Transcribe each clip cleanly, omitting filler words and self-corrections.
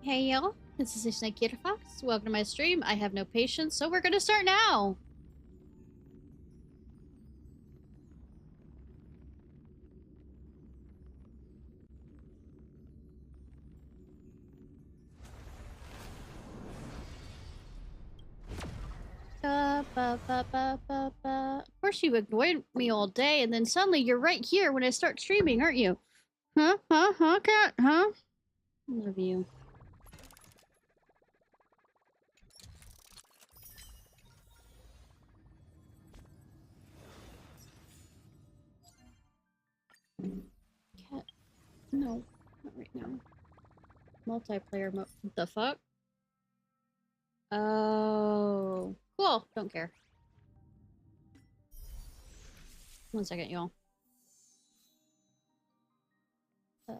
Hey y'all, this is Ishnai Ciarfox. Welcome to my stream. I have no patience, so we're gonna start now! Of course you ignored me all day, and then suddenly you're right here when I start streaming, aren't you? Huh? Huh? Huh, cat? Huh? Love you. Cat? No, not right now. Multiplayer mode. The fuck? Oh. Cool. Don't care. 1 second, y'all. Hi.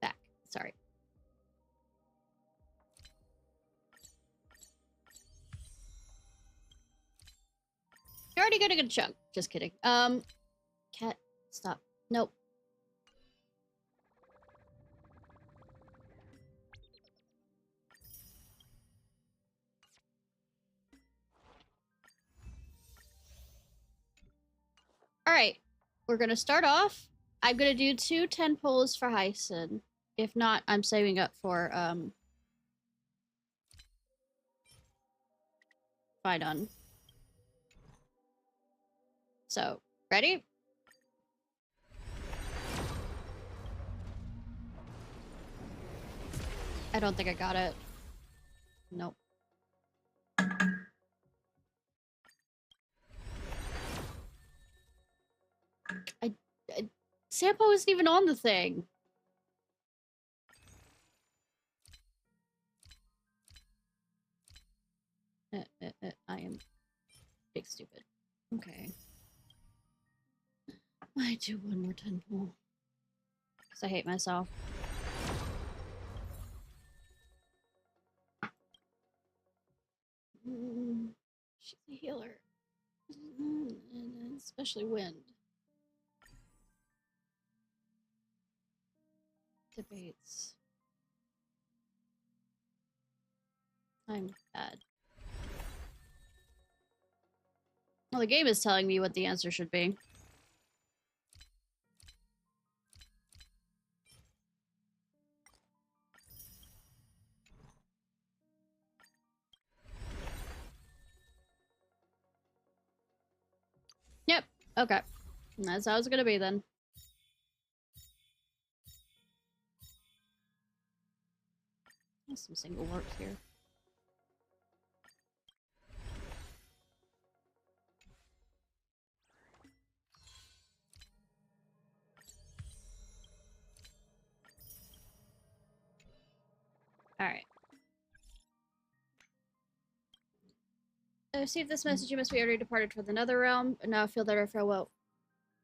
Back. Sorry. You're already getting a chunk. Just kidding. Cat, stop. Nope. Alright. We're gonna start off. I'm gonna do 2 10 pulls for Hyson. If not, I'm saving up for, Fidon. So, ready? I don't think I got it. Nope. Sampo isn't even on the thing. I am big stupid. Okay. I do 1 more 10 pull. Because I hate myself. She's a healer. Especially wind. Debates. I'm bad. Well, the game is telling me what the answer should be. Yep. Okay. That's how it's gonna be then. There's some single warps here. Alright. I received this message. You must be already departed for the nether realm, and now I feel that our farewell.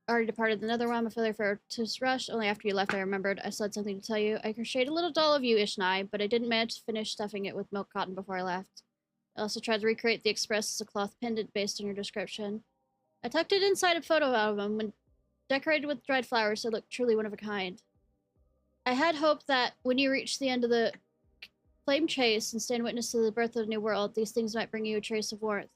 Already departed the nether realm. I feel like to rush. Only after you left, I remembered. I still had something to tell you. I crocheted a little doll of you, Ishnai, but I didn't manage to finish stuffing it with milk cotton before I left. I also tried to recreate the express as a cloth pendant based on your description. I tucked it inside a photo album and decorated with dried flowers so it looked truly one of a kind. I had hoped that when you reach the end of the flame chase and stand witness to the birth of a new world, these things might bring you a trace of warmth.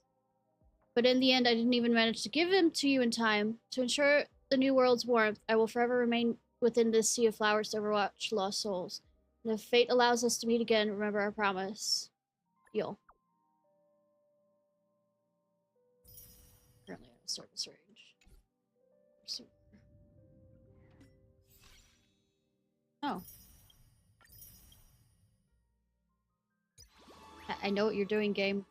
But in the end, I didn't even manage to give them to you in time. To ensure the new world's warmth, I will forever remain within this sea of flowers to overwatch lost souls. And if fate allows us to meet again, remember our promise. You'll. Currently out of service range. Oh. I know what you're doing, game.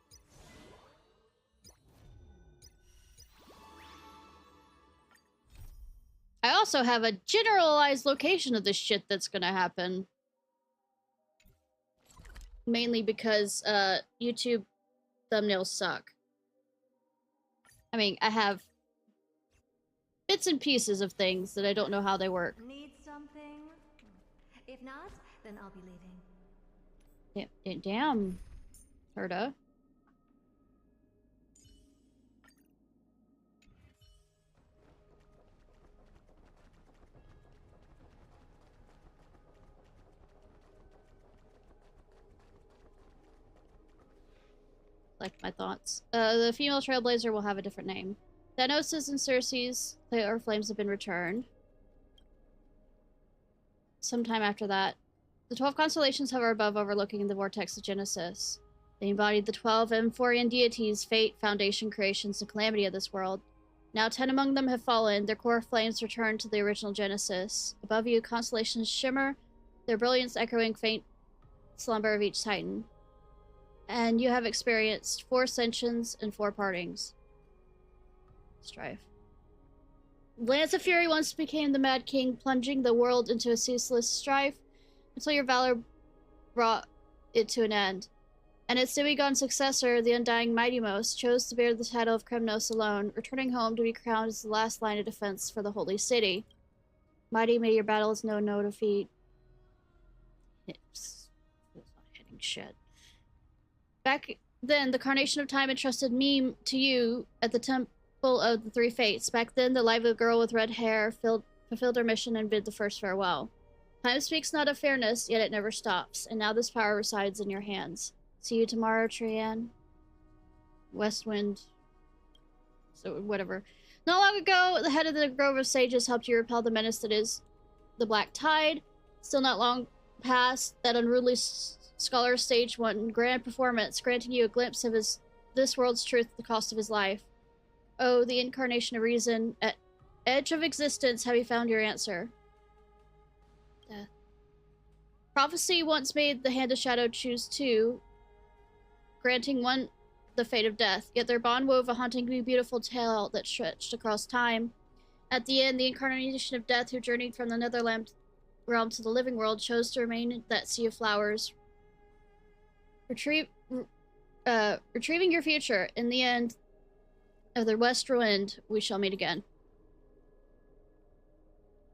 I also have a generalized location of this shit that's gonna happen. Mainly because, YouTube thumbnails suck. I mean, I have bits and pieces of things that I don't know how they work. Need something? If not, then I'll be leaving. Damn, Herda. Like my thoughts. The female trailblazer will have a different name. Thanos' and Cersei's or flames have been returned. Sometime after that, the 12 constellations hover above, overlooking the vortex of Genesis. They embodied the 12 Amphorian deities, fate, foundation, creations, and calamity of this world. Now 10 among them have fallen, their core flames return to the original Genesis. Above you, constellations shimmer, their brilliance echoing faint slumber of each titan. And you have experienced 4 ascensions and 4 partings. Strife. Lance of Fury once became the Mad King, plunging the world into a ceaseless strife until your valor brought it to an end. And its demigod successor, the undying Mightymost, chose to bear the title of Kremnos alone, returning home to be crowned as the last line of defense for the Holy City. Mighty, may your battles know no defeat. It's not hitting shit. Back then, the Carnation of Time entrusted me to you at the Temple of the Three Fates. Back then, the lively girl with red hair fulfilled her mission and bid the first farewell. Time speaks not of fairness, yet it never stops, and now this power resides in your hands. See you tomorrow, Trianne. Westwind. So, whatever. Not long ago, the head of the Grove of Sages helped you repel the menace that is the Black Tide. Still not long past, that unruly scholar staged one grand performance, granting you a glimpse of this world's truth at the cost of his life. Oh, the incarnation of reason, at edge of existence, have you found your answer? Death. Prophecy once made the Hand of Shadow choose two, granting one the fate of death, yet their bond wove a hauntingly beautiful tale that stretched across time. At the end, the incarnation of death, who journeyed from the Netherland realm to the living world, chose to remain in that sea of flowers, retrieving your future. In the end of the west wind, we shall meet again.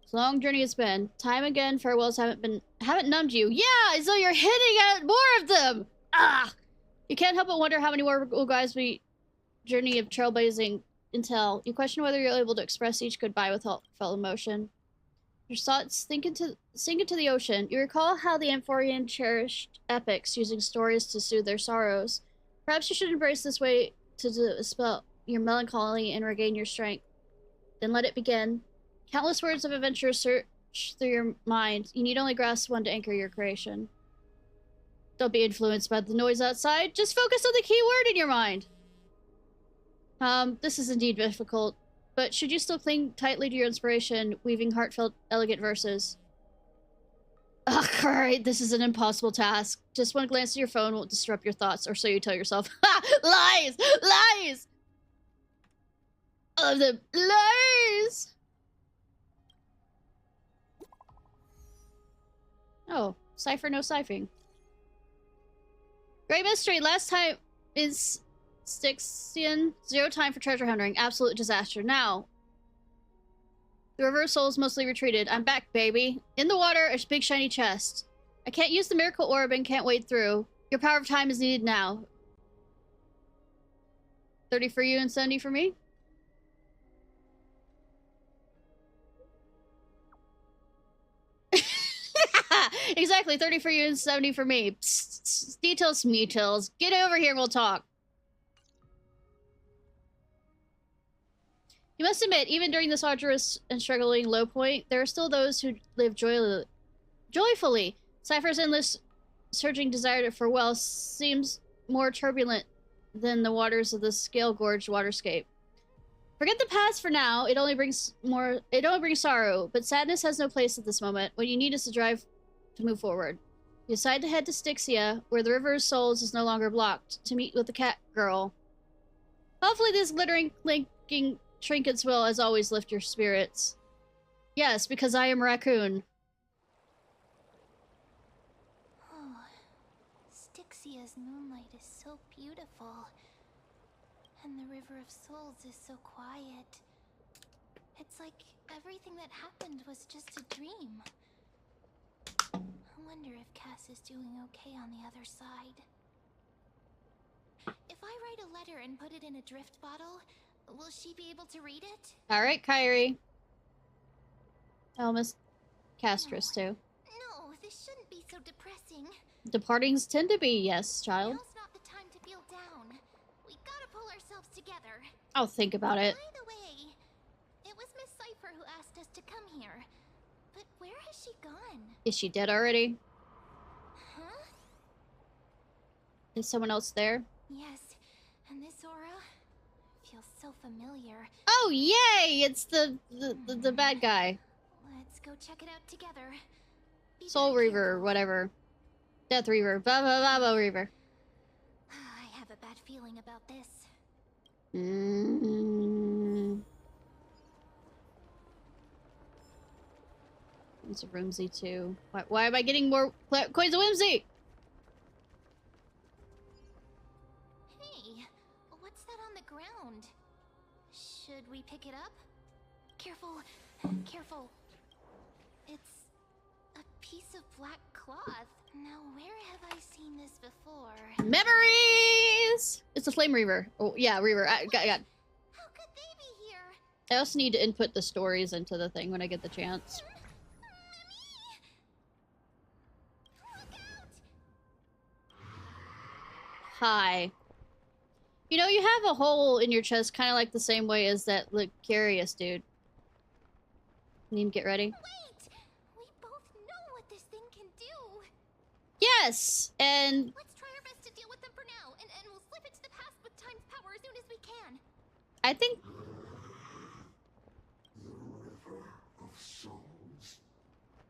It's a long journey it's been. Time again, farewells haven't numbed you. Yeah, so you're hitting at more of them! Ah! You can't help but wonder how many more guys we journey of trailblazing until you question whether you're able to express each goodbye with heartfelt emotion. Your thoughts sink into the ocean. You recall how the Amphorian cherished epics, using stories to soothe their sorrows. Perhaps you should embrace this way to dispel your melancholy and regain your strength. Then let it begin. Countless words of adventure search through your mind. You need only grasp one to anchor your creation. Don't be influenced by the noise outside. Just focus on the key word in your mind. This is indeed difficult, but should you still cling tightly to your inspiration, weaving heartfelt, elegant verses? Ugh, alright, this is an impossible task. Just one glance at your phone won't disrupt your thoughts, or so you tell yourself. Ha! Lies! Lies! All of them. Lies! Oh, cipher, no ciphering. Great mystery. Last time is Styxian. 0 time for treasure hunting. Absolute disaster. Now, the reverse soul is mostly retreated. I'm back, baby. In the water, a big shiny chest. I can't use the miracle orb and can't wade through. Your power of time is needed now. 30 for you and 70 for me? Exactly, 30 for you and 70 for me. Psst, details, meetils. Get over here and we'll talk. You must admit, even during this arduous and struggling low point, there are still those who live joyfully. Cypher's endless surging desire for wealth seems more turbulent than the waters of the scale-gorged waterscape. Forget the past for now. It only brings sorrow, but sadness has no place at this moment. What you need is to drive to move forward. You decide to head to Styxia, where the River of Souls is no longer blocked, to meet with the cat girl. Hopefully these glittering, clinking trinkets will, as always, lift your spirits. Yes, because I am Raccoon. Oh, Styxia's moonlight is so beautiful. And the River of Souls is so quiet. It's like everything that happened was just a dream. I wonder if Cass is doing okay on the other side. If I write a letter and put it in a drift bottle, will she be able to read it? Alright, Kyrie. I'll miss Castris too. No, this shouldn't be so depressing. Departings tend to be, yes, child. Now's not the time to feel down. We gotta pull ourselves together. I'll think about it. By the way, it was Miss Cipher who asked us to come here. But where has she gone? Is she dead already? Huh? Is someone else there? Yes, and this aura feels so familiar. Oh, yay! It's the bad guy. Let's go check it out together. Be Soul very Reaver, or careful. whatever. Death Reaver. Baba Reaver. I have a bad feeling about this. It's a Whimsy too. Why am I getting more coins of Whimsy? Hey, what's that on the ground? Should we pick it up? Careful, careful. It's a piece of black cloth. Now, where have I seen this before? Memories! It's a Flame Reaver. Oh, yeah, Reaver. I got. How could they be here? I also need to input the stories into the thing when I get the chance. Look out! Hi. You know, you have a hole in your chest kind of like the same way as that Lucarius dude. You need to get ready. Wait! We both know what this thing can do. Yes! And Let's try our best to deal with them for now, and we'll slip into the past with Time's power as soon as we can. I think... The river of souls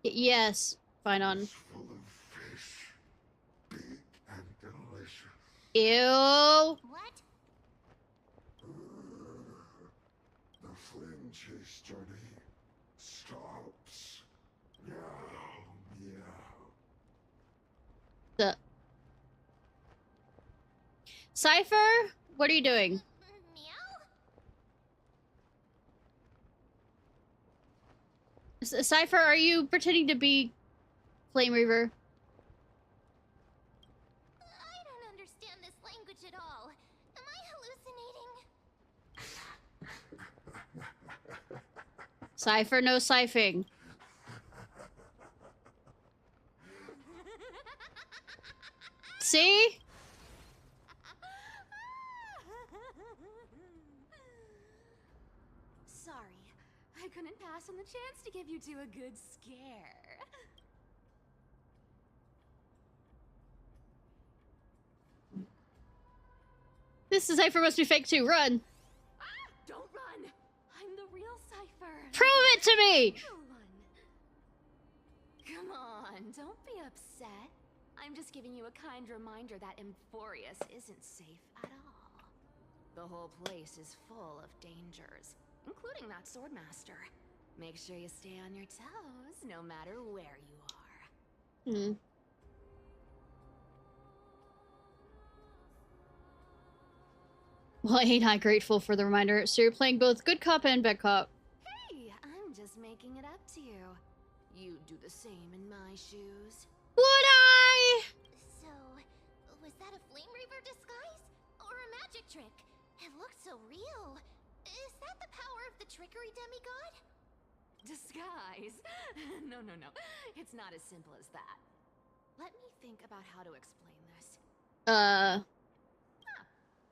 Yes. Fine on. is full of fish, big and delicious. Ew! What? The flame chase journey stops. Meow, meow. The... Cypher? What are you doing? Meow? Cypher, are you pretending to be Flame Reaver? I don't understand this language at all. Am I hallucinating? Cypher, no siphoning. See? Sorry, I couldn't pass on the chance to give you two a good scare. This Cypher must be fake too. Run! Don't run! I'm the real Cipher. Prove it to me! Real one. Come on, don't be upset. I'm just giving you a kind reminder that Emphorius isn't safe at all. The whole place is full of dangers, including that swordmaster. Make sure you stay on your toes, no matter where you are. Hmm. Well, ain't I grateful for the reminder. So you're playing both good cop and bad cop. Hey, I'm just making it up to you. You'd do the same in my shoes. Would I? So, was that a Flame Reaver disguise? Or a magic trick? It looked so real. Is that the power of the trickery demigod? Disguise? No. It's not as simple as that. Let me think about how to explain this.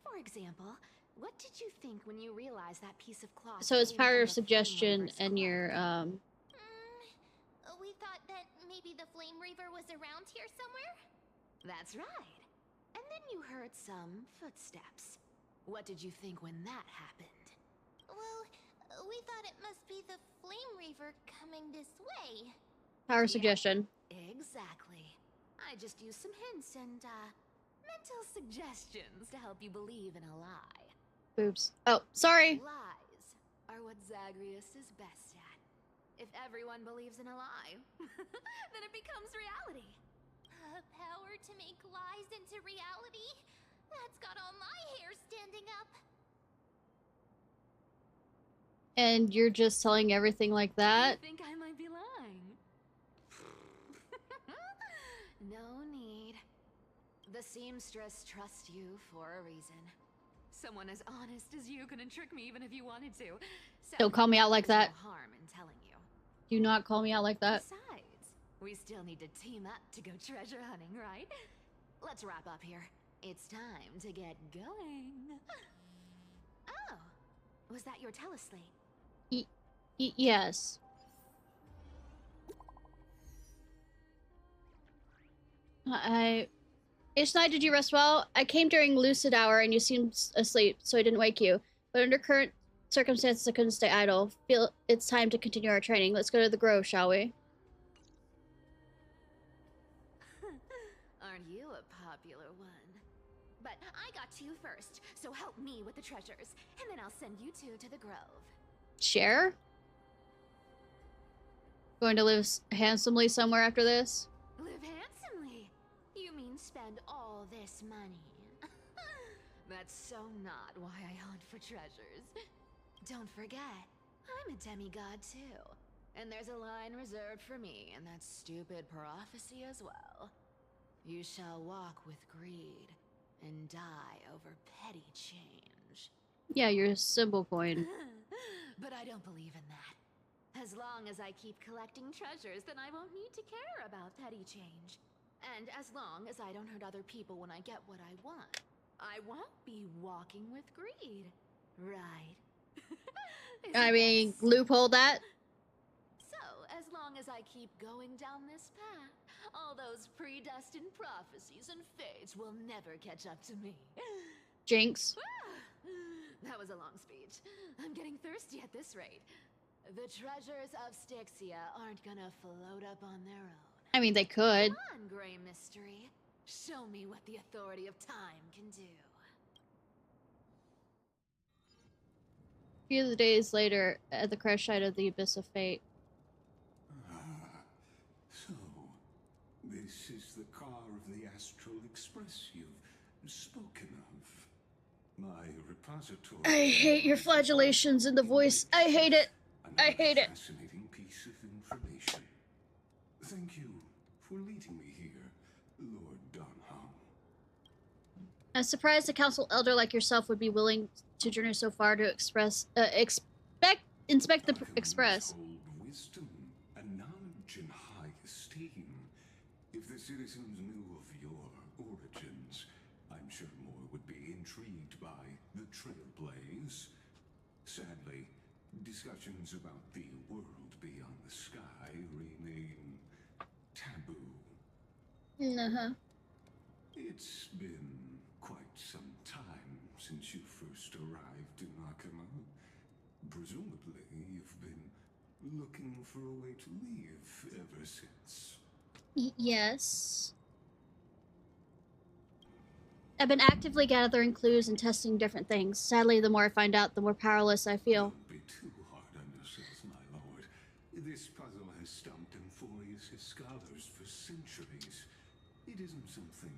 For example, what did you think when you realized that piece of cloth? So it's came power from of the Flame suggestion Reaver's and your, cloak? We thought that maybe the Flame Reaver was around here somewhere? That's right. And then you heard some footsteps. What did you think when that happened? Well, we thought it must be the Flame Reaver coming this way. power suggestion. Exactly. I just used some hints and, mental suggestions to help you believe in a lie. Oops. Oh, sorry. Lies are what Zagreus is best at. If everyone believes in a lie, then it becomes reality. Power to make lies into reality? That's got all my hair standing up. And you're just telling everything like that? You think I might be lying? No need. The seamstress trusts you for a reason. Someone as honest as you couldn't trick me even if you wanted to. So Don't call me out like there's that. no harm in telling you. Do not call me out like that. Besides, we still need to team up to go treasure hunting, right? Let's wrap up here. It's time to get going. Oh, was that your teleslate? Yes. Ishnai, did you rest well? I came during lucid hour and you seemed asleep, so I didn't wake you. But under current circumstances, I couldn't stay idle. Feel it's time to continue our training. Let's go to the grove, shall we? Aren't you a popular one? But I got to you first, so help me with the treasures, and then I'll send you two to the grove. Share? Going to live handsomely somewhere after this? Live handsomely? You mean spend all this money? That's so not why I hunt for treasures. Don't forget, I'm a demigod too. And there's a line reserved for me in that stupid prophecy as well. You shall walk with greed and die over petty change. Yeah, your symbol coin. But I don't believe in that. As long as I keep collecting treasures, then I won't need to care about petty change. And as long as I don't hurt other people when I get what I want, I won't be walking with greed. Right? I mean, loophole that? So, as long as I keep going down this path, all those predestined prophecies and fates will never catch up to me. Jinx. That was a long speech. I'm getting thirsty at this rate. The treasures of Styxia aren't gonna float up on their own. I mean, they could. Come on, Grey Mystery. Show me what the authority of time can do. A few days later, at the crash site of the Abyss of Fate. So, this is the car of the Astral Express you've spoken of. My repository. I hate your flagellations in the voice. I hate it. I hate it. Fascinating piece of information. Thank you for leading me here, Lord Donham. I'm surprised a council elder like yourself would be willing to journey so far to inspect the express. Hold wisdom and knowledge in high esteem. If the citizens knew of your origins, I'm sure more would be intrigued by the Trailblaze. Sadly, discussions about the world beyond the sky remain taboo. Uh-huh. It's been quite some time since you first arrived in Akama. Presumably, you've been looking for a way to leave ever since. Yes. I've been actively gathering clues and testing different things. Sadly, the more I find out, the more powerless I feel. Don't be too hard on yourself, my lord. This puzzle has stumped Amphorius' scholars for centuries. It isn't something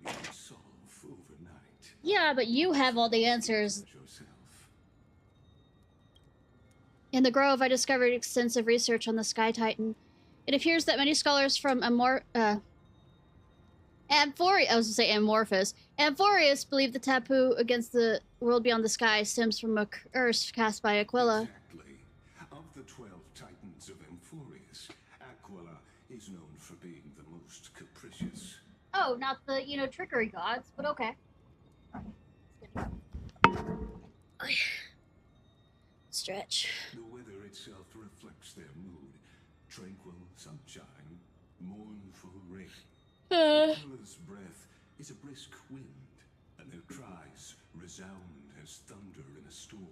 you can solve overnight. Yeah, but you have all the answers. Yourself. In the Grove, I discovered extensive research on the Sky Titan. It appears that many scholars from Amphorius believe the taboo against the world beyond the sky stems from a curse cast by Aquila. Exactly. Of the 12 titans of Amphorius, Aquila is known for being the most capricious. Oh, not the, trickery gods, but okay. Stretch. The weather itself reflects their mood. Tranquil sunshine, mournful rain. Aquila's breath is a brisk wind, and their cries resound as thunder in a storm.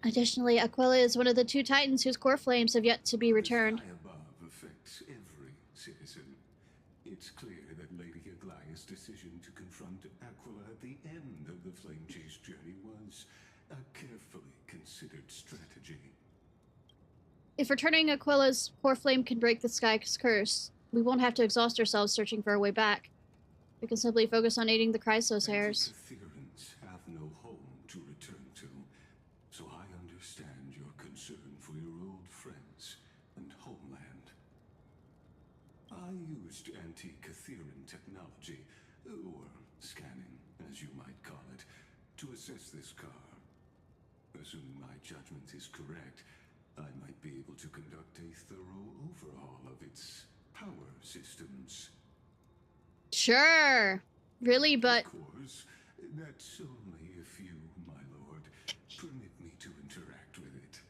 Additionally, Aquila is one of the 2 titans whose core flames have yet to be returned. The sky above affects every citizen. It's clear that Lady Aglaya's decision to confront Aquila at the end of the flame chase journey was a carefully considered strategy. If returning Aquila's core flame can break the sky's curse, we won't have to exhaust ourselves searching for our way back. We can simply focus on aiding the Chrysos heirs. Theorans have no used anti-Catherian technology, or scanning, as you might call it, to assess this car. Assuming my judgment is correct, I might be able to conduct a thorough overhaul of its power systems. Sure. Really, but... Of course, that's only if you, my lord, permit me to interact with it.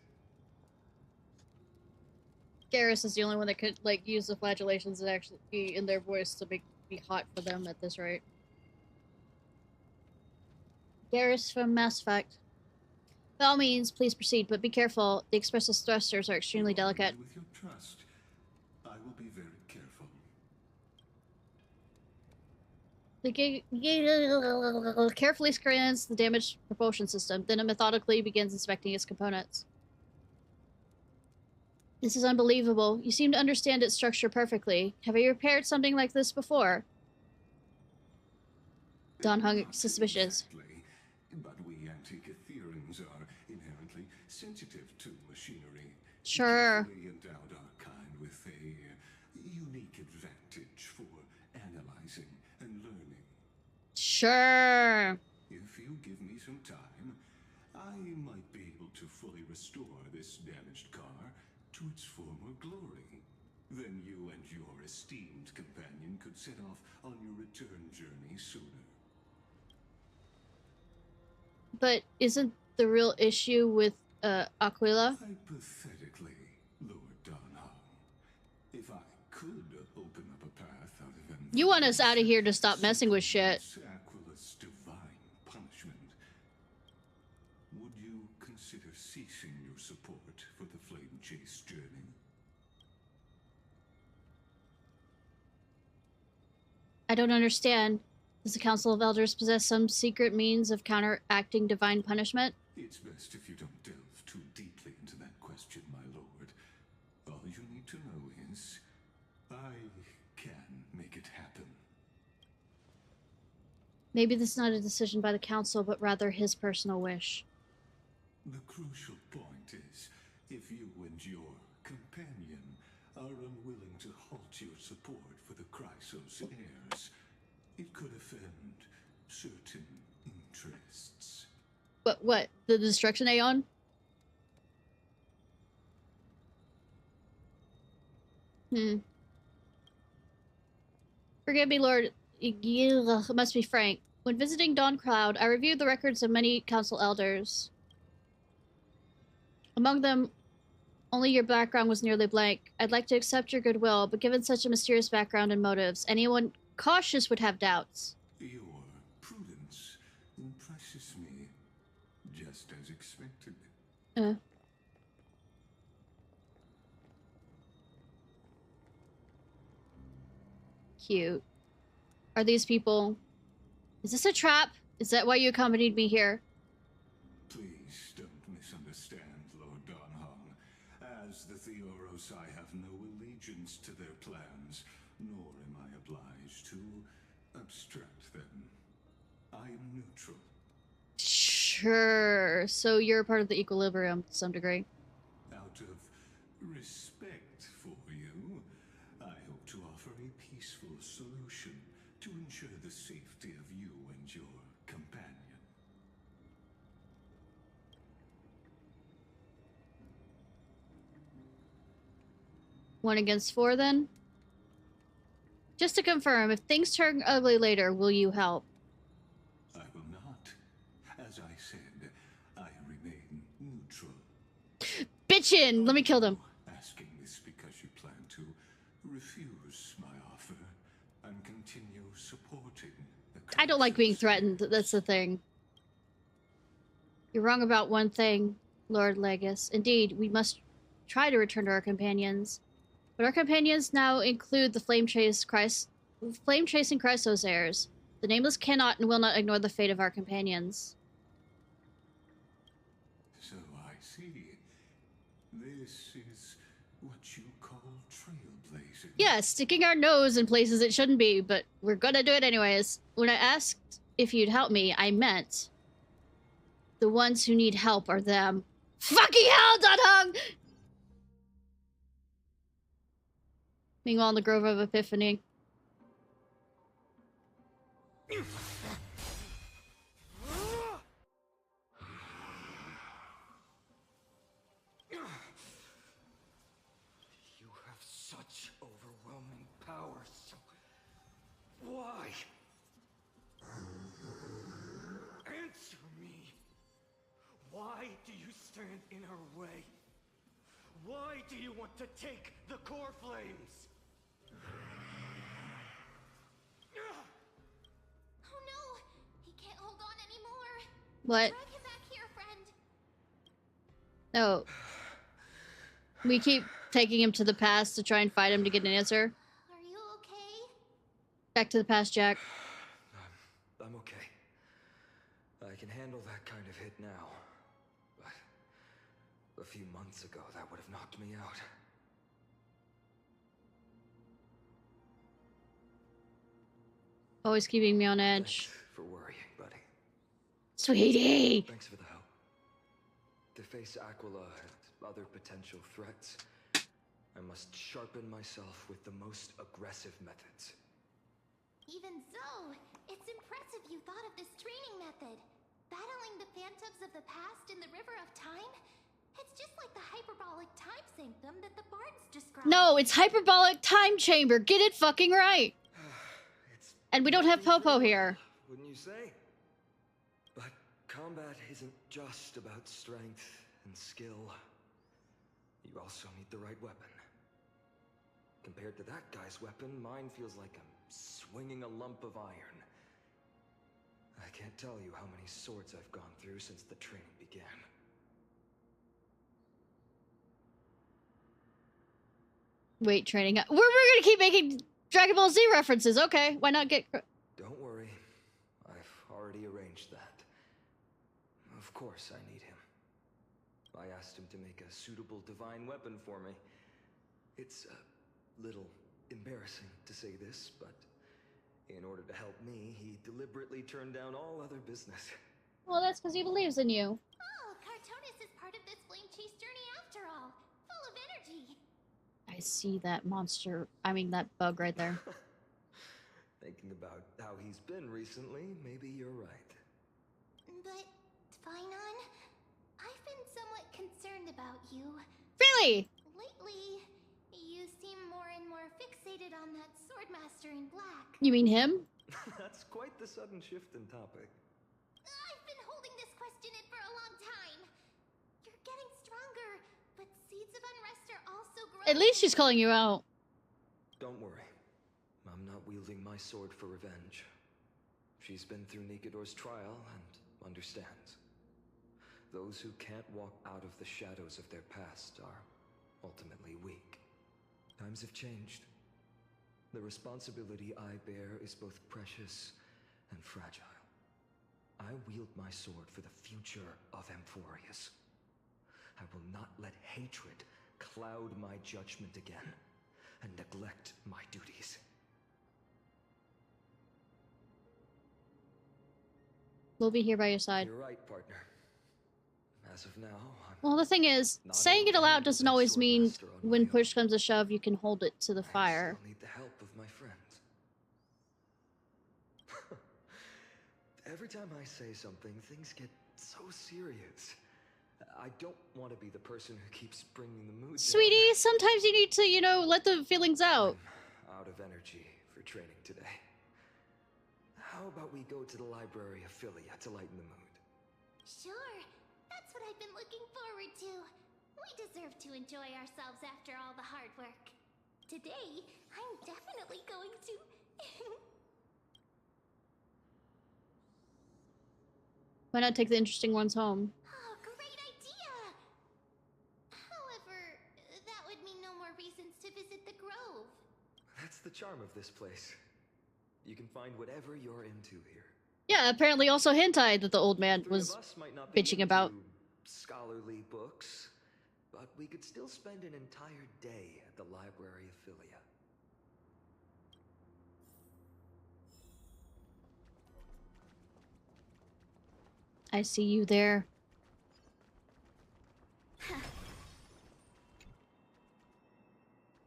Garrus is the only one that could, like, use the flagellations and actually be in their voice to make me hot for them at this rate. Garrus from Mass Effect. By all means, please proceed, but be careful. The expressive thrusters are extremely delicate. With your trust, I will be very careful. The carefully scans the damaged propulsion system, then it methodically begins inspecting its components. This is unbelievable. You seem to understand its structure perfectly. Have you repaired something like this before? Don hung suspicious. Exactly. But we anti-Catherians are inherently sensitive to machinery. Sure. We endowed our kind with a unique advantage for analyzing and learning. Sure. If you give me some time, I might be able to fully restore this damaged car to its former glory. Then you and your esteemed companion could set off on your return journey sooner. But isn't the real issue with, Aquila? Hypothetically, Lord Donhong, if I could open up a path out of You want us out of here to stop messing with shit. Aquila's divine punishment, would you consider ceasing your support for the Flame Chase journey? I don't understand. Does the Council of Elders possess some secret means of counteracting divine punishment? It's best if you don't delve too deeply into that question, my lord. All you need to know is, I can make it happen. Maybe this is not a decision by the Council, but rather his personal wish. The crucial point is, if you and your companion are unwilling to halt your support for the Chrysos heirs, it could offend certain interests. But what? The destruction Aeon? Forgive me, Lord. You must be frank. When visiting Dawn Cloud, I reviewed the records of many council elders. Among them, only your background was nearly blank. I'd like to accept your goodwill, but given such a mysterious background and motives, anyone cautious would have doubts. Your prudence impresses me, just as expected. Cute. Are these people... Is this a trap? Is that why you accompanied me here? Please don't misunderstand, Lord Donhong. As the Theoros, I have no allegiance to their plans, nor am I obliged to abstract them. I am neutral. Sure. So you're part of the equilibrium to some degree. Out of respect for you, I hope to offer a peaceful solution to ensure the safety of you and your companion. One against four, then? Just to confirm, if things turn ugly later, will you help? I will not. As I said, I remain neutral. Bitchin'! Let me kill them. Asking this because you plan to refuse my offer and continue supporting the I don't like being Chrysos threatened. That's the thing. You're wrong about one thing, Lord Legis. Indeed, we must try to return to our companions. But our companions now include the flame-chasing Chrysos heirs. The Nameless cannot and will not ignore the fate of our companions. So I see. This is what you call trailblazing. Yeah, sticking our nose in places it shouldn't be, but we're gonna do it anyways. When I asked if you'd help me, I meant the ones who need help are them. Fucking hell, Donhong! Meanwhile, in the Grove of Epiphany. You have such overwhelming power, so why? Answer me. Why do you stand in her way? Why do you want to take the core flames? Oh no! He can't hold on anymore! What? Drag him back here, friend! No. We keep taking him to the past to try and fight him to get an answer. Are you okay? Back to the past, Jack. I'm okay. I can handle that kind of hit now. But a few months ago, that would have knocked me out. Always keeping me on edge. Thanks for worrying, buddy. Sweetie! Thanks for the help. To face Aquila and other potential threats, I must sharpen myself with the most aggressive methods. Even so, it's impressive you thought of this training method. Battling the phantoms of the past in the River of Time? It's just like the hyperbolic time sanctum that the bards described. No, it's hyperbolic time chamber. Get it fucking right. It's And we don't have nothing Popo trivial, here. wouldn't you say? But combat isn't just about strength and skill. You also need the right weapon. Compared to that guy's weapon, mine feels like I'm swinging a lump of iron. I can't tell you how many swords I've gone through since the training began. Wait, training. We're gonna keep making Dragon Ball Z references. Okay, why not get... Don't worry. I've already arranged that. Of course I need him. I asked him to make a suitable divine weapon for me. It's a little embarrassing to say this, but in order to help me, he deliberately turned down all other business. Well, that's because he believes in you. Oh, Cartonis is part of this flame chase journey after all. Full of energy. I see that monster. I mean, that bug right there. Thinking about how he's been recently, maybe you're right. But, Finon, I've been somewhat concerned about you. Really? Lately, you seem more and more fixated on that swordmaster in black. You mean him? That's quite the sudden shift in topic. I've been holding this question in for a long time. You're getting stronger, but seeds of unrest are also growing. At least she's calling you out. Don't worry. I'm not wielding my sword for revenge. She's been through Nikidor's trial and understands. Those who can't walk out of the shadows of their past are ultimately weak. Times have changed. The responsibility I bear is both precious and fragile. I wield my sword for the future of Amphorius. I will not let hatred cloud my judgment again and neglect my duties. We'll be here by your side. You're right, partner. As of now, I'm Well, the thing is, not saying able it to aloud handle doesn't that always mean swordmaster on when my own. push comes to shove, you can hold it to the I fire. still need the help of my friends. Every time I say something, things get so serious. I don't want to be the person who keeps bringing the mood down. Sweetie, sometimes you need to, you know, let the feelings out. I'm out of energy for training today. How about we go to the library of Philia to lighten the mood? Sure, that's what I've been looking forward to. We deserve to enjoy ourselves after all the hard work. Today, I'm definitely going to... Why not take the interesting ones home? Oh, great idea! However, that would mean no more reasons to visit the Grove. That's the charm of this place. You can find whatever you're into here. Yeah, apparently also hentai that the old man Three was of us might not be bitching into about. scholarly books, but we could still spend an entire day at the library of Philia. I see you there.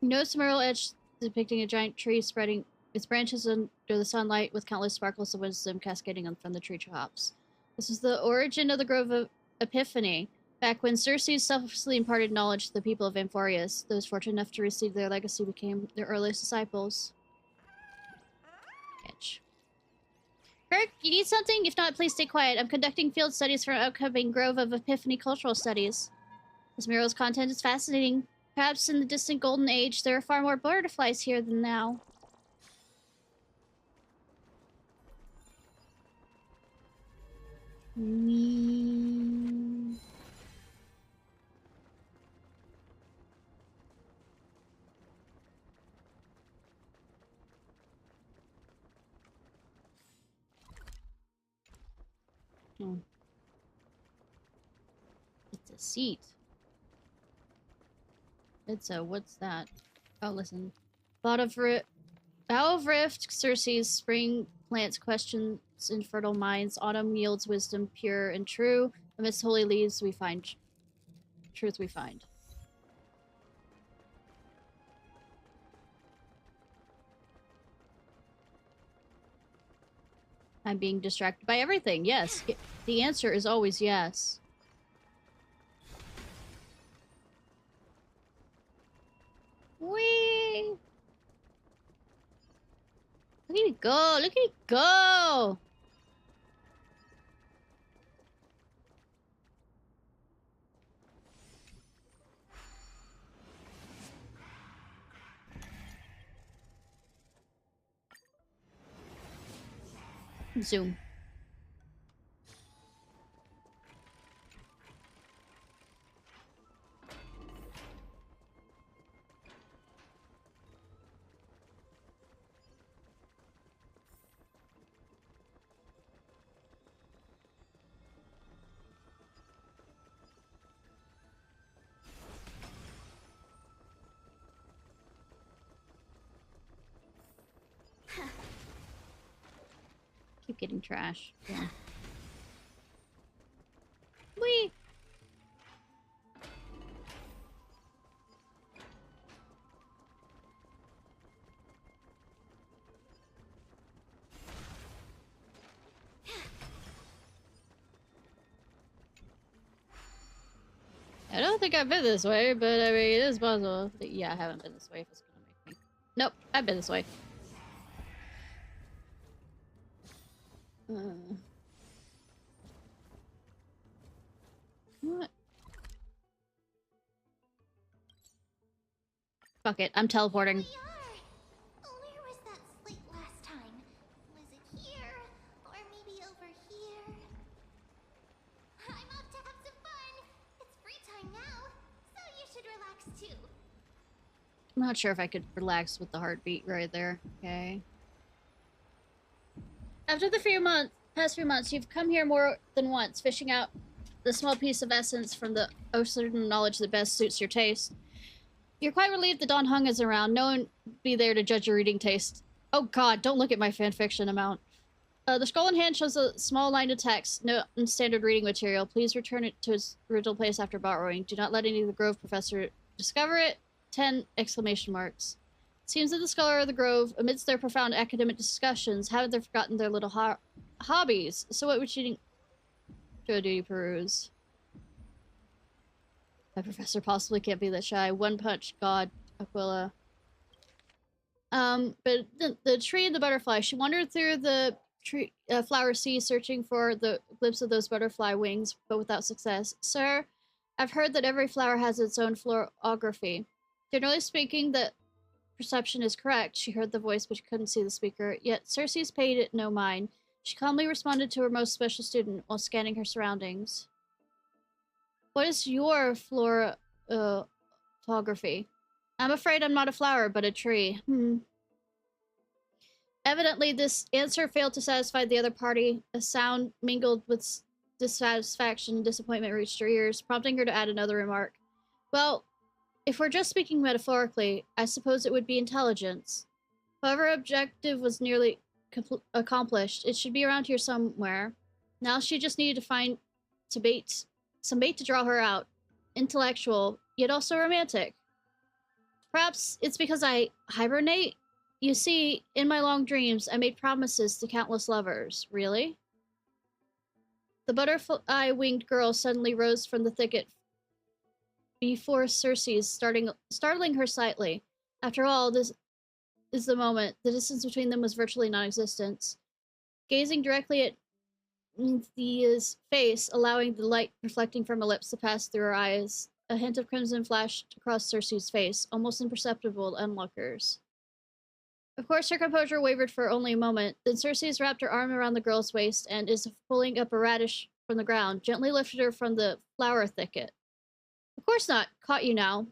Notice the mural etched depicting a giant tree spreading its branches under the sunlight with countless sparkles of wisdom cascading from the tree tops. This is the origin of the Grove of Epiphany, back when Circe selflessly imparted knowledge to the people of Amphorius. Those fortunate enough to receive their legacy became their earliest disciples. Bitch. Kirk, you need something? If not, please stay quiet. I'm conducting field studies for an upcoming Grove of Epiphany Cultural Studies. This mural's content is fascinating. Perhaps in the distant Golden Age, there are far more butterflies here than now. Oh. It's a seat. It's a, what's that? Oh, listen. Bough of Rift, Circe's spring plants questions in fertile minds. Autumn yields wisdom pure and true. Amidst holy leaves we find truth we find. I'm being distracted by everything. Yes. The answer is always yes. Whee! Look at it go! Look at it go! Zoom. Keep getting trash. Yeah. Whee! I don't think I've been this way, but I mean, it is possible. Yeah, I haven't been this way if it's gonna make me. Nope, I've been this way. What? Fuck it, I'm teleporting. We are. Where was that slate last time? Was it here? Or maybe over here? I'm off to have some fun. It's free time now, so you should relax too. I'm not sure if I could relax with the heartbeat right there. Okay. After the past few months, you've come here more than once, fishing out the small piece of essence from the ocean of knowledge that best suits your taste. You're quite relieved that Don Hung is around. No one would be there to judge your reading taste. Oh god, don't look at my fanfiction amount. The scroll in hand shows a small line of text, no standard reading material. Please return it to its original place after borrowing. Do not let any of the Grove professor discover it. 10 exclamation marks. It seems that the scholar of the Grove, amidst their profound academic discussions, haven't forgotten their little hobbies. So what would you do you peruse? My professor possibly can't be that shy. One punch, God, Aquila. But the tree and the butterfly. She wandered through the tree, flower sea, searching for the glimpse of those butterfly wings, but without success. Sir, I've heard that every flower has its own florography. Generally speaking, that perception is correct. She heard the voice, but she couldn't see the speaker. Yet Circe's paid it no mind. She calmly responded to her most special student while scanning her surroundings. What is your photography? I'm afraid I'm not a flower, but a tree. Evidently, this answer failed to satisfy the other party. A sound mingled with dissatisfaction and disappointment reached her ears, prompting her to add another remark. Well, if we're just speaking metaphorically, I suppose it would be intelligence. However, objective was nearly accomplished. It should be around here somewhere. Now she just needed to find some bait to draw her out. Intellectual, yet also romantic. Perhaps it's because I hibernate? You see, in my long dreams, I made promises to countless lovers. Really? The butterfly-winged girl suddenly rose from the thicket before Circe's, startling her slightly. After all, this is the moment. The distance between them was virtually non-existent. Gazing directly at Nynthia's face, allowing the light reflecting from her lips to pass through her eyes, a hint of crimson flashed across Circe's face, almost imperceptible to onlookers. Of course, her composure wavered for only a moment. Then Circe wrapped her arm around the girl's waist and, as if pulling up a radish from the ground, gently lifted her from the flower thicket. Of course not. Caught you now.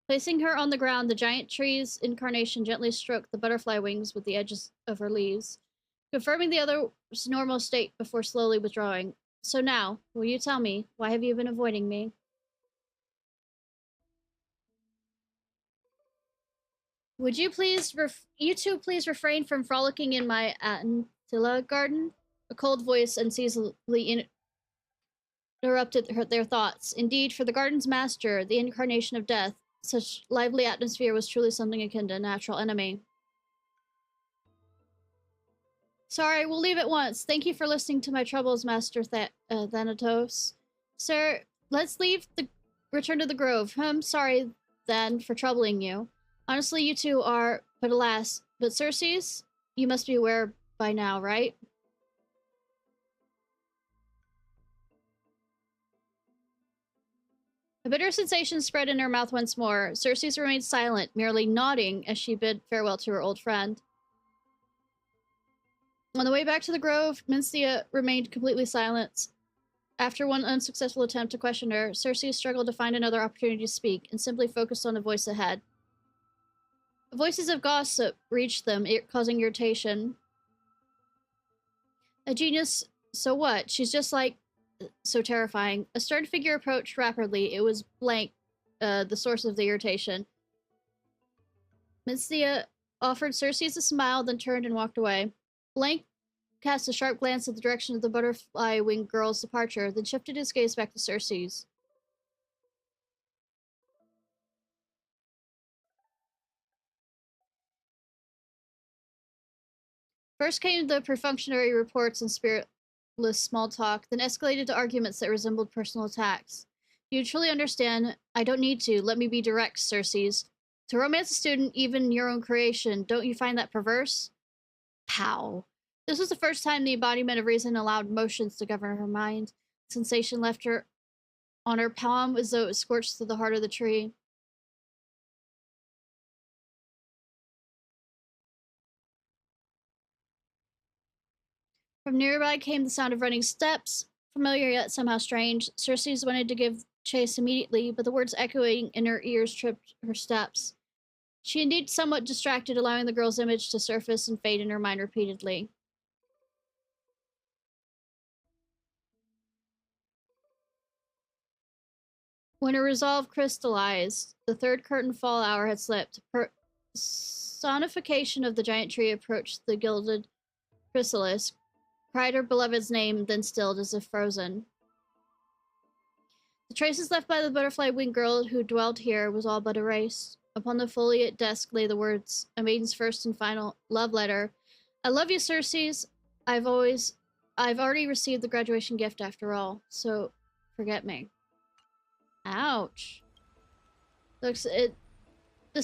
Placing her on the ground, the giant tree's incarnation gently stroked the butterfly wings with the edges of her leaves, confirming the other's normal state before slowly withdrawing. So now, will you tell me, why have you been avoiding me? Would you please, you two please refrain from frolicking in my Attila garden? A cold voice unseasonably interrupted their thoughts. Indeed, for the garden's master, the incarnation of death, such lively atmosphere was truly something akin to a natural enemy. Sorry, we'll leave at once. Thank you for listening to my troubles, Master Thanatos. Sir, let's return to the grove. I'm sorry, then, for troubling you. Honestly, you two are, but alas, but Circe's, you must be aware by now, right? A bitter sensation spread in her mouth once more. Circe's remained silent, merely nodding as she bid farewell to her old friend. On the way back to the grove, Minthia remained completely silent. After one unsuccessful attempt to question her, Circe struggled to find another opportunity to speak and simply focused on the voice ahead. Voices of gossip reached them, causing irritation. A genius, so what? She's just like, so terrifying. A stern figure approached rapidly. It was Blank, the source of the irritation. Minthia offered Circe a smile, then turned and walked away. Blank cast a sharp glance at the direction of the butterfly-winged girl's departure, then shifted his gaze back to Circe's. First came the perfunctory reports and spiritless small talk, then escalated to arguments that resembled personal attacks. You truly understand, I don't need to. Let me be direct, Circe's. To romance a student, even your own creation, don't you find that perverse? Pow. This was the first time the embodiment of reason allowed emotions to govern her mind. Sensation left her on her palm as though it scorched through the heart of the tree. From nearby came the sound of running steps, familiar yet somehow strange. Circe wanted to give chase immediately, but the words echoing in her ears tripped her steps. She indeed somewhat distracted, allowing the girl's image to surface and fade in her mind repeatedly. When her resolve crystallized, the third curtain fall hour had slipped. Personification of the giant tree approached the gilded chrysalis, cried her beloved's name, then stilled as if frozen. The traces left by the butterfly-winged girl who dwelt here was all but erased. Upon the foliate desk lay the words, a maiden's first and final love letter. I love you, Circe. I've already received the graduation gift after all, so forget me. Ouch. This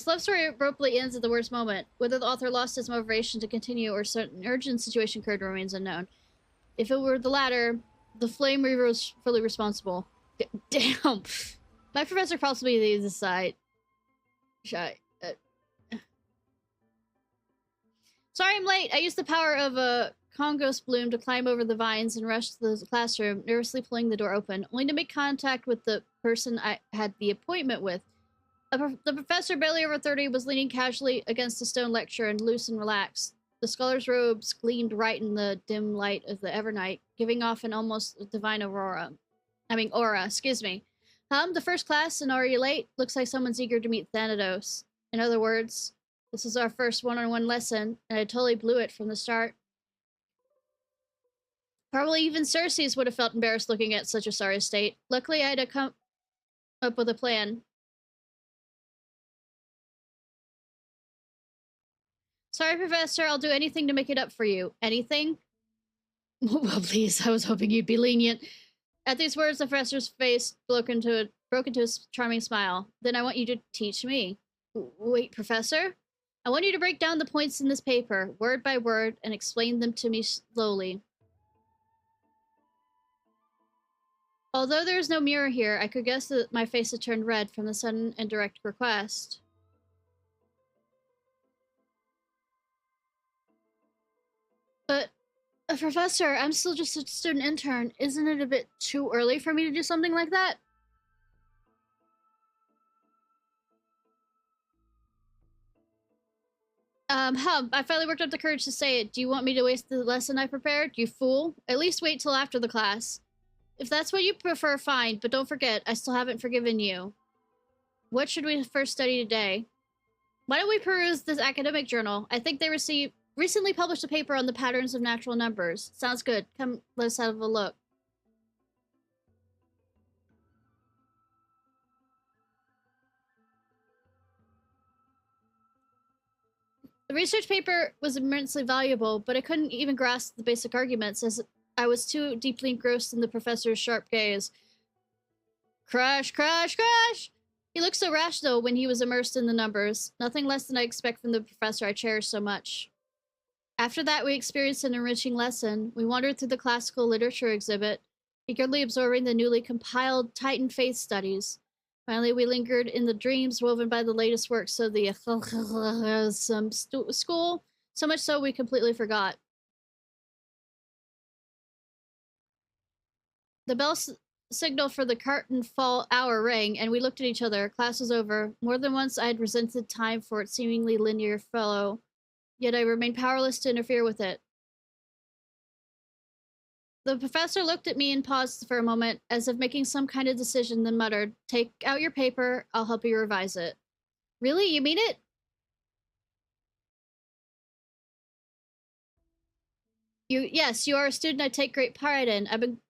love story abruptly ends at the worst moment. Whether the author lost his motivation to continue or an urgent situation occurred remains unknown. If it were the latter, the Flame Reaver was fully responsible. Damn. My professor possibly leaves the site. Sorry, I'm late. I used the power of a Congos bloom to climb over the vines and rush to the classroom, nervously pulling the door open, only to make contact with the person I had the appointment with. The professor, barely over 30, was leaning casually against a stone lecture and loose and relaxed. The scholar's robes gleamed right in the dim light of the evernight, giving off an almost divine aura, excuse me. The first class, and are you late? Looks like someone's eager to meet Thanatos. In other words, this is our first one-on-one lesson, and I totally blew it from the start. Probably even Circe's would have felt embarrassed looking at such a sorry state. Luckily, I had to come up with a plan. Sorry, Professor, I'll do anything to make it up for you. Anything? Well, please, I was hoping you'd be lenient. At these words, the professor's face broke into a charming smile. Then I want you to teach me. Wait, Professor? I want you to break down the points in this paper, word by word, and explain them to me slowly. Although there is no mirror here, I could guess that my face had turned red from the sudden and direct request. But, Professor, I'm still just a student intern. Isn't it a bit too early for me to do something like that? I finally worked up the courage to say it. Do you want me to waste the lesson I prepared? You fool. At least wait till after the class. If that's what you prefer, fine, but don't forget, I still haven't forgiven you. What should we first study today? Why don't we peruse this academic journal? I think they recently published a paper on the patterns of natural numbers. Sounds good. Come, let's have a look. The research paper was immensely valuable, but I couldn't even grasp the basic arguments as I was too deeply engrossed in the professor's sharp gaze. Crash, crash, crash! He looked so rational when he was immersed in the numbers, nothing less than I expect from the professor I cherish so much. After that, we experienced an enriching lesson. We wandered through the classical literature exhibit, eagerly absorbing the newly compiled Titan faith studies. Finally, we lingered in the dreams woven by the latest works of the school, so much so we completely forgot. The bell signal for the curtain fall hour rang, and we looked at each other. Class was over. More than once I had resented time for its seemingly linear flow, yet I remained powerless to interfere with it. The professor looked at me and paused for a moment, as if making some kind of decision, then muttered, "Take out your paper, I'll help you revise it." Really? You mean it? Yes, you are a student I take great pride in. I've been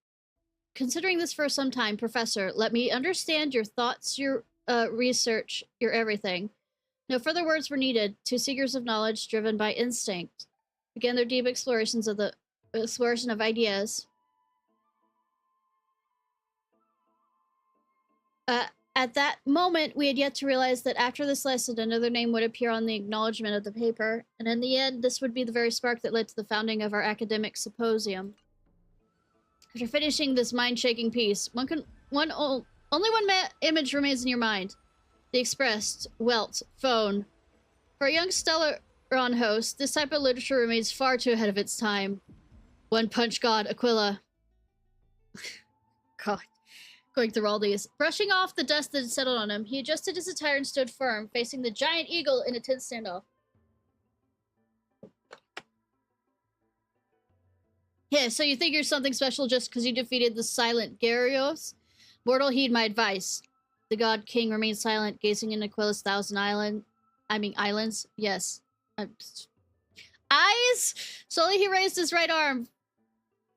considering this for some time, Professor. Let me understand your thoughts, your research, your everything. No further words were needed. Two seekers of knowledge, driven by instinct, began their deep exploration of ideas. At that moment, we had yet to realize that after this lesson, another name would appear on the acknowledgement of the paper, and in the end, this would be the very spark that led to the founding of our academic symposium. After finishing this mind-shaking piece, only one image remains in your mind. The expressed, welt, phone. For a young Stellaron host, this type of literature remains far too ahead of its time. One Punch God, Aquila. God. Going through all these. Brushing off the dust that had settled on him, he adjusted his attire and stood firm, facing the giant eagle in a tense standoff. Yeah, so you think you're something special just because you defeated the silent Gyarios? Mortal, heed my advice. The God King remained silent, gazing into Aquila's islands. Yes. Eyes? Slowly he raised his right arm.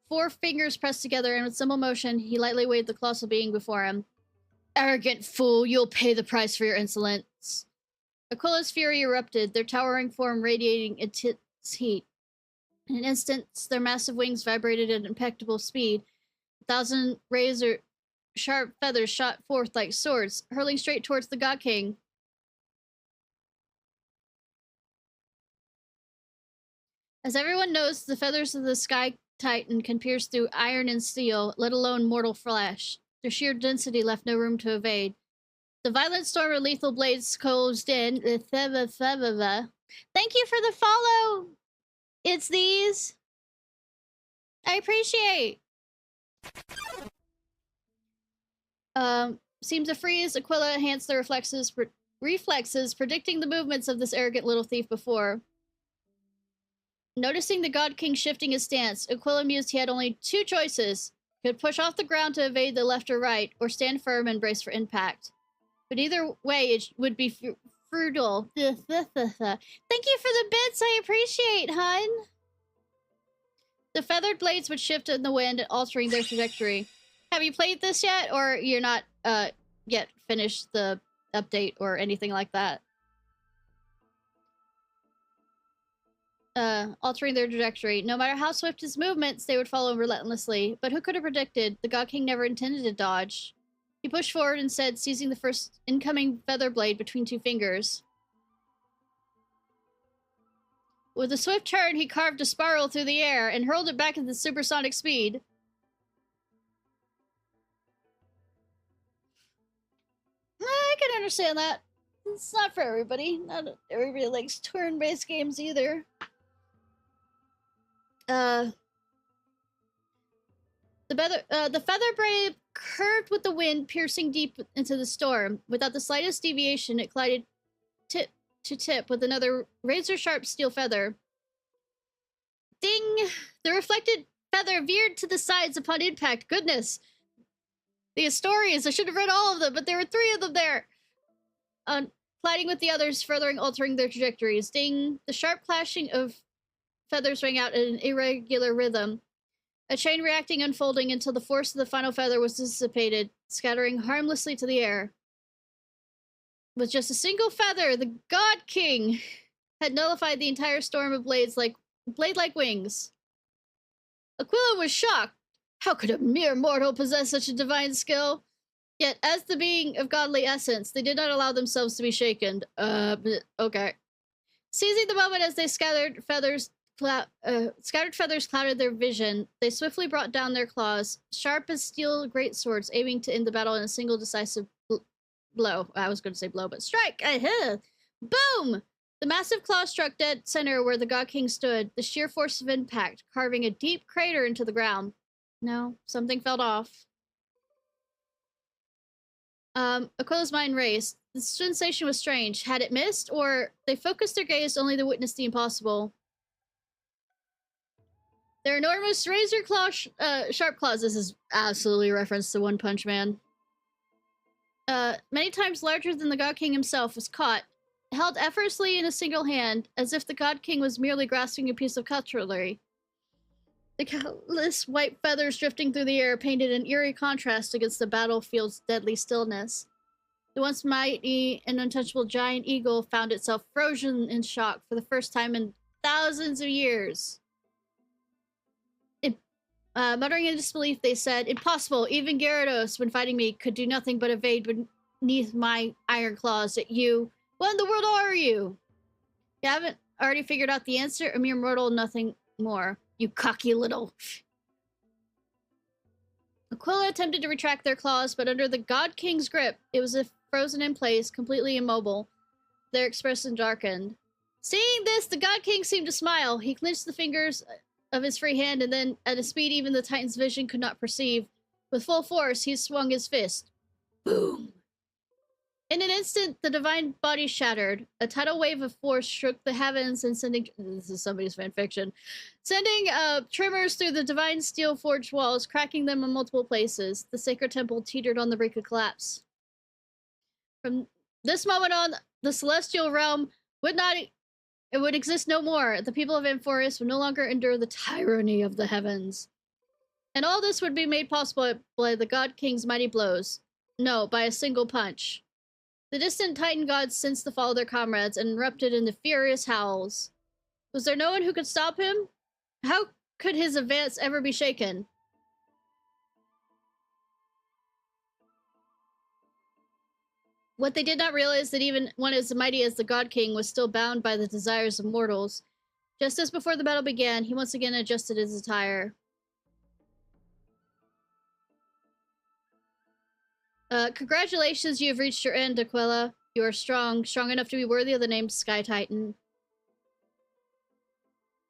4 fingers pressed together, and with simple motion, he lightly waved the colossal being before him. Arrogant fool, you'll pay the price for your insolence. Aquila's fury erupted, their towering form radiating intense heat. In an instant, their massive wings vibrated at impeccable speed. 1,000 razor-sharp feathers shot forth like swords, hurling straight towards the God King. As everyone knows, the feathers of the Sky Titan can pierce through iron and steel, let alone mortal flesh. Their sheer density left no room to evade. The violent storm of lethal blades closed in. Thank you for the follow! It's these. I appreciate. Seems to freeze. Aquila enhanced the reflexes, predicting the movements of this arrogant little thief before. Noticing the God King shifting his stance, Aquila mused he had only 2 choices. He could push off the ground to evade the left or right, or stand firm and brace for impact. But either way, it would be frugal. Thank you for the bits, I appreciate, hun. The feathered blades would shift in the wind, altering their trajectory. Have you played this yet, or you're not yet finished the update or anything like that? altering their trajectory. No matter how swift his movements, they would follow relentlessly. But who could have predicted? The God King never intended to dodge. He pushed forward instead, seizing the first incoming feather blade between two fingers. With a swift turn, he carved a spiral through the air and hurled it back at the supersonic speed. I can understand that. It's not for everybody. Not everybody likes turn-based games either. The feather blade curved with the wind, piercing deep into the storm. Without the slightest deviation, it collided tip to tip with another razor-sharp steel feather. Ding! The reflected feather veered to the sides upon impact. Goodness! The historians, I should have read all of them, but there were 3 of them there! Colliding with the others, furthering altering their trajectories. Ding! The sharp clashing of feathers rang out in an irregular rhythm. A chain reacting, unfolding until the force of the final feather was dissipated, scattering harmlessly to the air. With just a single feather, the God King had nullified the entire storm of blades like blade-like wings. Aquila was shocked. How could a mere mortal possess such a divine skill? Yet, as the being of godly essence, they did not allow themselves to be shaken. Okay. Seizing the moment as they scattered feathers clouded their vision, they swiftly brought down their claws, sharp as steel greatswords, aiming to end the battle in a single decisive blow. I was going to say blow, but strike! Boom! The massive claw struck dead center where the God King stood, the sheer force of impact, carving a deep crater into the ground. No, something fell off. Aquila's mind raced. The sensation was strange. Had it missed, or they focused their gaze only to witness the impossible? Their enormous razor claw, sharp claws. This is absolutely a reference to One Punch Man. Many times larger than the God King himself, was caught, held effortlessly in a single hand, as if the God King was merely grasping a piece of cutlery. The countless white feathers drifting through the air painted an eerie contrast against the battlefield's deadly stillness. The once mighty and untouchable giant eagle found itself frozen in shock for the first time in thousands of years. Muttering in disbelief, they said, "Impossible! Even Gyarados, when fighting me, could do nothing but evade beneath my iron claws at you. What in the world are you? You haven't already figured out the answer? A mere mortal, nothing more. You cocky little..." Aquila attempted to retract their claws, but under the God King's grip, it was as if frozen in place, completely immobile. Their expression darkened. Seeing this, the God King seemed to smile. He clenched the fingers of his free hand, and then, at a speed even the Titan's vision could not perceive, with full force, he swung his fist. Boom! In an instant, the divine body shattered. A tidal wave of force shook the heavens and sending... This is somebody's fanfiction. Sending tremors through the divine steel-forged walls, cracking them in multiple places. The sacred temple teetered on the brink of collapse. From this moment on, the celestial realm would exist no more. The people of Amphoris would no longer endure the tyranny of the heavens. And all this would be made possible by the God King's mighty blows. No, by a single punch. The distant Titan gods sensed the fall of their comrades and erupted into furious howls. Was there no one who could stop him? How could his advance ever be shaken? What they did not realize that even one as mighty as the God King was still bound by the desires of mortals. Just as before the battle began, he once again adjusted his attire. Congratulations, you have reached your end, Aquila. You are strong enough to be worthy of the name Sky Titan.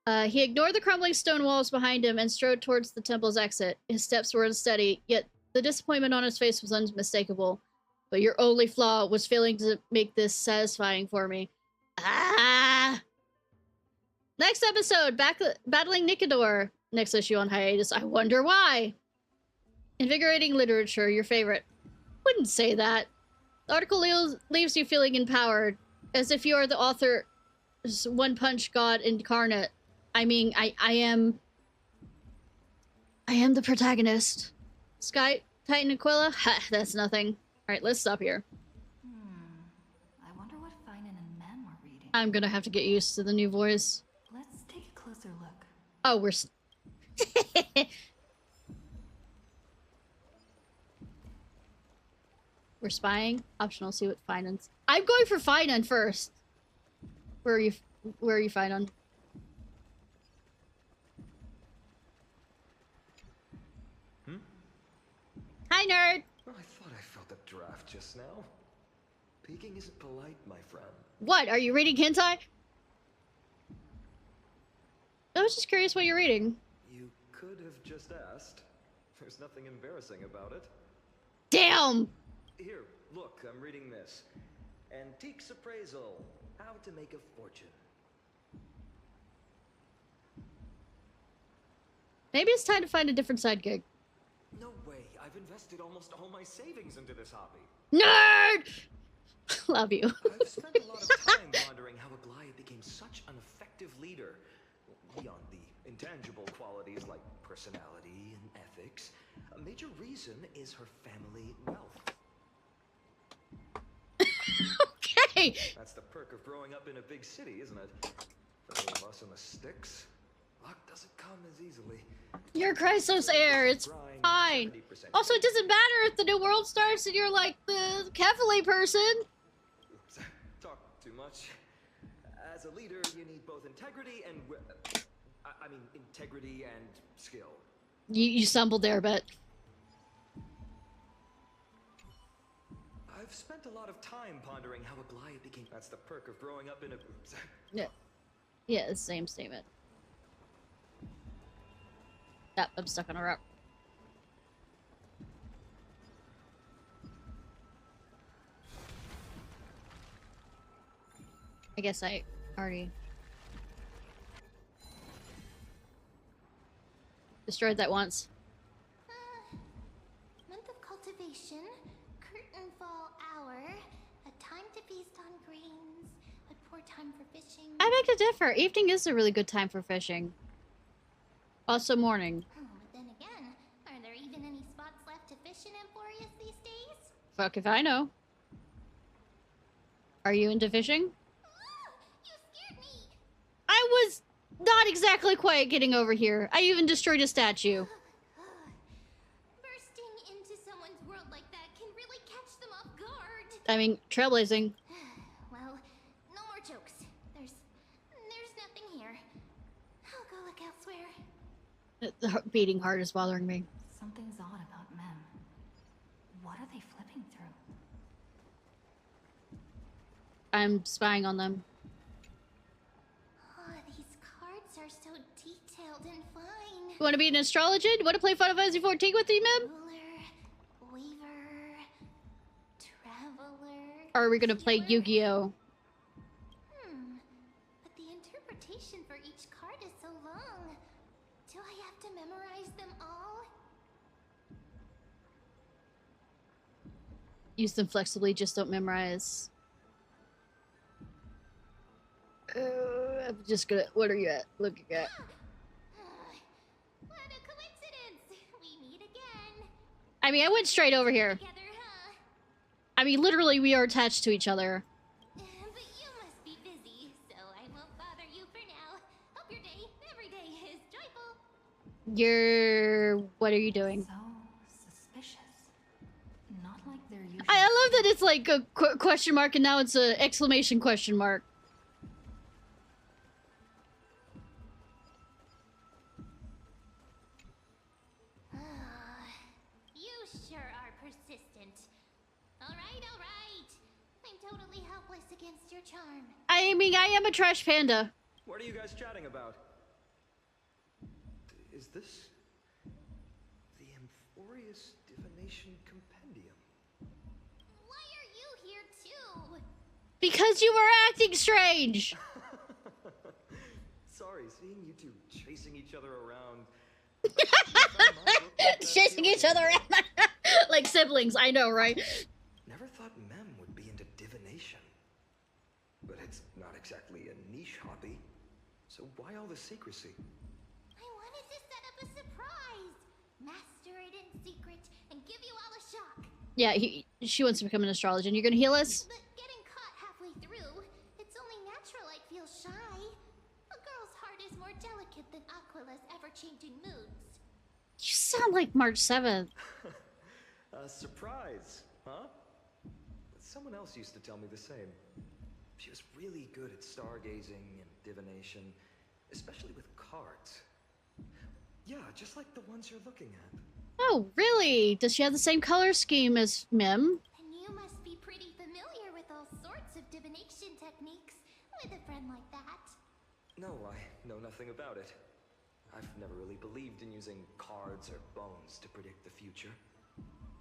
He ignored the crumbling stone walls behind him and strode towards the temple's exit. His steps were unsteady, yet the disappointment on his face was unmistakable. But your only flaw was failing to make this satisfying for me. Ah! Next episode, battling Nicodor. Next issue on hiatus. I wonder why. Invigorating literature, your favorite. Wouldn't say that. The article leaves you feeling empowered, as if you are the author's One Punch God incarnate. I mean, I am the protagonist. Sky Titan Aquila? Ha, that's nothing. Alright, let's stop here. I wonder what Finan and Men were reading. I'm gonna have to get used to the new voice. Let's take Oh, we're spying. Optional. See what finance. I'm going for finance first. Where are you? Where are you finance? Hi, nerd. Oh, I thought I felt a draft just now. Peeking isn't polite, my friend. What? Are you reading hentai? I was just curious what you're reading. You could have just asked. There's nothing embarrassing about it. Damn! Here, look, I'm reading this. Antiques Appraisal. How to make a fortune. Maybe it's time to find a different side gig. No way. I've invested almost all my savings into this hobby. Nerd! Love you. I've spent a lot of time wondering how Aglaia became such an effective leader. Beyond the intangible qualities like personality and ethics, a major reason is her family wealth. Okay! That's the perk of growing up in a big city, isn't it? For those of us in the sticks, luck doesn't come as easily. You're Chrysos heir, it's fine. Also, it doesn't matter if the new world starts and you're like the Kefali person. Oops, talk too much. As a leader, you need both integrity and integrity and skill. You stumbled there a bit. I've spent a lot of time pondering how Aglaia became. That's the perk of growing up in a. Yeah. Yeah, the same statement. Yep, I'm stuck on a rock. I guess I already destroyed that once. Month of cultivation, curtain fall hour, a time to feast on grains, a poor time for fishing. I beg to differ. Evening is a really good time for fishing. Also morning. Oh, but then again, are there even any spots left to fish in Emporius these days? Fuck if I know. Are you into fishing? You scared me! I was not exactly quiet getting over here. I even destroyed a statue. Bursting into someone's world like that can really catch them off guard. I mean, trailblazing. Well, no more jokes. There's nothing here. I'll go look elsewhere. The beating heart is bothering me. Something's odd about Mem. What are they flipping through? I'm spying on them. Oh, these cards are so detailed and fine. You want to be an astrologer? You want to play Final Fantasy 14 with me, Mem? Ruler, Weaver, Traveler. Or are we gonna play Healer. Yu-Gi-Oh? But the interpretation for each card is so long. Do I have to memorize them all? Use them flexibly, just don't memorize. I'm just gonna. What are you at? Looking at? What a coincidence! We meet again. I mean, I went straight over here. Together, huh? I mean, literally, we are attached to each other. But you must be busy, so I won't bother you for now. Hope your day, every day, is joyful. You're. What are you doing? So suspicious. Not like they're usually. I love that it's like a question mark and now it's a exclamation question mark. You sure are persistent. All right. I'm totally helpless against your charm. I mean, I am a trash panda. What are you guys chatting about? Is this the Amphorius Divination Compendium? Why are you here too? Because you were acting strange. Sorry, seeing you two chasing each other around. Chasing each other around. Like siblings, I know, right? Never thought Mem would be into divination. But it's not exactly a niche hobby. So why all the secrecy? I wanted to set up a surprise. Master it in secret and give you all a shock. Yeah, she wants to become an astrologer. And you're gonna heal us? But getting caught halfway through, it's only natural I'd feel shy. A girl's heart is more delicate than Aquila's sound like March 7th. A surprise, huh? Someone else used to tell me the same. She was really good at stargazing and divination, especially with cards. Yeah, just like the ones you're looking at. Oh, really? Does she have the same color scheme as Mim? And you must be pretty familiar with all sorts of divination techniques with a friend like that. No, I know nothing about it. I've never really believed in using cards or bones to predict the future.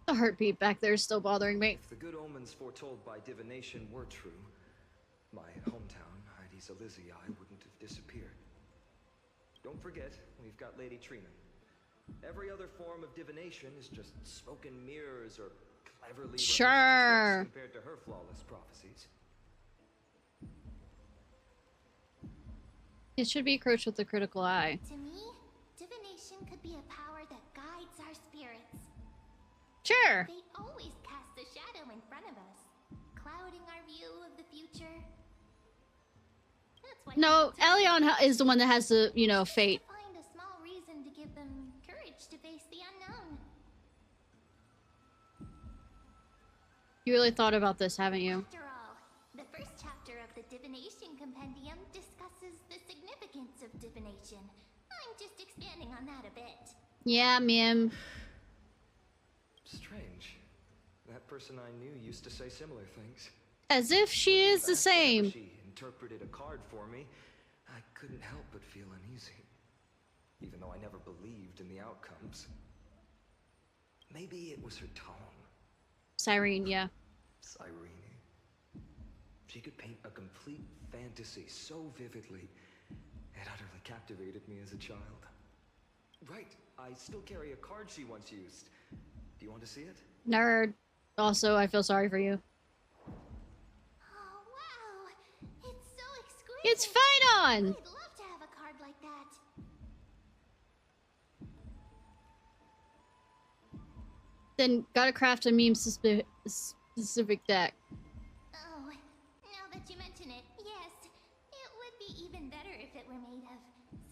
The heartbeat back there is still bothering me. If the good omens foretold by divination were true, my hometown, Heidi's Elysiae, wouldn't have disappeared. Don't forget, we've got Lady Trina. Every other form of divination is just smoke and mirrors or cleverly rehearsed Sure. tricks compared to her flawless prophecies. It should be approached with a critical eye. To me, divination could be a power that guides our spirits. Sure. They always cast a shadow in front of us, clouding our view of the future. That's why No, people Elion is the one that has the, you know, just fate. to find a small reason to give them courage to face the unknown. You really thought about this, haven't you? After all, the first chapter of the Divination Compendium discusses the significance of divination. I'm just expanding on that a bit. Yeah, Mim. Strange. That person I knew used to say similar things. As if she is the In fact, whenever same. She interpreted a card for me, I couldn't help but feel uneasy. Even though I never believed in the outcomes. Maybe it was her tone. Cyrene, yeah. Cyrene. She could paint a complete fantasy so vividly, it utterly captivated me as a child. Right, I still carry a card she once used. Do you want to see it? Nerd. Also, I feel sorry for you. Oh, wow! It's so exquisite! It's fine on! I'd love to have a card like that. Then gotta craft a meme specific deck. Oh, now that you mention it, yes. It would be even better if it were made of,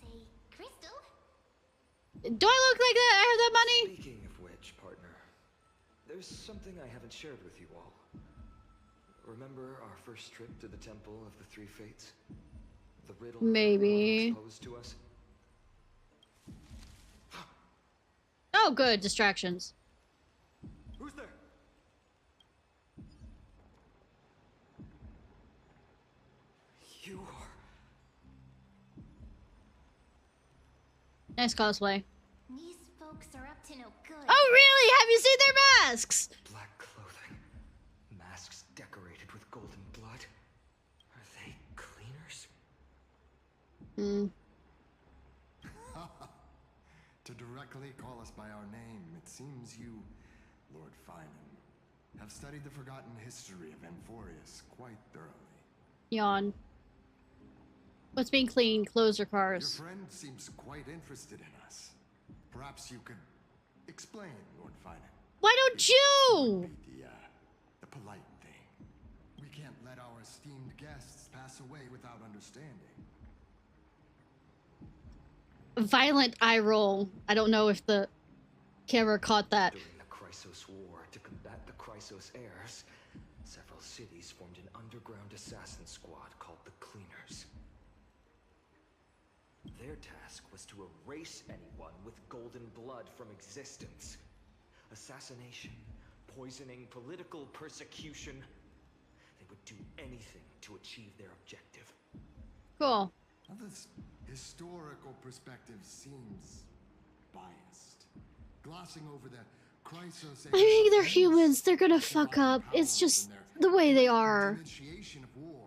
say, crystal. Do I look like that? I have that money? Speaking of which, partner, there's something I haven't shared with you all. Remember our first trip to the Temple of the Three Fates? The riddle Maybe. posed to us? Oh, good. Distractions. Who's there? You are... Nice cosplay. These folks are up to no good. Oh, really? Have you seen their masks? Black clothing. Masks decorated with golden blood. Are they cleaners? Hmm. To directly call us by our name, it seems you, Lord Finan, have studied the forgotten history of Amphorius quite thoroughly. Yawn. What's being cleaned? Clothes or Your cars? friend seems quite interested in us. Perhaps you could explain, Lord Finan. Why don't you? Be the polite thing. We can't let our esteemed guests pass away without understanding. Violent eye roll. I don't know if the camera caught that. During the Chrysos War, to combat the Chrysos heirs, several cities formed an underground assassin squad called the Cleaners. Their task was to erase anyone with golden blood from existence. Assassination, poisoning, political persecution. They would do anything to achieve their objective. Cool. Now, this historical perspective seems biased. Glossing over the Chrysos... I mean, they're humans. They're gonna fuck up. It's just the way they are. Initiation of war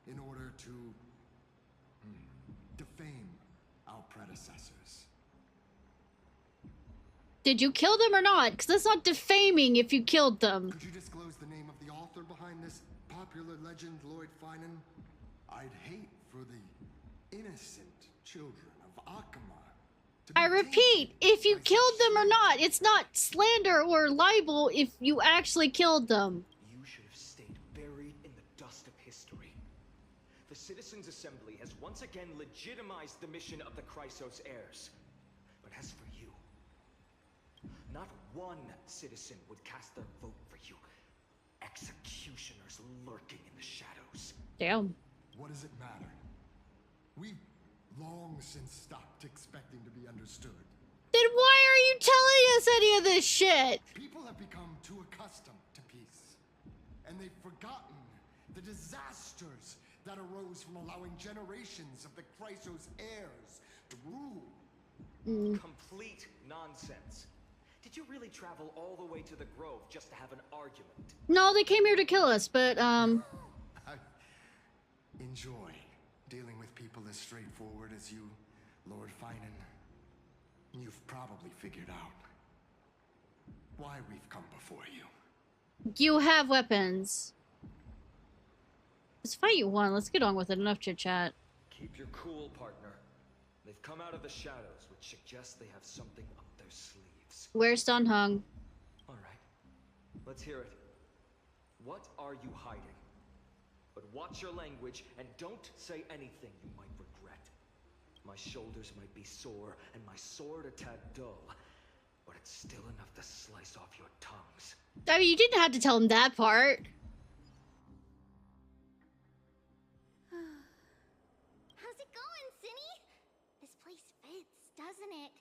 in order to defame our predecessors. Did you kill them or not? Because that's not defaming if you killed them. Could you disclose the name of the author behind this popular legend, Lord Finan? I'd hate for the innocent children of Akama to be I repeat, tainted if you by killed such them or not, it's not slander or libel if you actually killed them. You should have stayed buried in the dust of history. The Citizens' Assembly has once again legitimized the mission of the Chrysos heirs. But as for you, Not one citizen would cast their vote for you. Executioners lurking in the shadows. Damn. What does it matter? We've long since stopped expecting to be understood. Then why are you telling us any of this shit? People have become too accustomed to peace, and they've forgotten the disasters that arose from allowing generations of the Chrysos heirs to rule. Complete nonsense. Did you really travel all the way to the Grove just to have an argument? No, they came here to kill us, but I enjoy dealing with people as straightforward as you, Lord Finan. You've probably figured out why we've come before you. you have weapons. Let's fight you one. Let's get on with it. Enough chit chat. Keep your cool, partner. They've come out of the shadows, which suggests they have something up their sleeves. Where's Don Hung? All right, let's hear it. What are you hiding? But watch your language and don't say anything you might regret. My shoulders might be sore and my sword a tad dull, but it's still enough to slice off your tongues. I mean, you didn't have to tell him that part. How's it going, Cinny? This place fits, doesn't it?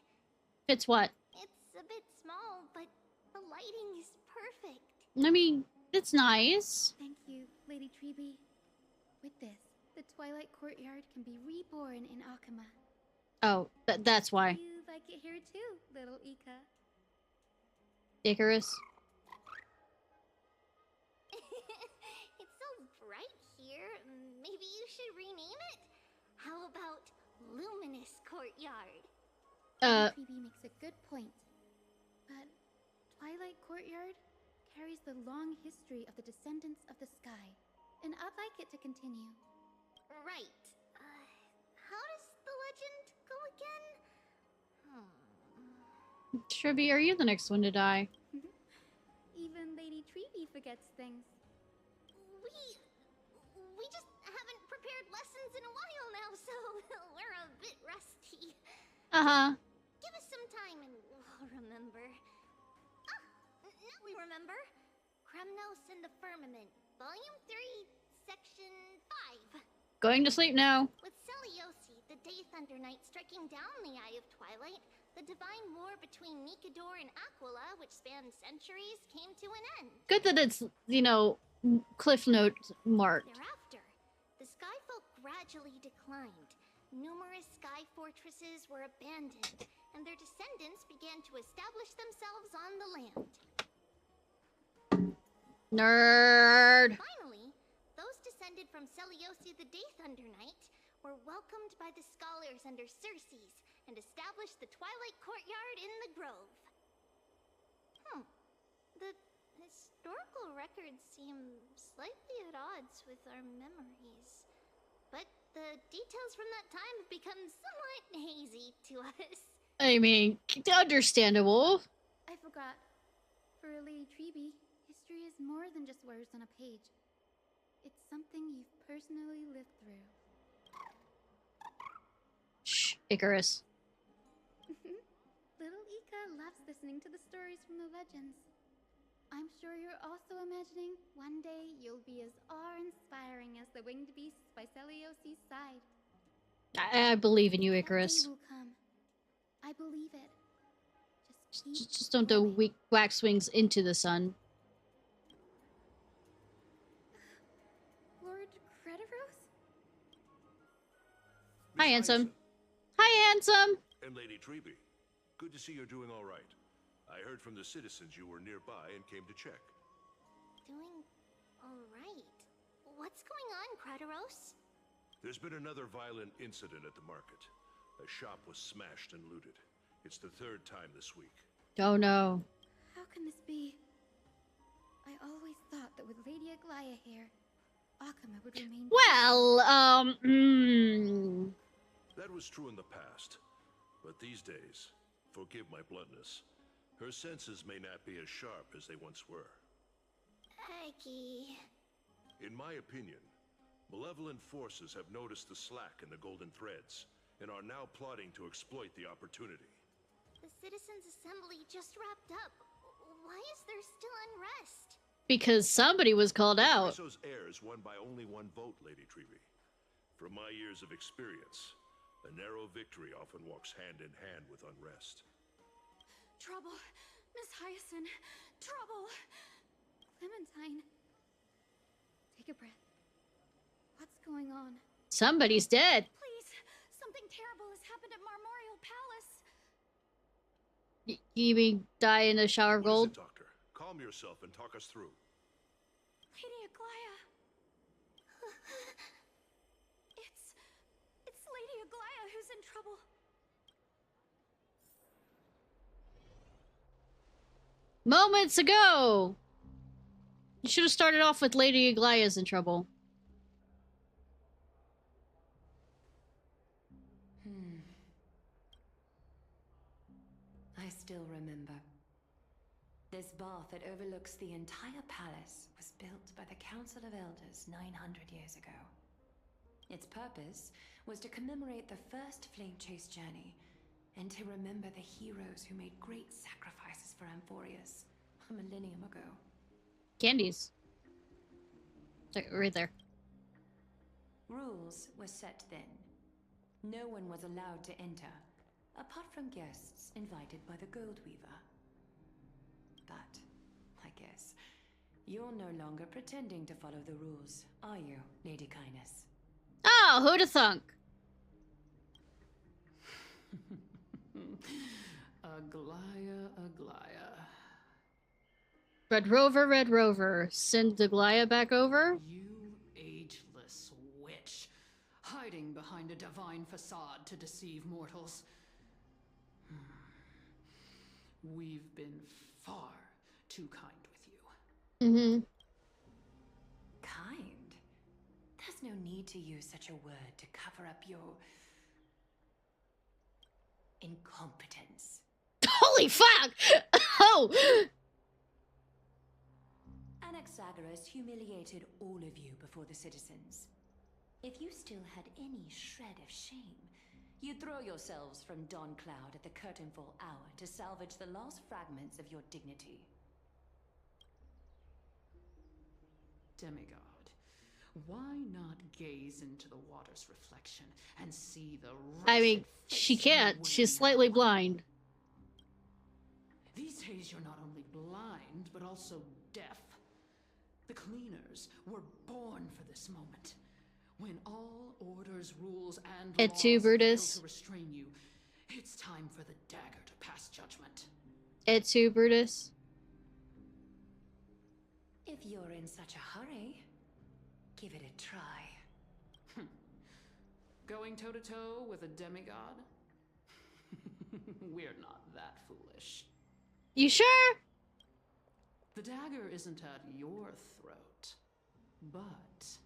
It's what? It's a bit small, but the lighting is perfect. I mean, it's nice. Thank you, Lady Treby. With this, the Twilight Courtyard can be reborn in Akama. Oh, that's why. You like it here too, little Ika. Icarus. It's so bright here. Maybe you should rename it? How about Luminous Courtyard? Treby makes a good point. But Twilight Courtyard carries the long history of the descendants of the sky, and I'd like it to continue. Right. How does the legend go again? Tribby, are you the next one to die? Even Lady Treby forgets things. We just haven't prepared lessons in a while now, so we're a bit rusty. Uh-huh. Give us some time and we'll remember. Ah, now we remember. Kremnos and the Firmament, Volume 3, Section 5. Going to sleep now. With Seliosi, the Day Thunder Knight, striking down the Eye of Twilight, the divine war between Nikador and Aquila, which spanned centuries, came to an end. Good that it's, you know, cliff note marked. Thereafter, the Skyfolk gradually declined. Numerous sky fortresses were abandoned, and their descendants began to establish themselves on the land. Nerd. Finally, those descended from Seliosi the Day Thunder Knight were welcomed by the scholars under Circes and established the Twilight Courtyard in the Grove. The historical records seem slightly at odds with our memories. But the details from that time have become somewhat hazy to us. I mean, understandable. I forgot. For Lady Treby, history is more than just words on a page. It's something you've personally lived through. Shh, Icarus. Little Ika loves listening to the stories from the legends. I'm sure you're also imagining one day you'll be as awe-inspiring as the winged beasts by Seliosi's side. I believe in you, That Icarus. day will come. I believe it. Just Just don't do going. weak wax wings into the sun. Lord Crediros? Hi, handsome. Hi, handsome. And Lady Treby. Good to see you're doing all right. I heard from the citizens you were nearby and came to check. Doing alright. What's going on, Crediros? There's been another violent incident at the market. A shop was smashed and looted. It's the third time this week. Oh no. How can this be? I always thought that with Lady Aglaya here, Akama would remain. Well, That was true in the past. But these days, forgive my bluntness, her senses may not be as sharp as they once were. Aggie. In my opinion, malevolent forces have noticed the slack in the golden threads and are now plotting to exploit the opportunity. The citizens' assembly just wrapped up. Why is there still unrest? Because somebody was called out. Chryso's heirs won by only one vote, Lady Trevi. From my years of experience, a narrow victory often walks hand in hand with unrest. Trouble. Miss Hyacinth. Trouble. Clementine. Take a breath. What's going on? Somebody's dead. Please. Something terrible has happened at Marmorial Palace. You mean die in a shower of What is gold? it, Doctor? Calm yourself and talk us through. Lady Aglaya. It's Lady Aglaya who's in trouble. Moments ago! You should have started off with Lady Aglaya's in trouble. I still remember. This bath that overlooks the entire palace was built by the Council of Elders 900 years ago. Its purpose was to commemorate the first flame chase journey, and to remember the heroes who made great sacrifices for Amphorius a millennium ago. Candies. Right there. Rules were set then. No one was allowed to enter, apart from guests invited by the Gold Weaver. But, I guess, you're no longer pretending to follow the rules, are you, Lady Kindness? Oh, who'da thunk? Aglaya, Aglaya. Red Rover, send Aglaya back over? You ageless witch, hiding behind a divine facade to deceive mortals. We've been far too kind with you. Mm-hmm. Kind? There's no need to use such a word to cover up your incompetence. Holy fuck! Oh! Anaxagoras humiliated all of you before the citizens. If you still had any shred of shame, you'd throw yourselves from Dawn Cloud at the curtainfall hour to salvage the last fragments of your dignity. Demigod, why not gaze into the water's reflection and see the I mean, wretched she face you can't. wear She's now? slightly blind. These days you're not only blind, but also deaf. The cleaners were born for this moment. When all orders, rules, and Et laws tu, fail Brutus? to restrain you, it's time for the dagger to pass judgment. Et tu, Brutus? If you're in such a hurry, give it a try. Going toe-to-toe with a demigod? We're not that foolish. You sure? The dagger isn't at your throat, but...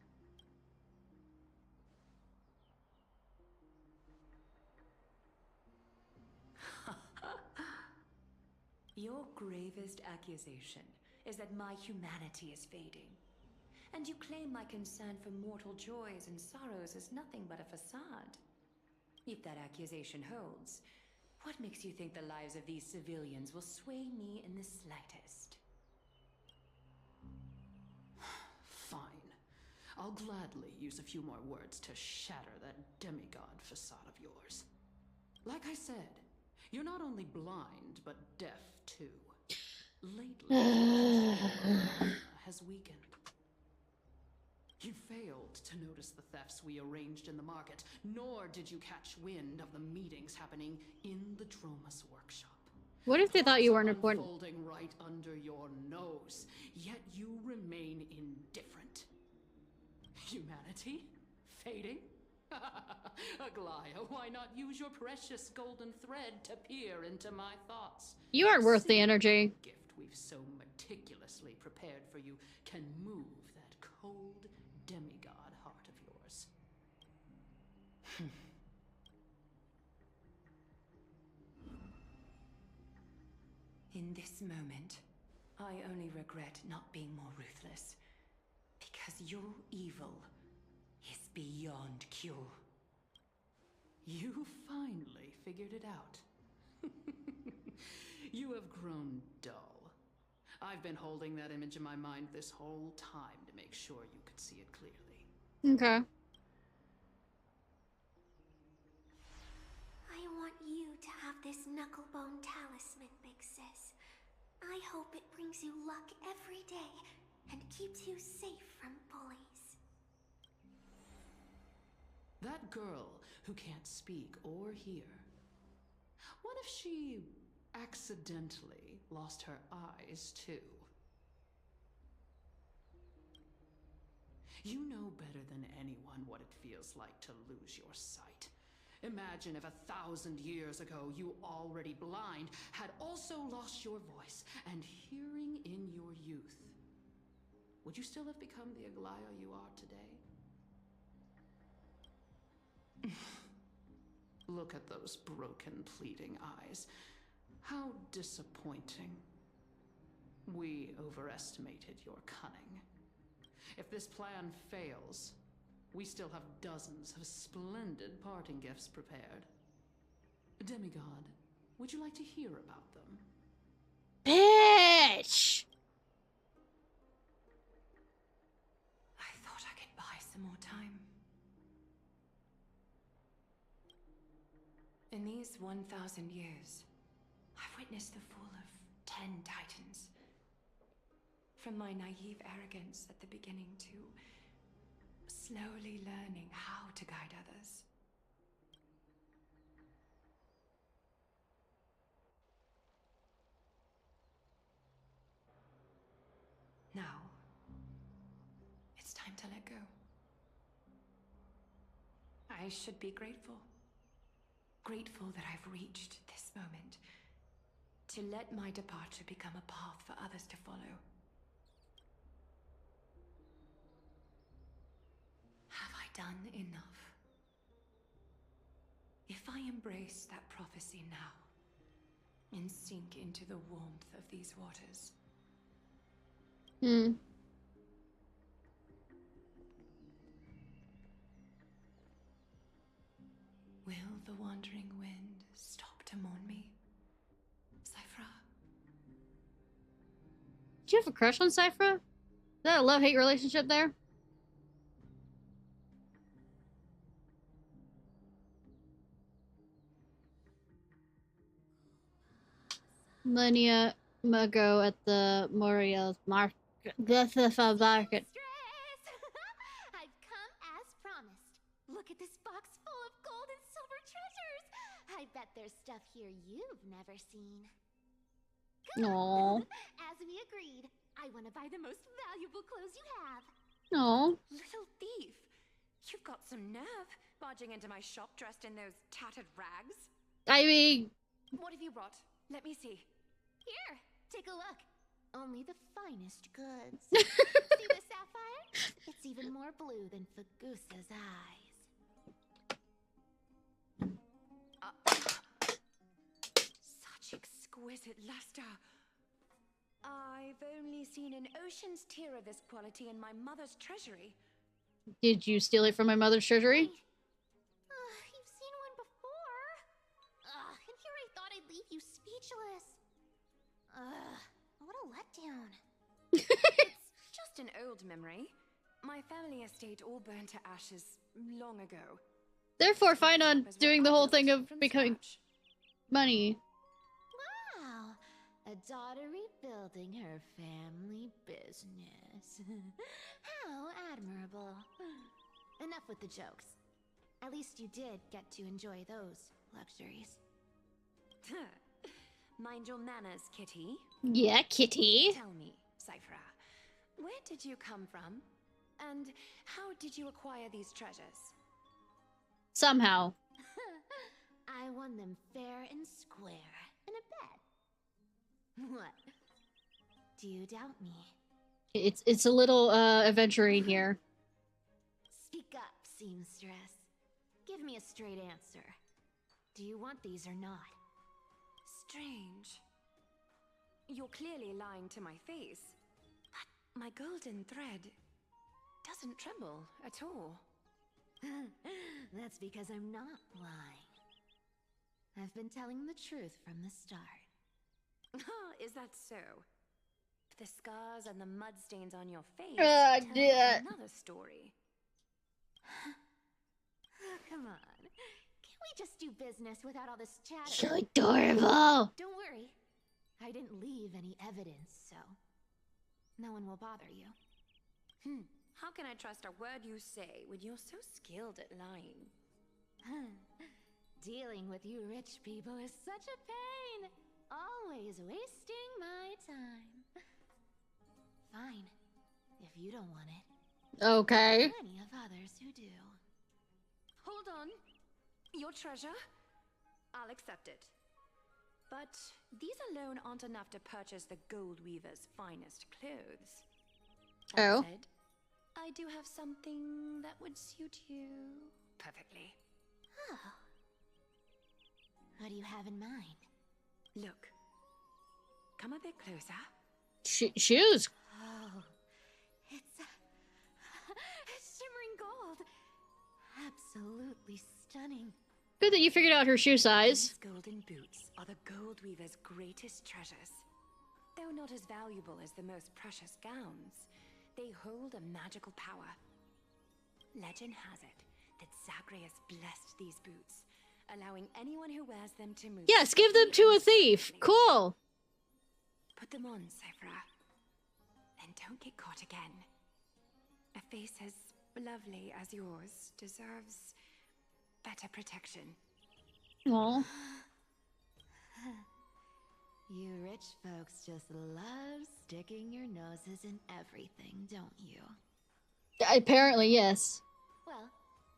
Your gravest accusation is that my humanity is fading. And you claim my concern for mortal joys and sorrows is nothing but a facade. If that accusation holds, what makes you think the lives of these civilians will sway me in the slightest? Fine. I'll gladly use a few more words to shatter that demigod facade of yours. Like I said, you're not only blind, but deaf too. Lately, your control has weakened. You failed to notice the thefts we arranged in the market, nor did you catch wind of the meetings happening in the Dromus workshop. What if they thought you weren't important? Unfolding right under your nose, yet you remain indifferent. Humanity? Fading? Aglaya, why not use your precious golden thread to peer into my thoughts? You aren't worth the See energy. the gift we've so meticulously prepared for you can move that cold demigod heart of yours. In this moment, I only regret not being more ruthless. Because your evil is beyond cure. You finally figured it out. You have grown dull. I've been holding that image in my mind this whole time to make sure you could see it clearly. Okay. I want you to have this knucklebone talisman, Big Sis. I hope it brings you luck every day and keeps you safe from bullies. That girl who can't speak or hear. What if she accidentally lost her eyes too? You know better than anyone what it feels like to lose your sight. Imagine if 1,000 years ago you, already blind, had also lost your voice and hearing in your youth. Would you still have become the Aglaya you are today? Look at those broken, pleading eyes. How disappointing. We overestimated your cunning. If this plan fails, we still have dozens of splendid parting gifts prepared. Demigod, would you like to hear about them? Bitch! I thought I could buy some more time. In these 1,000 years, I've witnessed the fall of 10 titans. From my naive arrogance at the beginning to slowly learning how to guide others. Now, it's time to let go. I should be grateful. Grateful that I've reached this moment. To let my departure become a path for others to follow. Have I done enough? If I embrace that prophecy now, and sink into the warmth of these waters. Will the wandering wind stop to mourn me? Cypher? Do you have a crush on Cypher? Is that a love-hate relationship there? Millennia ago at the Moriel market. Stress! I've come as promised. Look at this box full of gold and silver treasures. I bet there's stuff here you've never seen. Aww. As we agreed, I want to buy the most valuable clothes you have. Aww. Little thief! You've got some nerve, barging into my shop dressed in those tattered rags. I mean... What have you brought? Let me see. Here, take a look. Only the finest goods. See the sapphire? It's even more blue than Fagusa's eyes. Such exquisite luster. I've only seen an ocean's tier of this quality in my mother's treasury. Did you steal it from my mother's treasury? You've seen one before. And here I thought I'd leave you speechless. What a letdown. It's just an old memory. My family estate all burned to ashes long ago. Therefore, fine on doing the whole thing of becoming money. Wow. A daughter rebuilding her family business. How admirable. Enough with the jokes. At least you did get to enjoy those luxuries. Mind your manners, Kitty. Yeah, Kitty. Tell me, Cypher, where did you come from? And how did you acquire these treasures? Somehow. I won them fair and square in a bet. What? Do you doubt me? It's a little adventuring here. Speak up, seamstress. Give me a straight answer. Do you want these or not? Strange. You're clearly lying to my face. But my golden thread doesn't tremble at all. That's because I'm not lying. I've been telling the truth from the start. Is that so? The scars and the mud stains on your face tell yeah. another story. Oh, come on. Can't we just do business without all this chatter? So adorable. Don't worry. I didn't leave any evidence, so no one will bother you. How can I trust a word you say when you're so skilled at lying? Dealing with you rich people is such a pain. Always wasting my time. Fine, if you don't want it. Okay. Plenty of others who do. Hold on. Your treasure? I'll accept it. But these alone aren't enough to purchase the Gold Weaver's finest clothes. That Oh. said, I do have something that would suit you perfectly. Oh. What do you have in mind? Look. Come a bit closer. Shoes. Oh, it's shimmering gold. Absolutely stunning. Good that you figured out her shoe size. These golden boots are the Gold Weaver's greatest treasures. Though not as valuable as the most precious gowns, they hold a magical power. Legend has it that Zagreus blessed these boots, allowing anyone who wears them to move. Yes, give them to a thief. Cool. Put them on, Cypher. Then don't get caught again. A face as lovely as yours deserves better protection. Aw. You rich folks just love sticking your noses in everything, don't you? Apparently, yes. Well,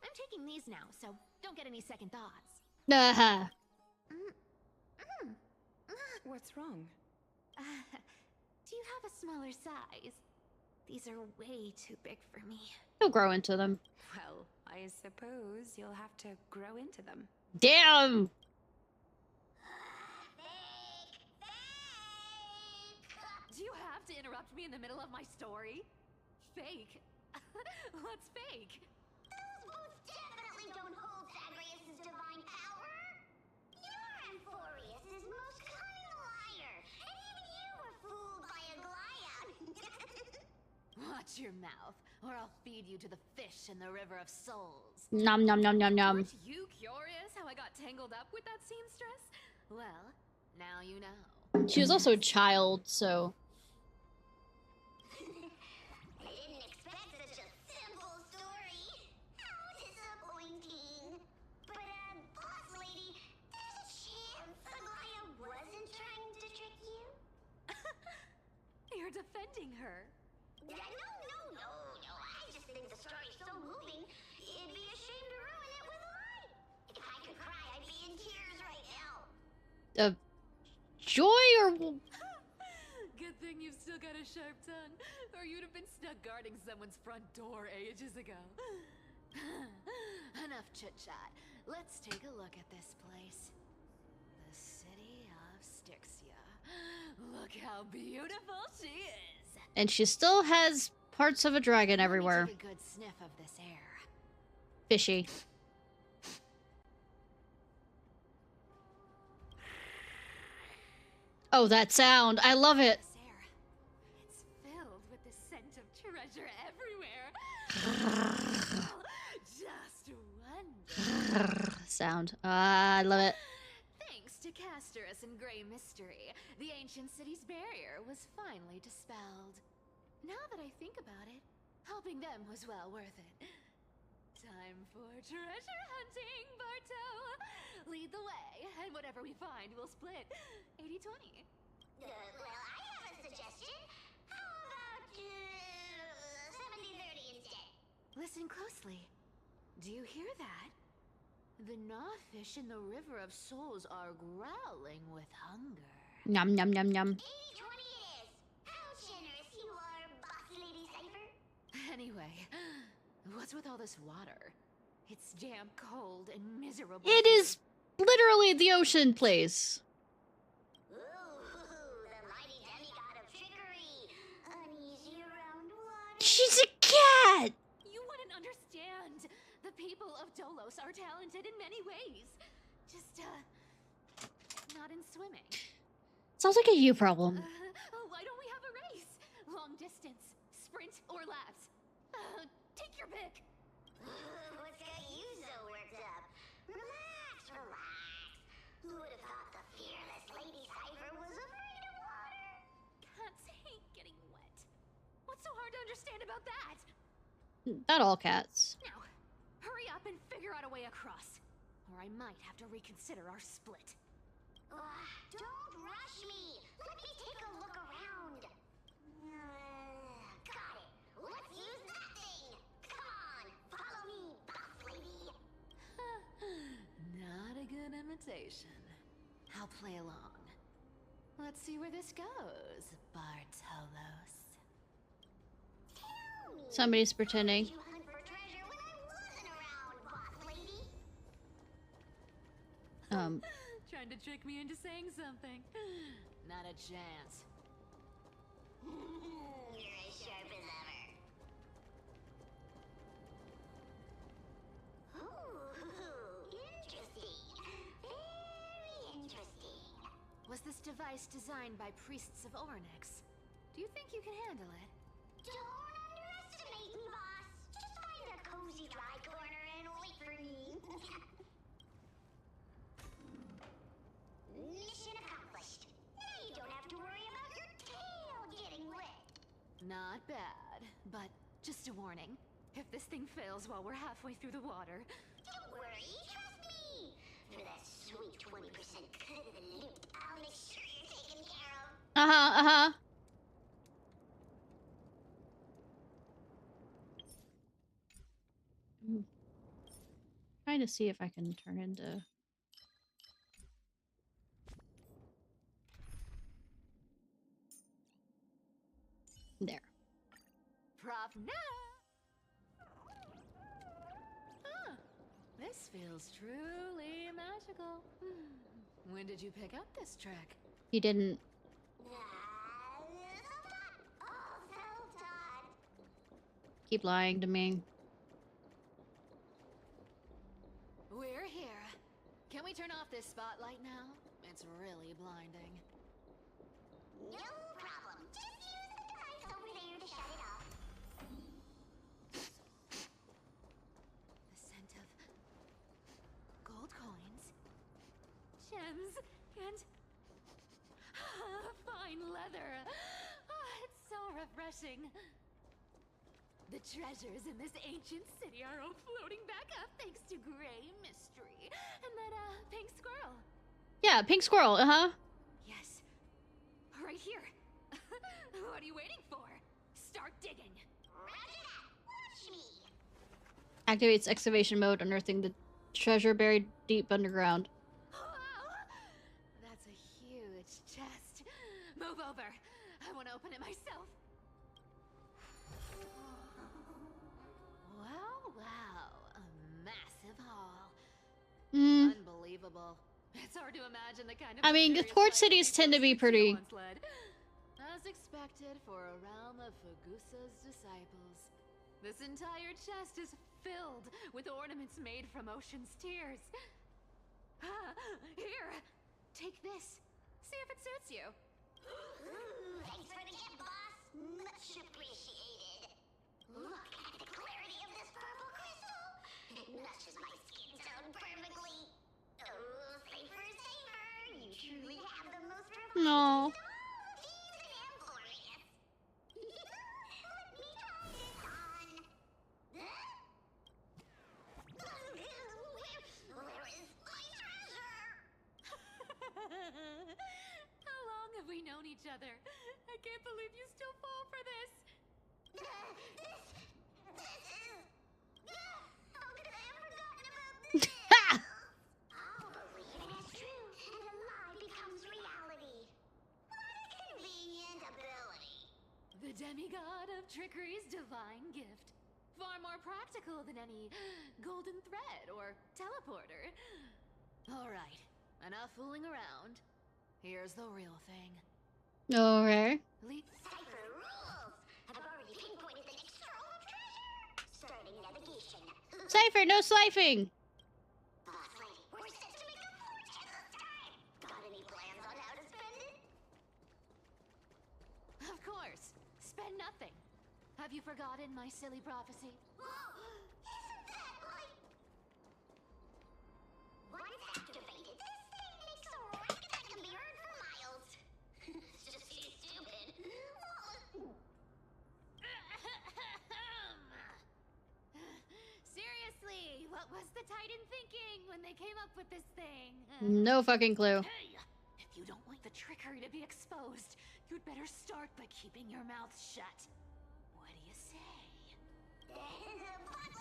I'm taking these now, so don't get any second thoughts. Aha. What's wrong? Do you have a smaller size? These are way too big for me. He'll grow into them. Well, I suppose you'll have to grow into them. Damn. Do you have to interrupt me in the middle of my story? Fake? What's fake? Those boots definitely don't hold Zagreus' divine power. You're Amphorius' most cunning liar, and even you were fooled by a Glaion. Watch your mouth, or I'll feed you to the fish in the River of Souls. Nom nom nom nom nom. Aren't you curious how I got tangled up with that seamstress? Well, now you know. She was also a child, so. I didn't expect such a simple story. How disappointing. But, boss lady, there's a chance Aglaya wasn't trying to trick you? You're defending her. No. I just think the story's so moving, it'd be a shame to ruin it with a lie. If I could cry, I'd be in tears right now. Joy or. Good thing you've still got a sharp tongue, or you'd have been stuck guarding someone's front door ages ago. Enough chit-chat. Let's take a look at this place. The city of Styxia. Look how beautiful she is. And she still has parts of a dragon everywhere. Let me take a good sniff of this air. Fishy. Oh, that sound. I love it. This air. It's filled with the scent of treasure everywhere. Just wonderful. Sound. I love it. Thanks to Castorus and Grey Mystery, the ancient city's barrier was finally dispelled. Now that I think about it, helping them was well worth it. Time for treasure hunting, Barto! Lead the way, and whatever we find, we'll split 80-20. Well, I have a suggestion. How about, 70-30 instead? Listen closely. Do you hear that? The gnawfish in the River of Souls are growling with hunger. Yum yum yum yum. 80-20 it is. How generous you are, Boss Lady Cypher. Anyway, what's with all this water? It's damp, cold, and miserable. It is literally the ocean place. Ooh, the mighty demigod of trickery. Uneasy around water. She's a cat! You wouldn't understand. The people of Dolos are talented in many ways. Just, not in swimming. Sounds like a you problem. Why don't we have a race? Long distance, sprint, or laps? Take your pick. What's got you so worked up? Relax, relax. Who would have thought the fearless Lady Cipher was afraid of water? Cats hate getting wet. What's so hard to understand about that? Not all cats. Now, hurry up and figure out a way across. Or I might have to reconsider our split. Don't rush me. Let me take a look around. Got it. Let's use that thing. Come on, follow me, boss lady. Not a good imitation. I'll play along. Let's see where this goes, Bartolos. Tell me. Somebody's pretending. You hunt for treasure when I wasn't around, boss lady. Trying to trick me into saying something. Not a chance. You're as sharp as ever. Ooh, interesting. Very interesting. Was this device designed by priests of Ornyx? Do you think you can handle it? Don't underestimate me, boss. Just find a cozy dry corner and wait for me. Mission accomplished. Now you don't have to worry about your tail getting wet. Not bad, but just a warning. If this thing fails while we're halfway through the water... Don't worry, trust me. For that sweet 20% cut of the loot, I'll make sure you're taken care of. Uh-huh. Trying to see if I can turn into... There. Prop now! Huh. This feels truly magical. When did you pick up this trick? He didn't. Keep lying to me. We're here. Can we turn off this spotlight now? It's really blinding. No problem. Just use the device over there to shut it off. The scent of gold coins, gems, and fine leather. It's so refreshing. The treasures in this ancient city are all floating back up thanks to Gray Mystery and that pink squirrel. Yeah, pink squirrel, Yes. Right here. What are you waiting for? Start digging. Roger that. Watch me. Activates excavation mode, unearthing the treasure buried deep underground. Wow! That's a huge chest. Move over. I want to open it myself. Wow. A massive haul. Unbelievable. It's hard to imagine the kind of... I mean, the port cities tend to be pretty... As expected for a realm of Fagusa's disciples. This entire chest is filled with ornaments made from ocean's tears. Here, take this. See if it suits you. Thanks for the gift, boss. Much appreciated. Look at the clarity of this purple crystal. It matches my skin tone perfectly. Oh, safer. You truly have the most refined... No. Even amphorious. Let me try this on. Where is my treasure? How long have we known each other? I can't believe you still fall for this. This is... How could I have forgotten about this? I'll believe it is true, and the lie becomes reality. What a convenient ability. The demigod of trickery's divine gift. Far more practical than any golden thread or teleporter. Alright, enough fooling around. Here's the real thing. Okay. Cipher rules! I've already pinpointed the next roll of treasure. Starting navigation. Cypher, no slifing! Boss lady, we're set to make a fortune this time. Got any plans on how to spend it? spend nothing. Have you forgotten my silly prophecy? Isn't that like... Once activated, this thing makes a racket that can be heard for miles. It's just too stupid. Seriously, what was the Titan thinking when they came up with this thing? No fucking clue. Hey, if you don't want the trickery to be exposed, you'd better start by keeping your mouth shut. What do you say? But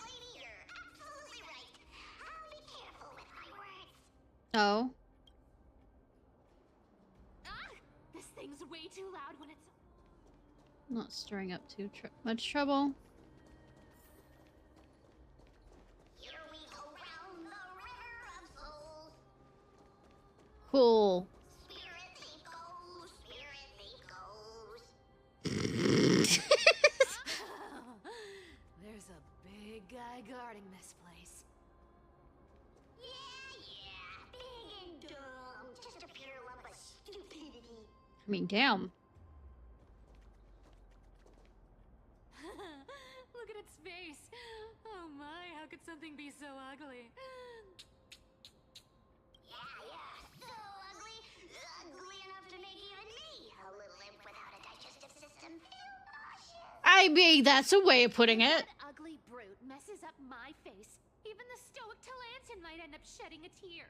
lady, you're absolutely right. I'll be careful with my words. Oh. Ah! This thing's way too loud when it's... Not stirring up too much trouble. Here we go round the river of souls. Cool. Spirit thief goes, spirit thief goes. There's a big guy guarding this place. Yeah, big and dumb. Just a pure lump of stupidity. I mean, damn. Look at its face. Oh my, how could something be so ugly? Yeah, so ugly. Ugly enough to make even me, a little imp without a digestive system, feel nauseous. I mean, that's a way of putting it. That ugly brute messes up my face. Even the stoic Talantin might end up shedding a tear.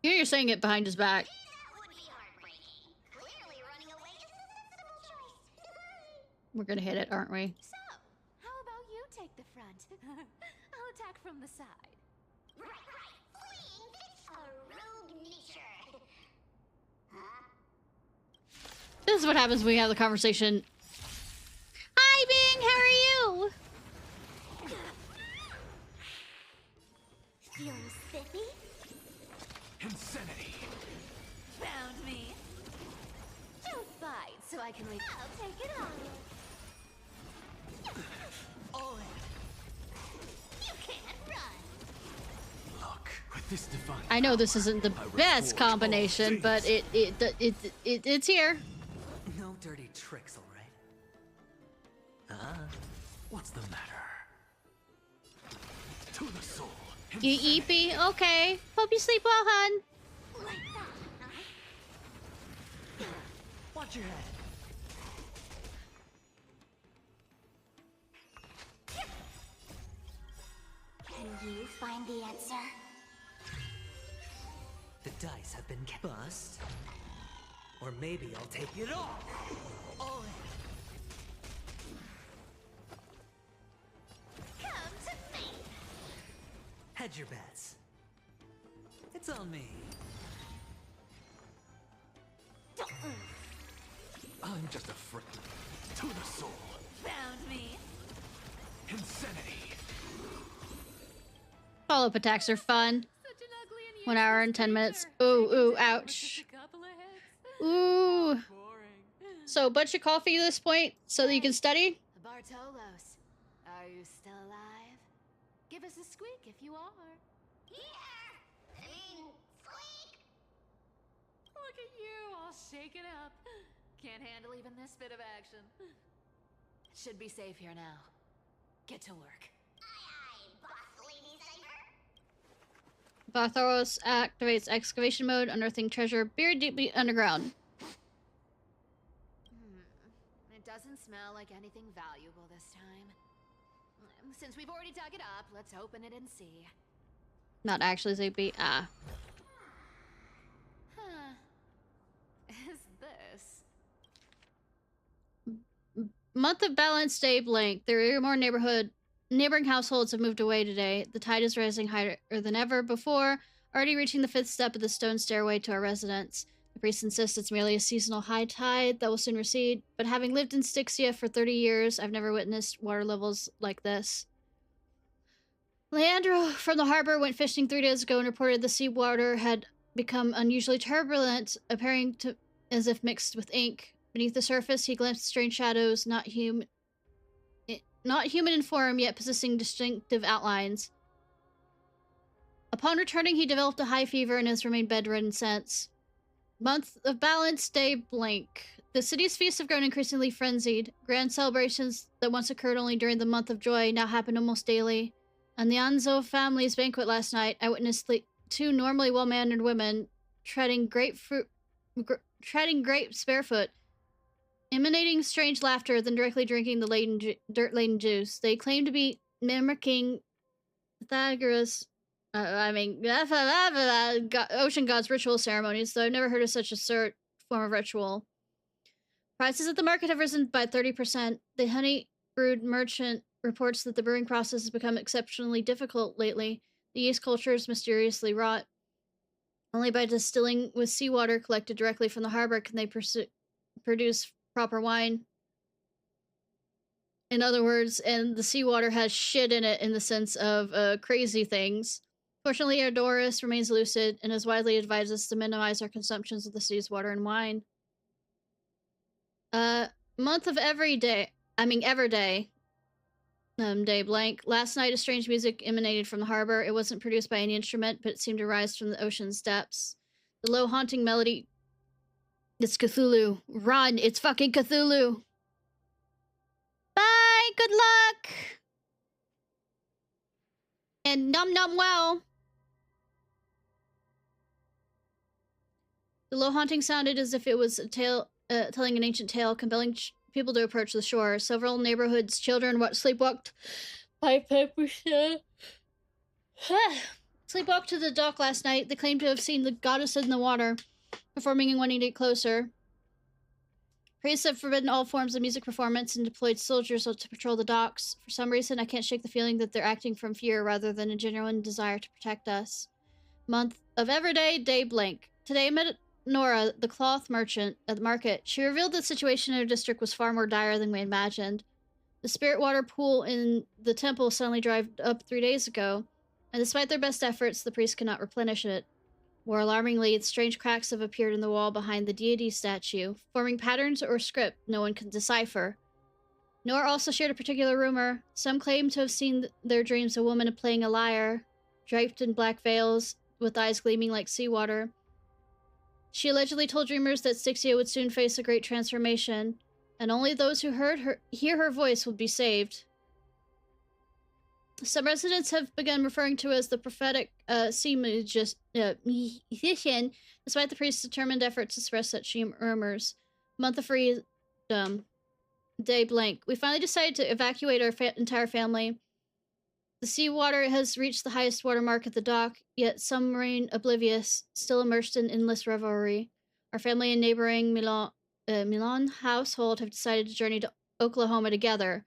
Here you're saying it behind his back. That would be heartbreaking. Clearly running away is a sensible choice. We're gonna hit it, aren't we? So, how about you take the front? I'll attack from the side. Right. Fleeing fits a rogue nature. Huh? This is what happens when we have the conversation. Hi, Bing! How are you? Feeling spiffy? Insanity. Found me. Don't bite so I can leave. I'll take it on. Oh, You can't run. look, with this divine. I know this isn't the best combination, but it's here. No dirty tricks, all right? What's the matter? To the soul. You eepy? Okay. Hope you sleep well, hun. Like that, huh? Watch your head. Can you find the answer? The dice have been bust. Or maybe I'll take it all. All in. Come to me. Hedge your bets. It's on me. I'm just a friend. To the soul. Found me. Insanity. Follow-up attacks are fun. Such an ugly and 1 hour and 10 minutes. Ooh, ooh, ouch. Just a couple of heads. Ooh. Boring. So, bunch of coffee at this point so that you can study? Bartolos, are you still alive? Give us a squeak if you are. Here. I mean, squeak. Look at you, all shaken up. Can't handle even this bit of action. Should be safe here now. Get to work. Aye, boss lady Cypher. Bartholos activates excavation mode, unearthing treasure buried deeply underground. It doesn't smell like anything valuable this time. Since we've already dug it up, let's open it and see. Not actually ZP. Ah. Huh. Is this? Month of balance day blank. There are more neighboring households have moved away today. The tide is rising higher than ever before, already reaching the 5th step of the stone stairway to our residence. The priest insists it's merely a seasonal high tide that will soon recede, but having lived in Styxia for 30 years, I've never witnessed water levels like this. Leandro from the harbor went fishing 3 days ago and reported the seawater had become unusually turbulent, appearing to as if mixed with ink. Beneath the surface, he glimpsed strange shadows, not human in form, yet possessing distinctive outlines. Upon returning, he developed a high fever and has remained bedridden since. Month of balance, day blank. The city's feasts have grown increasingly frenzied. Grand celebrations that once occurred only during the month of joy now happen almost daily. On the Anzo family's banquet last night, I witnessed two normally well-mannered women treading grapes barefoot, emanating strange laughter, then directly drinking the dirt-laden juice. They claim to be mimicking Pythagoras, ocean gods' ritual ceremonies, though I've never heard of such a form of ritual. Prices at the market have risen by 30%. The honey brewed merchant reports that the brewing process has become exceptionally difficult lately. The yeast culture is mysteriously rot. Only by distilling with seawater collected directly from the harbor can they produce proper wine. In other words, and the seawater has shit in it in the sense of crazy things. Fortunately, Ardoris remains lucid and has widely advised us to minimize our consumptions of the sea's water and wine. Month of every day. Day blank. Last night, a strange music emanated from the harbor. It wasn't produced by any instrument, but it seemed to rise from the ocean's depths. The low, haunting melody... It's Cthulhu. Run! It's fucking Cthulhu! Bye! Good luck! And num well! The low haunting sounded as if it was a tale, telling an ancient tale, compelling people to approach the shore. Several neighborhoods' children sleepwalked sleepwalked to the dock last night. They claimed to have seen the goddess in the water, performing and wanting to get closer. Priests have forbidden all forms of music performance and deployed soldiers to patrol the docks. For some reason, I can't shake the feeling that they're acting from fear rather than a genuine desire to protect us. Month of everyday, day blank. Today I met Nora, the cloth merchant, at the market. She revealed the situation in her district was far more dire than we imagined. The spirit water pool in the temple suddenly dried up 3 days ago, and despite their best efforts, the priests cannot replenish it. More alarmingly, strange cracks have appeared in the wall behind the deity statue, forming patterns or script no one can decipher. Nora also shared a particular rumor. Some claim to have seen their dreams a woman playing a lyre, draped in black veils, with eyes gleaming like seawater. She allegedly told dreamers that Styxia would soon face a great transformation, and only those who hear her voice would be saved. Some residents have begun referring to her as the prophetic sea musician, despite the priest's determined efforts to suppress such rumors. Month of freedom. Day blank. We finally decided to evacuate our entire family. The seawater has reached the highest watermark at the dock, yet some remain oblivious, still immersed in endless revelry. Our family and neighboring Milan household have decided to journey to Oklahoma together.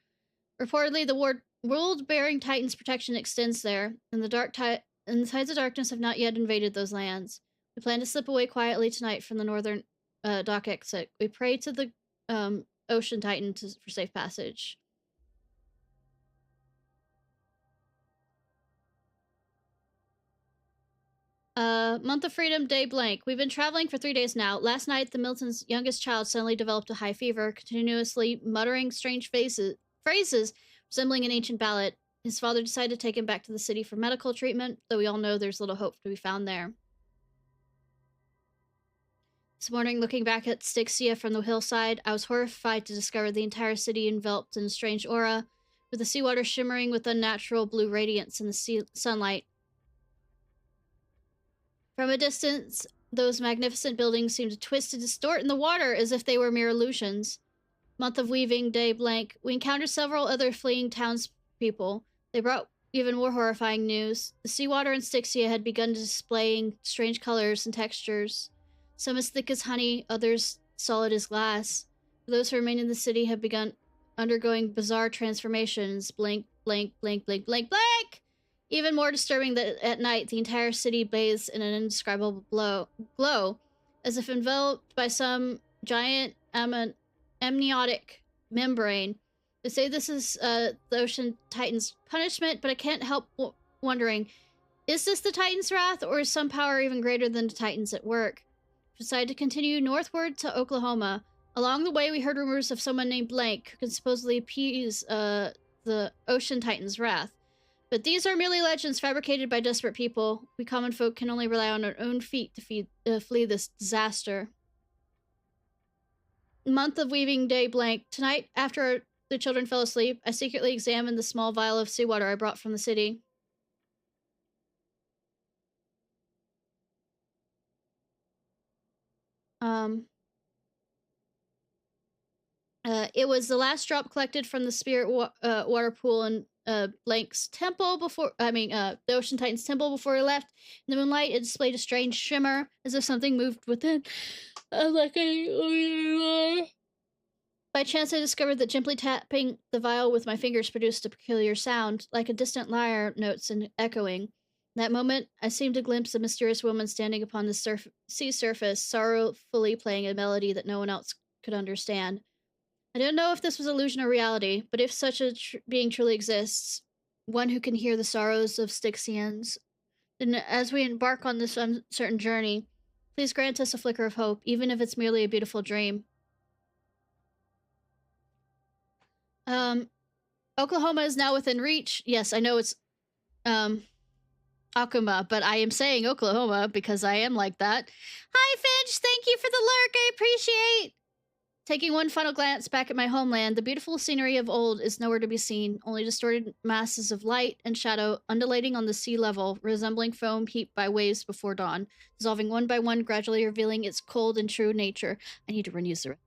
Reportedly, the world-bearing Titan's protection extends there, and the tides of darkness have not yet invaded those lands. We plan to slip away quietly tonight from the northern dock exit. We pray to the ocean Titan for safe passage. Month of freedom, day blank. We've been traveling for 3 days now. Last night, the Milton's youngest child suddenly developed a high fever, continuously muttering strange phrases resembling an ancient ballad. His father decided to take him back to the city for medical treatment, though we all know there's little hope to be found there. This morning, looking back at Styxia from the hillside, I was horrified to discover the entire city enveloped in a strange aura, with the seawater shimmering with unnatural blue radiance in the sunlight. From a distance, those magnificent buildings seemed to twist and distort in the water as if they were mere illusions. Month of weaving, day blank. We encountered several other fleeing townspeople. They brought even more horrifying news. The seawater in Styxia had begun displaying strange colors and textures. Some as thick as honey, others solid as glass. Those who remain in the city have begun undergoing bizarre transformations. Blank, blank, blank, blank, blank, blank! Even more disturbing that at night, the entire city bathes in an indescribable glow, as if enveloped by some giant amniotic membrane. They say this is the Ocean Titan's punishment, but I can't help wondering, is this the Titan's wrath, or is some power even greater than the Titans at work? We decided to continue northward to Oklahoma. Along the way, we heard rumors of someone named Blank, who can supposedly appease the Ocean Titan's wrath. But these are merely legends fabricated by desperate people. We common folk can only rely on our own feet to flee this disaster. month of weaving day blank. Tonight, after the children fell asleep, I secretly examined the small vial of seawater I brought from the city. It was the last drop collected from the spirit water pool in Blank's temple before, the Ocean Titan's temple before he left. In the moonlight, it displayed a strange shimmer, as if something moved within. By chance, I discovered that gently tapping the vial with my fingers produced a peculiar sound, like a distant lyre notes and echoing. In that moment, I seemed to glimpse a mysterious woman standing upon the sea surface, sorrowfully playing a melody that no one else could understand. I don't know if this was illusion or reality, but if such a being truly exists, one who can hear the sorrows of Styxians, then as we embark on this uncertain journey, please grant us a flicker of hope, even if it's merely a beautiful dream. Oklahoma is now within reach. Yes, I know it's, Akuma, but I am saying Oklahoma because I am like that. Hi, Finch! Thank you for the lurk! I appreciate! Taking one final glance back at my homeland, the beautiful scenery of old is nowhere to be seen, only distorted masses of light and shadow undulating on the sea level, resembling foam heaped by waves before dawn, dissolving one by one, gradually revealing its cold and true nature. I need to run use the rest.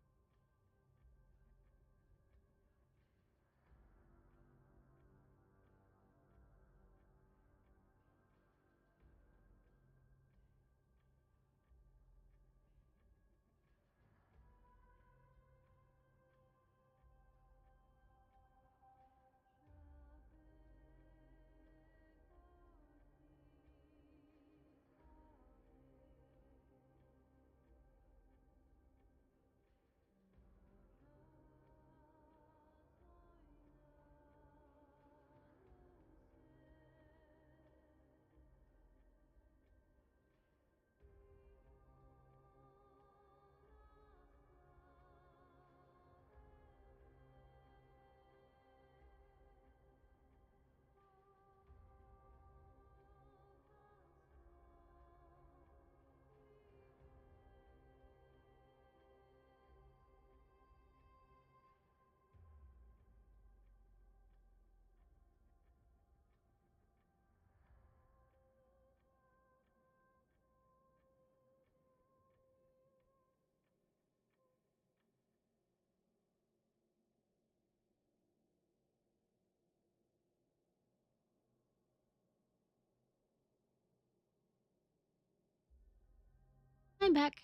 I'm back.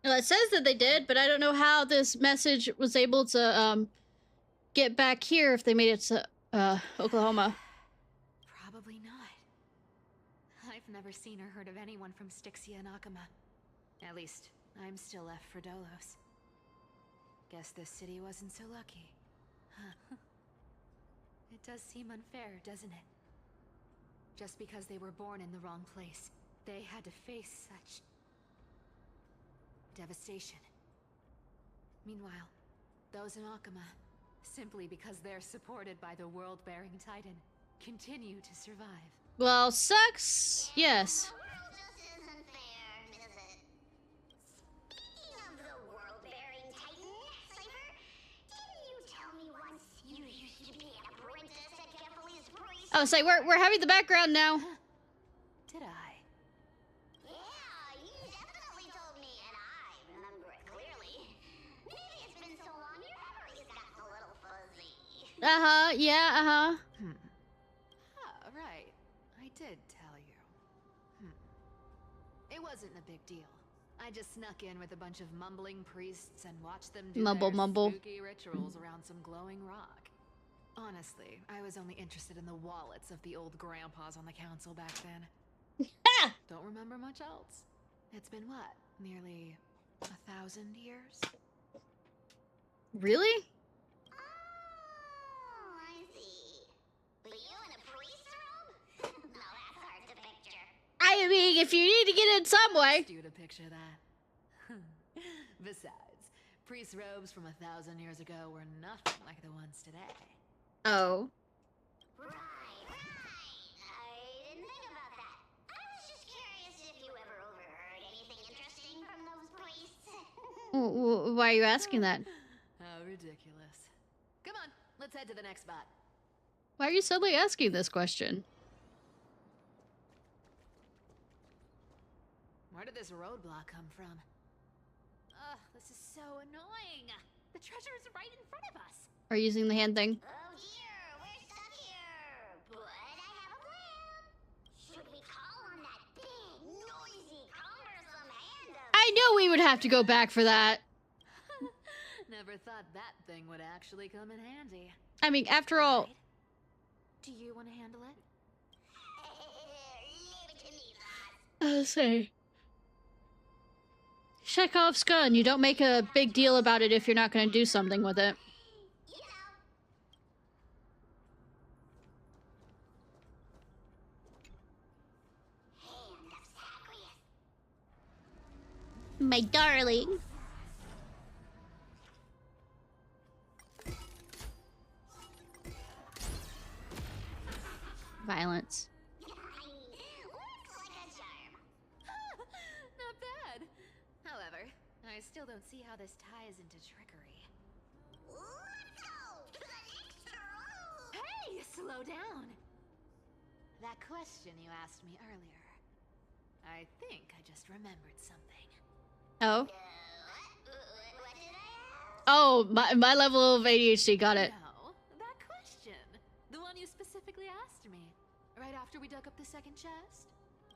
Well, it says that they did, but I don't know how this message was able to get back here if they made it to Oklahoma. Probably not. I've never seen or heard of anyone from Styxia and Akuma. At least, I'm still left for Dolos. Guess this city wasn't so lucky. Huh. It does seem unfair, doesn't it? Just because they were born in the wrong place, they had to face such devastation. Meanwhile, those in Akuma, simply because they're supported by the world-bearing Titan, continue to survive. Well, sucks. Yes. Oh, so we're having the background now. Did I? Yeah, you definitely told me, and I remember it clearly. Maybe it's been so long, your memory's gotten a little fuzzy. Yeah, Ah, right. I did tell you. It wasn't a big deal. I just snuck in with a bunch of mumbling priests and watched them do their spooky rituals around some glowing rock. Honestly, I was only interested in the wallets of the old grandpas on the council back then. Don't remember much else. It's been what? Nearly 1,000 years? Really? Oh, I see. But you in a priest robe? No, that's hard to picture. I mean, if you need to get in some way. Do to picture that. Besides, priest robes from 1,000 years ago were nothing like the ones today. Oh. Right. I didn't think about that. I was just curious if you ever overheard anything interesting from those priests. Why are you asking that? How ridiculous. Come on, let's head to the next spot. Why are you suddenly asking this question? Where did this roadblock come from? Ugh, this is so annoying. The treasure is right in front of us. Are you using the hand thing? Oh dear, we're stuck here. But I have a plan. Should we call on that big, noisy, cumbersome hand of... I knew we would have to go back for that. Never thought that thing would actually come in handy. I mean, after all... Right? Do you want to handle it? Leave it to me, boss. I'll say... Chekhov's gun. You don't make a big deal about it if you're not going to do something with it. You know. Hand of Zagreus. My darling. Violence. Looks like a charm. Not bad. However, I still don't see how this ties into trickery. Let's go to the next room. Hey, slow down. That question you asked me earlier. I think I just remembered something. Oh. What did I ask? Oh, my level of ADHD. Got it. No, that question. The one you specifically asked me. Right after we dug up the second chest?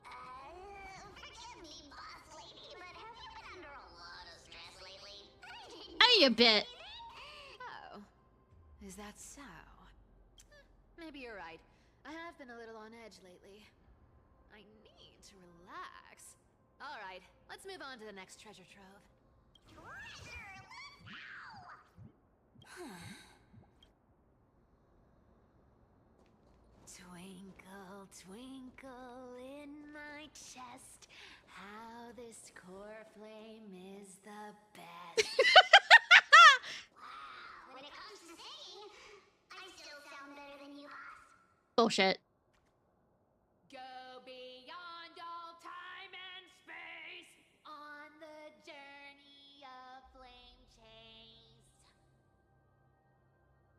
Forgive me, boss lady, but have you been under a lot of stress lately? A bit. Oh. Is that so? Maybe you're right. I have been a little on edge lately. I need to relax. Alright, let's move on to the next treasure trove. Treasure, let's go! Twinkle, twinkle in my chest, how this core flame is the best. Wow, when it comes to singing, I still sound better than you, boss. Bullshit. Go beyond all time and space on the journey of flame chase.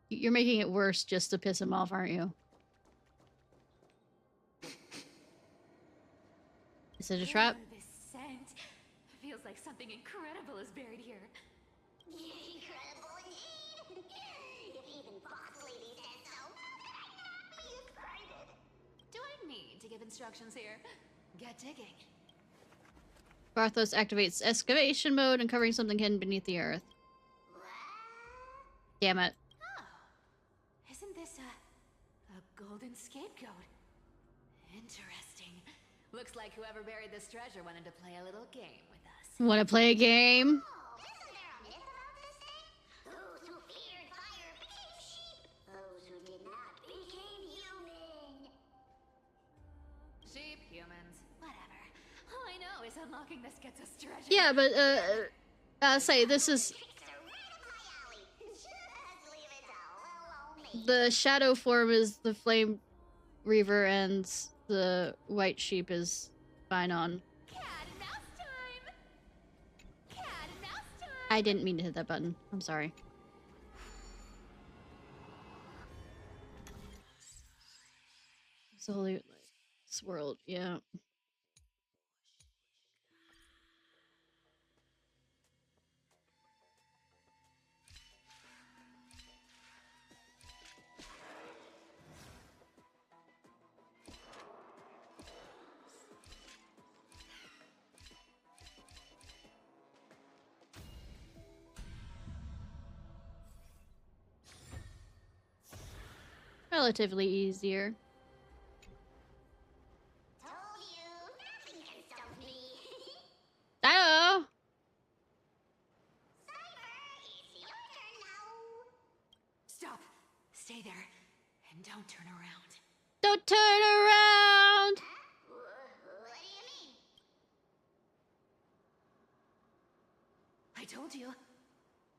You're making it worse just to piss him off, aren't you? Is it a trap? Oh, this scent feels like something incredible is buried here. Incredible indeed. If even boss lady says so, how could I not be excited? Do I need to give instructions here? Get digging. Barthos activates excavation mode, uncovering something hidden beneath the earth. What? Damn it. Oh, isn't this a golden scapegoat? Interesting. Looks like whoever buried this treasure wanted to play a little game with us. Want to play a game? Oh, isn't there a myth about this thing? Those who feared fire became sheep. Those who did not became human. Sheep, humans, whatever. All I know is unlocking this gets us treasure. Yeah, but, say, this is... Tricks are right up my alley. Just leave it all alone. The shadow form is the Flame Reaver, and the white sheep is fine on. Cat and mouse time! Cat and mouse time! I didn't mean to hit that button. I'm sorry. It's a whole this world, yeah. Relatively easier. Told you, nothing can stump me. Oh! Cyber, it's your turn now. Stop! Stay there, and don't turn around. Don't turn around! What do you mean? I told you,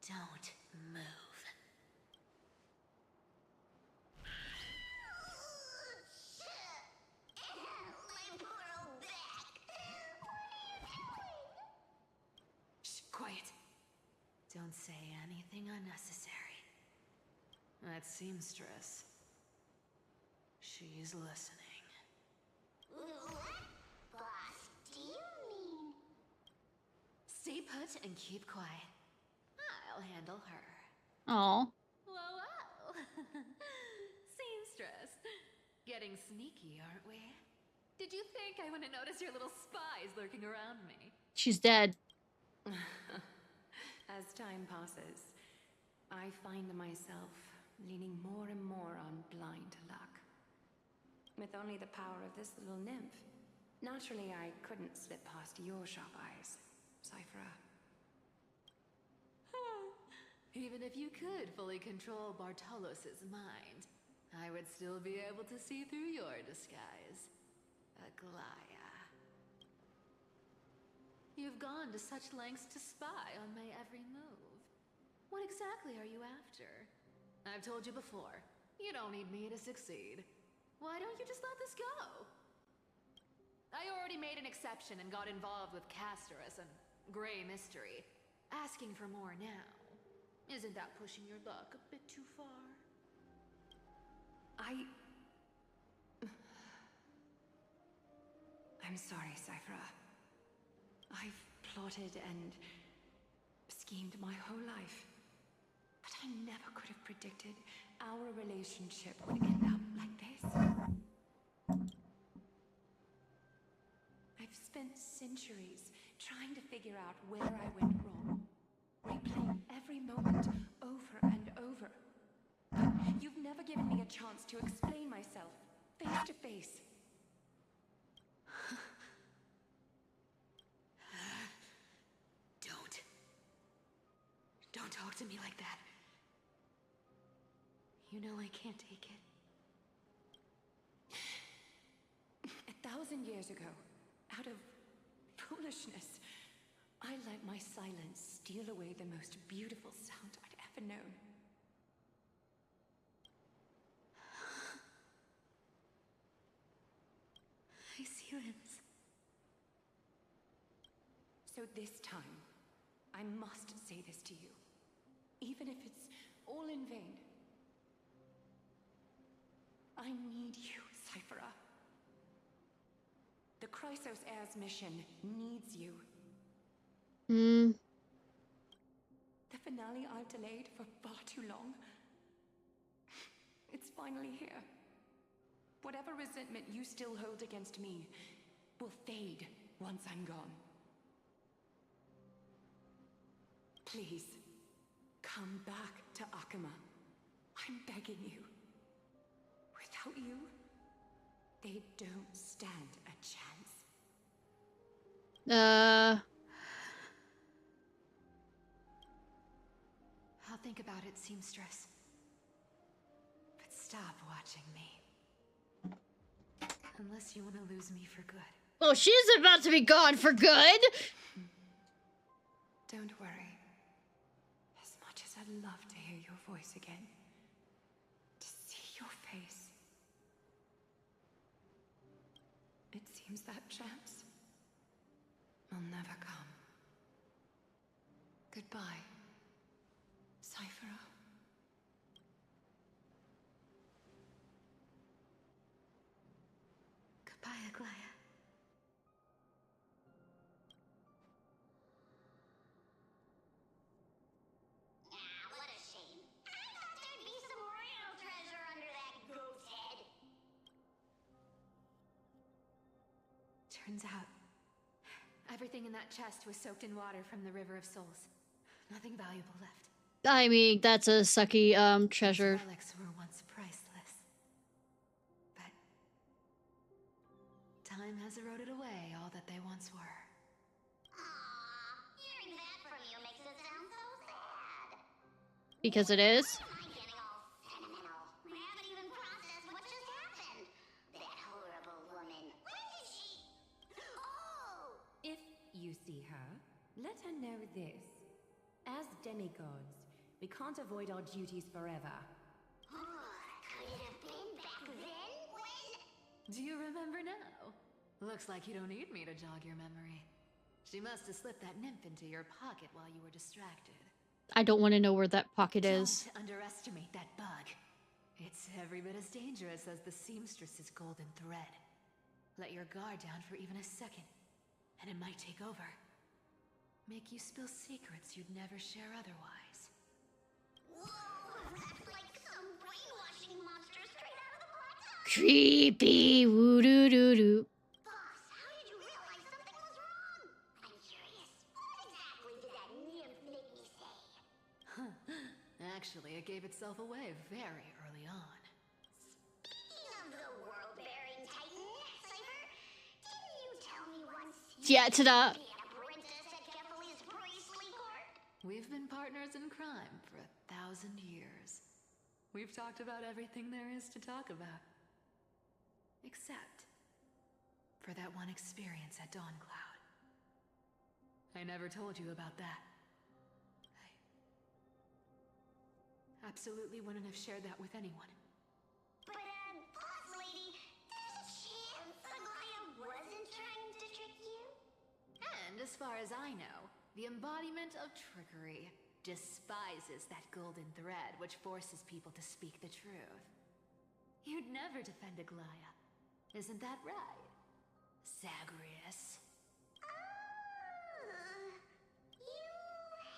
don't move. say anything unnecessary. That seamstress. She's listening. What, boss, do you mean? Stay put and keep quiet. I'll handle her. Aw. Whoa, whoa. Seamstress. Getting sneaky, aren't we? Did you think I wouldn't notice your little spies lurking around me? She's dead. As time passes, I find myself leaning more and more on blind luck. With only the power of this little nymph, naturally I couldn't slip past your sharp eyes, Cypher. Even if you could fully control Bartolos's mind, I would still be able to see through your disguise. Aglaya. You've gone to such lengths to spy on my every move. What exactly are you after? I've told you before, you don't need me to succeed. Why don't you just let this go? I already made an exception and got involved with Castorus and Grey Mystery. Asking for more now. Isn't that pushing your luck a bit too far? I'm sorry, Cypher. I've plotted and schemed my whole life. But I never could have predicted our relationship would end up like this. I've spent centuries trying to figure out where I went wrong. Replaying every moment over and over. But you've never given me a chance to explain myself, face to face. Don't talk to me like that. You know I can't take it. 1,000 years ago, out of foolishness, I let my silence steal away the most beautiful sound I'd ever known. I see limbs. So this time, I must say this to you, even if it's all in vain. I need you, Cypher. The Chrysos Heir's mission needs you. The finale I've delayed for far too long. It's finally here. Whatever resentment you still hold against me will fade once I'm gone. Please, come back to Akama. I'm begging you. Without you, they don't stand a chance. I'll think about it, seamstress. But stop watching me. Unless you want to lose me for good. Well, she's about to be gone for good! Don't worry. As much as I'd love to hear your voice again, to see your face, it seems that chance will never come. Goodbye, Cypher. Goodbye, Aglaya. What a shame. I thought there'd be some real treasure under that goat's head. Turns out, everything in that chest was soaked in water from the River of Souls. Nothing valuable left. I mean, that's a sucky, treasure. These relics were once priceless. But time has eroded away all that they once were. Aww, hearing that from you makes it sound so sad. Because it is? Why am I getting all sentimental? I haven't even processed what just happened. That horrible woman. Where is she? Oh! If you see her, let her know this. As demigods, we can't avoid our duties forever. Could it have been back then when... Do you remember now? Looks like you don't need me to jog your memory. She must have slipped that nymph into your pocket while you were distracted. I don't want to know where that pocket is. Don't underestimate that bug. It's every bit as dangerous as the seamstress's golden thread. Let your guard down for even a second, and it might take over. Make you spill secrets you'd never share otherwise. Whoa, that's like some brainwashing monster straight out of the black side. Creepy. Woo doo doo doo. Boss, how did you realize something was wrong? I'm curious. What exactly did that nymph make me say? Actually, it gave itself away very early on. Speaking of the world-bearing titan, Cypher, didn't you tell me once Yeah, ta-da. being an apprentice at Kephali's priestly court? We've been partners in crime for 1,000 years. We've talked about everything there is to talk about. Except for that one experience at Dawncloud. I never told you about that. I absolutely wouldn't have shared that with anyone. But, boss lady, there's a chance Aglaya wasn't trying to trick you? And as far as I know, the embodiment of trickery despises that golden thread which forces people to speak the truth. You'd never defend Aglaya. Isn't that right, Zagreus? You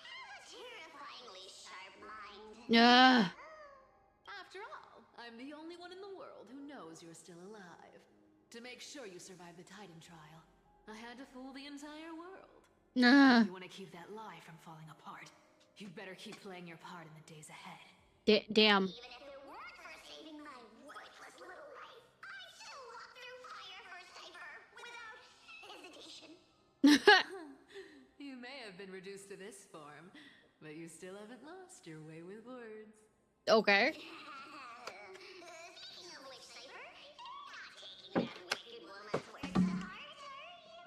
have a terrifyingly sharp mind. Yeah. After all, I'm the only one in the world who knows you're still alive. To make sure you survive the Titan trial, I had to fool the entire world. Nah. If you want to keep that lie from falling apart, you'd better keep playing your part in the days ahead. Damn. Even if it weren't for saving my worthless little life, I'd still walk through fire for Cypher without hesitation. You may have been reduced to this form, but you still haven't lost your way with words. Okay. Speaking of which, Cypher, you're not taking that wicked woman's words to heart, are you?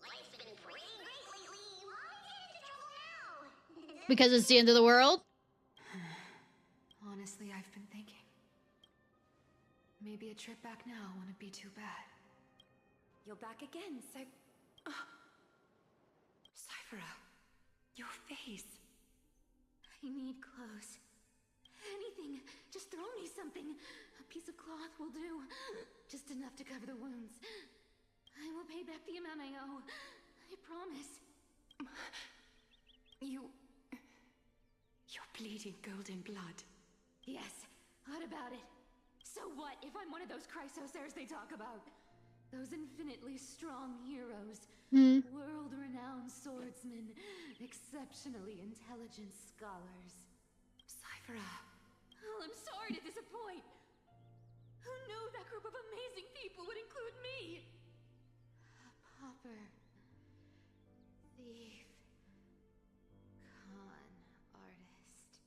Life's been pretty great lately. Why get into trouble now? Because it's the end of the world? Honestly, I've been thinking. Maybe a trip back now wouldn't be too bad. You're back again, Cyphera, your face. I need clothes. Anything. Just throw me something. A piece of cloth will do. Just enough to cover the wounds. I will pay back the amount I owe. I promise. You're bleeding golden blood. Yes, what about it? So what if I'm one of those Chrysosairs they talk about? Those infinitely strong heroes. World-renowned swordsmen. Exceptionally intelligent scholars. Cyphera. Oh, I'm sorry to disappoint. Who knew that group of amazing people would include me? A pauper. Thief. Con artist.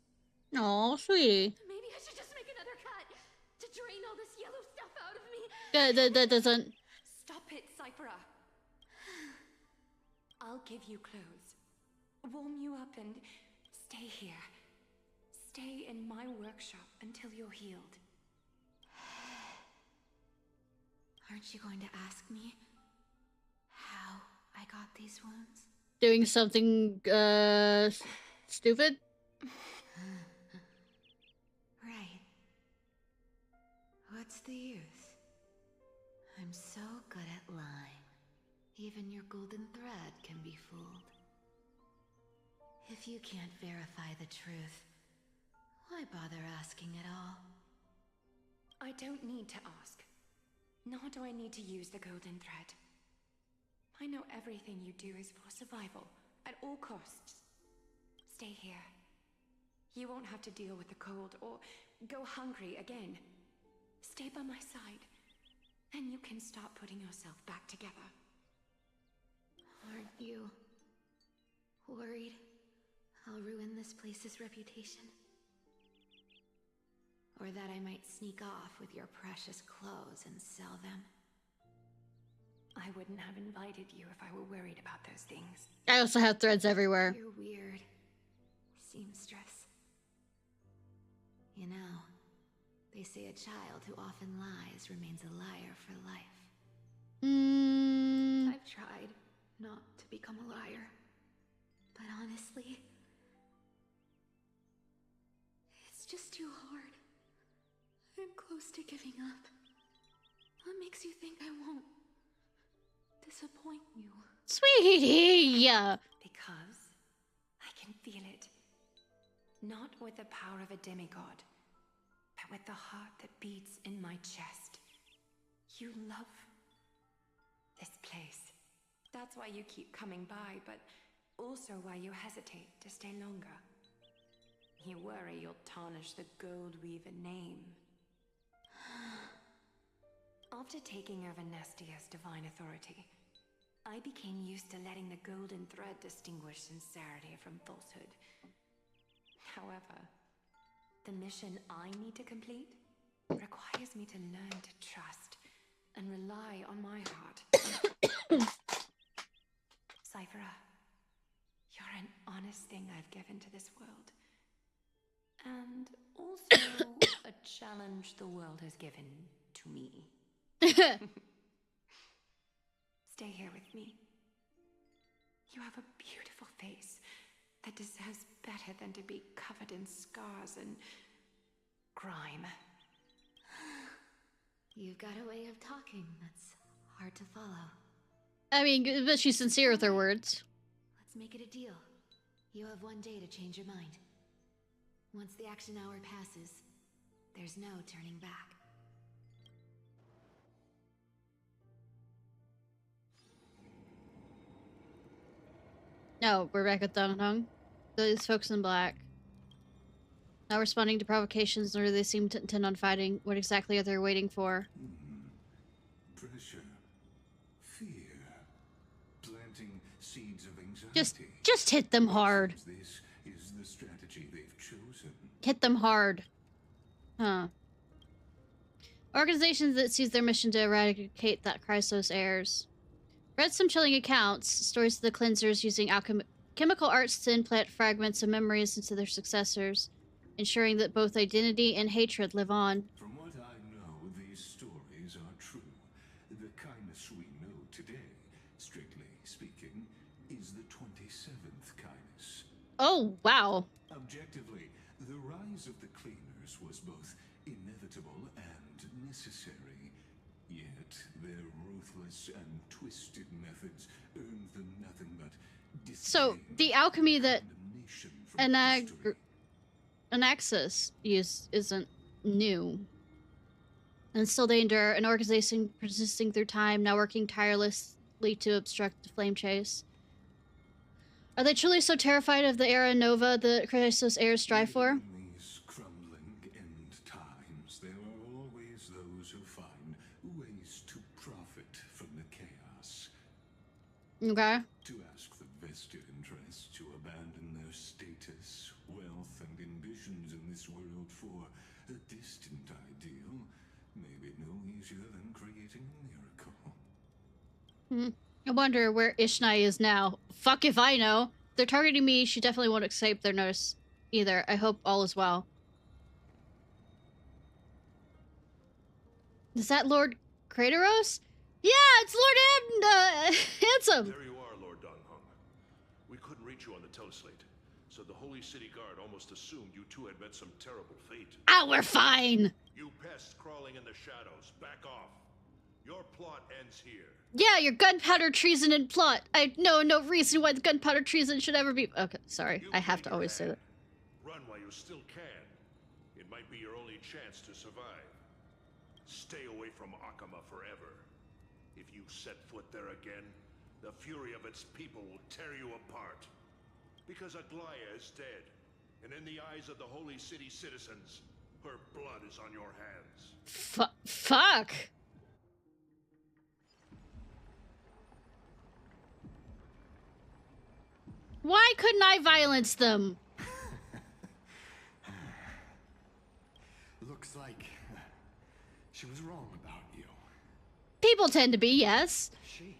Oh, sweetie. Maybe I should just make another cut to drain all this yellow stuff out of me. That doesn't... Stop it, Cyphera. I'll give you clothes. Warm you up and stay here. Stay in my workshop until you're healed. Aren't you going to ask me how I got these wounds? Doing something, stupid? Right. What's the use? I'm so good at lying. Even your golden thread can be fooled. If you can't verify the truth, why bother asking at all? I don't need to ask. Nor do I need to use the golden thread. I know everything you do is for survival, at all costs. Stay here. You won't have to deal with the cold or go hungry again. Stay by my side, and you can start putting yourself back together. Aren't you worried I'll ruin this place's reputation? Or that I might sneak off with your precious clothes and sell them? I wouldn't have invited you if I were worried about those things. I also have threads everywhere. You're weird, seamstress. You know, they say a child who often lies remains a liar for life. I've tried not to become a liar. But honestly, too hard. I'm close to giving up. What makes you think I won't disappoint you? Sweetie! Because I can feel it. Not with the power of a demigod, but with the heart that beats in my chest. You love this place. That's why you keep coming by, but also why you hesitate to stay longer. You worry you'll tarnish the Gold Weaver name. After taking over Nestia's divine authority, I became used to letting the golden thread distinguish sincerity from falsehood. However, the mission I need to complete requires me to learn to trust and rely on my heart. Cyphera, you're an honest thing I've given to this world. And also a challenge the world has given to me. Stay here with me. You have a beautiful face that deserves better than to be covered in scars and grime. You've got a way of talking that's hard to follow. I mean, but she's sincere with her words. Let's make it a deal. You have 1 day to change your mind. Once the action hour passes, there's no turning back. No, we're back at Dunhung. These folks in black. Not responding to provocations, nor do they seem to intend on fighting. What exactly are they waiting for? Pressure. Fear. Planting seeds of anxiety. Just hit them hard. This is the strategy they've chosen. Hit them hard. Huh. Organizations that seize their mission to eradicate that Chrysos heirs. Read some chilling accounts, stories of the cleansers using chemical arts to implant fragments of memories into their successors, ensuring that both identity and hatred live on. From what I know, these stories are true. The kindness we know today, strictly speaking, is the 27th kindness. Oh, wow. Objectively, the rise of the cleaners was both inevitable and necessary. Yet their ruthless and twisted methods earned them nothing but So, the alchemy that Anaxis used isn't new. And still they endure, an organization persisting through time, now working tirelessly to obstruct the flame chase. Are they truly so terrified of the era Nova that Chrysos heirs strive for? In these crumbling end times, there are always those who find ways to profit from the chaos. Okay. To ask the vested interests to abandon their status, wealth, and ambitions in this world for a distant ideal may be no easier than creating a miracle. I wonder where Ishnai is now. Fuck if I know. If they're targeting me, she definitely won't escape their notice either. I hope all is well. Is that Lord Kratos? Yeah, it's Lord Handsome. There you are, Lord Donghung. We couldn't reach you on the teleslate, so the Holy City Guard almost assumed you two had met some terrible fate. Ah, we're fine. You pests crawling in the shadows, back off. Your plot ends here. Yeah, your gunpowder treason and plot. I know no reason why the gunpowder treason should ever be... Okay, sorry. I have to always say that. Run while you still can. It might be your only chance to survive. Stay away from Akama forever. If you set foot there again, the fury of its people will tear you apart. Because Aglaya is dead, and in the eyes of the Holy City citizens, her blood is on your hands. Fuck! Why couldn't I violence them? Looks like she was wrong about you. People tend to be, yes. She?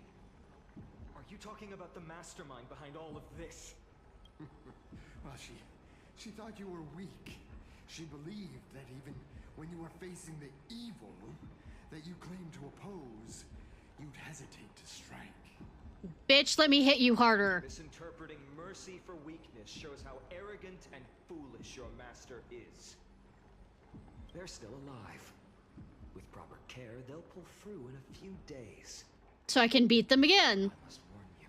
Are you talking about the mastermind behind all of this? Well, she thought you were weak. She believed that even when you were facing the evil that you claimed to oppose, you'd hesitate to strike. Bitch, let me hit you harder. Misinterpreting mercy for weakness shows how arrogant and foolish your master is. They're still alive. With proper care, they'll pull through in a few days. So I can beat them again. I must warn you.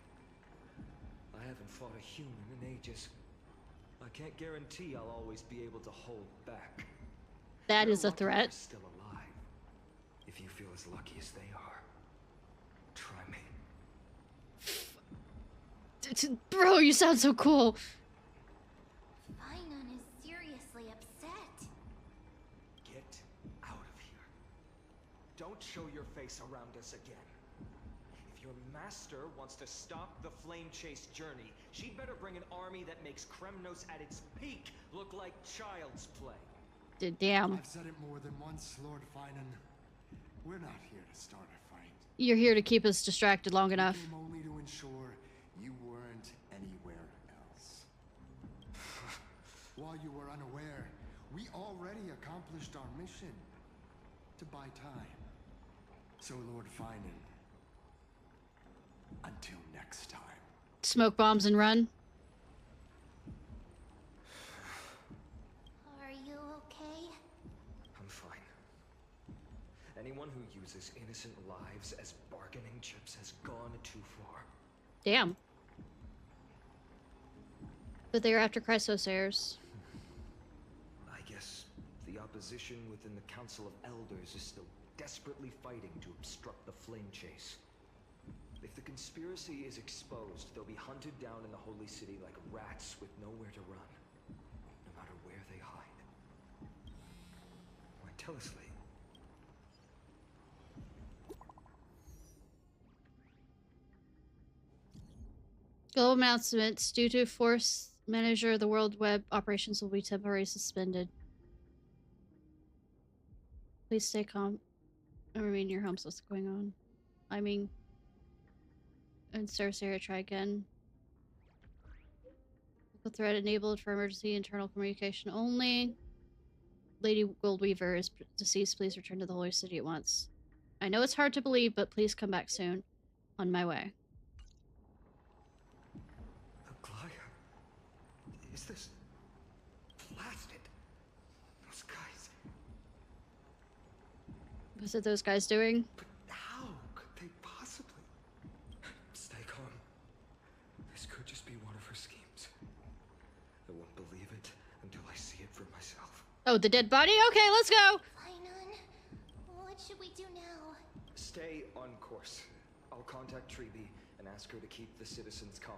I haven't fought a human in ages. I can't guarantee I'll always be able to hold back. That They're is a lucky threat. they're still alive. If you feel as lucky as they are, try me. Bro, you sound so cool. Finon is seriously upset. Get out of here. Don't show your face around us again. If your master wants to stop the flame chase journey, she'd better bring an army that makes Kremnos at its peak look like child's play. Damn. I've said it more than once, Lord Finon. We're not here to start a fight. You're here to keep us distracted long We enough. came only to ensure you weren't anywhere else. While you were unaware, we already accomplished our mission to buy time. So, Lord Finon, until next time. Smoke bombs and run. Are you okay? I'm fine. Anyone who uses innocent lives as bargaining chips has gone too far. Damn. But they are after Chrysos heirs. I guess the opposition within the Council of Elders is still desperately fighting to obstruct the flame chase. If the conspiracy is exposed, they'll be hunted down in the Holy City like rats with nowhere to run, no matter where they hide. Why, tell us, Lee. Global announcements. Due to force manager, the World Web operations will be temporarily suspended. Please stay calm and remain in your homes. What's going on? I mean, and Service area, try again. The thread enabled for emergency internal communication only. Lady Goldweaver is deceased. Please return to the Holy City at once. I know it's hard to believe, but please come back soon. On my way. Is this blasted? Those guys. What's it those guys doing? But how could they possibly? Stay calm. This could just be one of her schemes. I won't believe it until I see it for myself. Oh, the dead body? Okay, let's go! Finon, what should we do now? Stay on course. I'll contact Treeby and ask her to keep the citizens calm.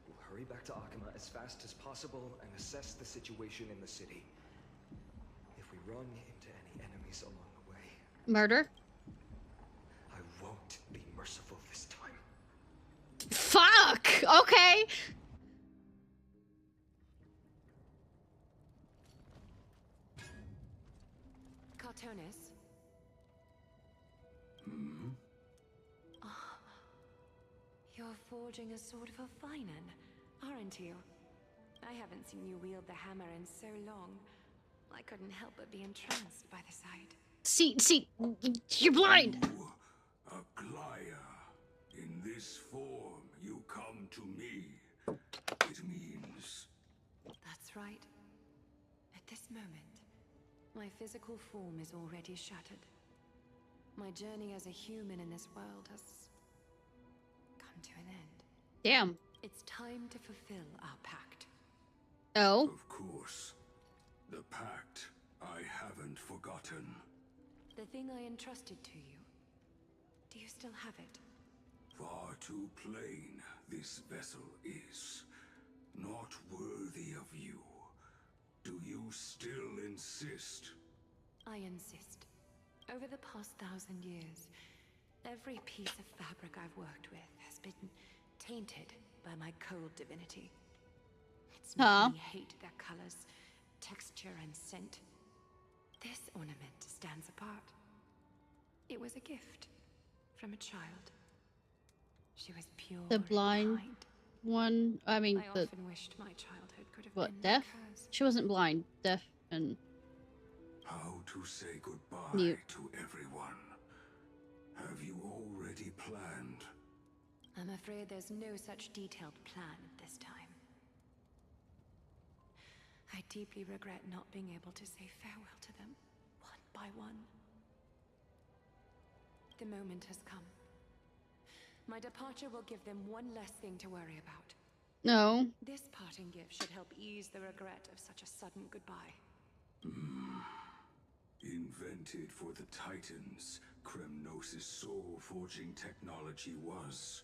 We'll hurry back to Akama as fast as possible and assess the situation in the city. If we run into any enemies along the way... Murder? I won't be merciful this time. Fuck! Okay! Cartonis? Hmm? You're forging a sword for Finon, aren't you? I haven't seen you wield the hammer in so long. I couldn't help but be entranced by the sight. See, you're blind! You, Aglaya. In this form, you come to me. It means... That's right. At this moment, my physical form is already shattered. My journey as a human in this world has come to an end. Damn. It's time to fulfill our pact. Oh? Of course. The pact. I haven't forgotten. The thing I entrusted to you. Do you still have it? Far too plain this vessel is. Not worthy of you. Do you still insist? I insist. Over the past 1,000 years, every piece of fabric I've worked with has been tainted by my cold divinity. It's made me hate their colors, texture, and scent. This ornament stands apart. It was a gift from a child. She was pure The blind and kind. one? I mean, I the... often wished my childhood could have What, been deaf? like hers. She wasn't blind. Deaf and... How to say goodbye Mute. to everyone? Have you already planned? I'm afraid there's no such detailed plan at this time. I deeply regret not being able to say farewell to them, one by one. The moment has come. My departure will give them one less thing to worry about. No. This parting gift should help ease the regret of such a sudden goodbye. Invented for the Titans, Kremnos' soul-forging technology was.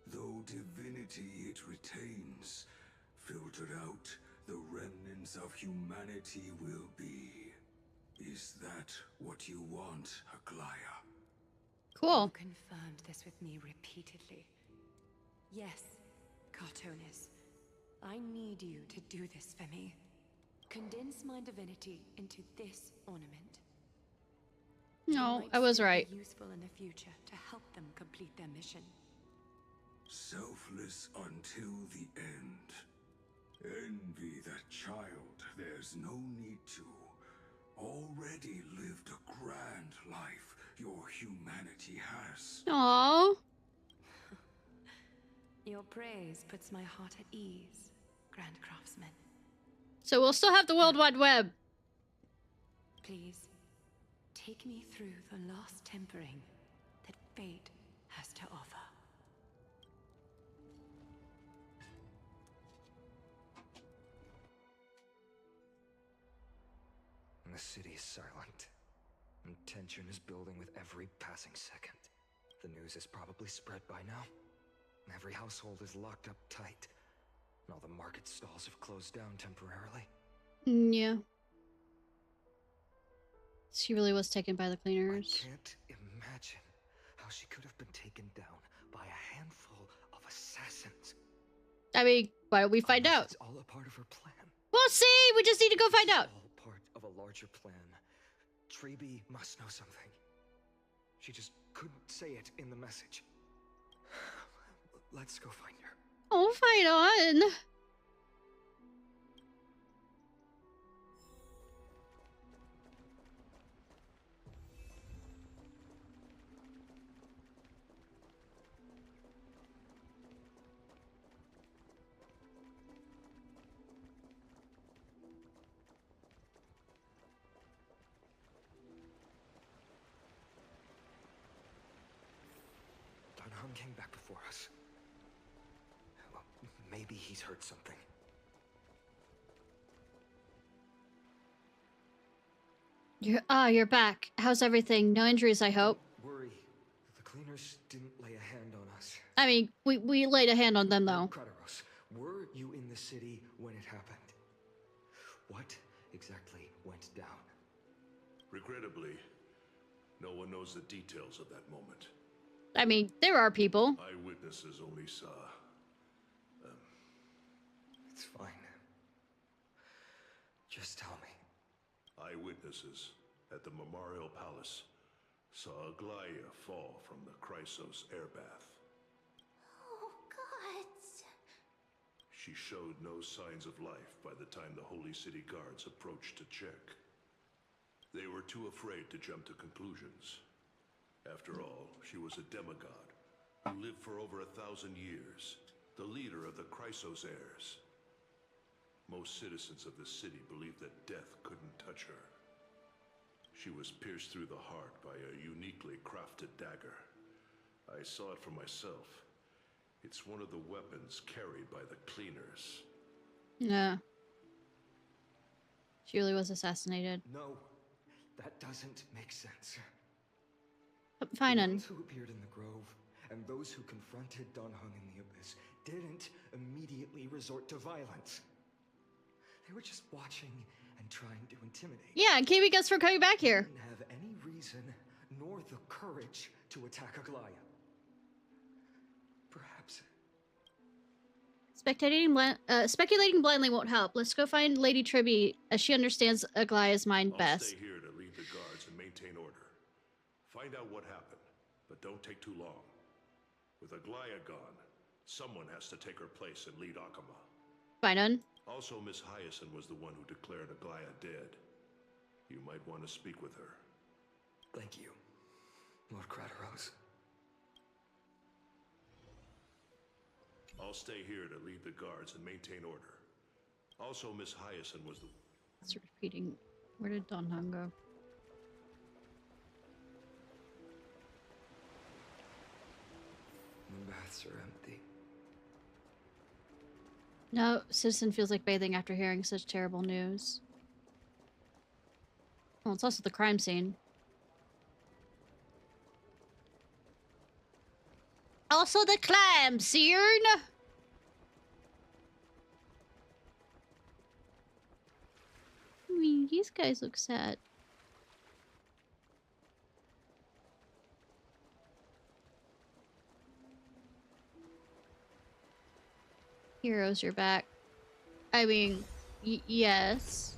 Though divinity it retains, filtered out, the remnants of humanity will be. Is that what you want, Aglaya? Cool. You've confirmed this with me repeatedly. Yes, Cartonis. I need you to do this for me. Condense my divinity into this ornament. No, It might I was still be right. useful in the future to help them complete their mission. Selfless until the end. Envy that child, there's no need to. Already lived a grand life your humanity has. Aww. Your praise puts my heart at ease, Grand Craftsman. So we'll still have the World Wide Web. Please, take me through the last tempering that fate has to offer. The city is silent, and tension is building with every passing second. The news is probably spread by now. Every household is locked up tight, and all the market stalls have closed down temporarily. Yeah. She really was taken by the cleaners. I can't imagine how she could have been taken down by a handful of assassins. I mean, why don't we find out? It's all a part of her plan. We'll see! We just need to go find out! All part of a larger plan. Treby must know something. She just couldn't say it in the message. Let's go find her. Oh, fight on! Don came back before us. Well, maybe he's heard something. You're back. How's everything? No injuries, I hope. Don't worry. The cleaners didn't lay a hand on us. I mean, we laid a hand on them, though. Kratos, were you in the city when it happened? What exactly went down? Regrettably, no one knows the details of that moment. I mean, there are people. Eyewitnesses only saw... It's fine. Just tell me. Eyewitnesses at the Memorial Palace saw Aglaya fall from the Chrysos airbath. Oh, gods. She showed no signs of life by the time the Holy City guards approached to check. They were too afraid to jump to conclusions. After all, she was a demigod who lived for over 1,000 years, the leader of the Chrysos heirs. Most citizens of the city believed that death couldn't touch her. She was pierced through the heart by a uniquely crafted dagger. I saw it for myself. It's one of the weapons carried by the cleaners. Yeah. She really was assassinated. No, that doesn't make sense. Fine, The and ones who appeared in the grove and those who confronted Don Hung in the abyss didn't immediately resort to violence. They were just watching and trying to intimidate. yeah, and keeping us from coming back They here. didn't have any reason nor the courage to attack Aglaya. Perhaps. Speculating blindly won't help. Let's go find Lady Tribby, as she understands Aglaya's mind I'll best. stay here to lead the guards and maintain order. Find out what happened, but don't take too long. With Aglaya gone, someone has to take her place and lead Akama. Fine, un. Also, Miss Hyacinth was the one who declared Aglaya dead. You might want to speak with her. Thank you, Lord Kratos. I'll stay here to lead the guards and maintain order. Also, Miss Hyacinth was the... It's repeating. Where did Don Han go? The baths are empty. No, Citizen feels like bathing after hearing such terrible news. Well, it's also the crime scene. Also the crime scene! I mean, these guys look sad. Heroes, you're back. I mean, yes.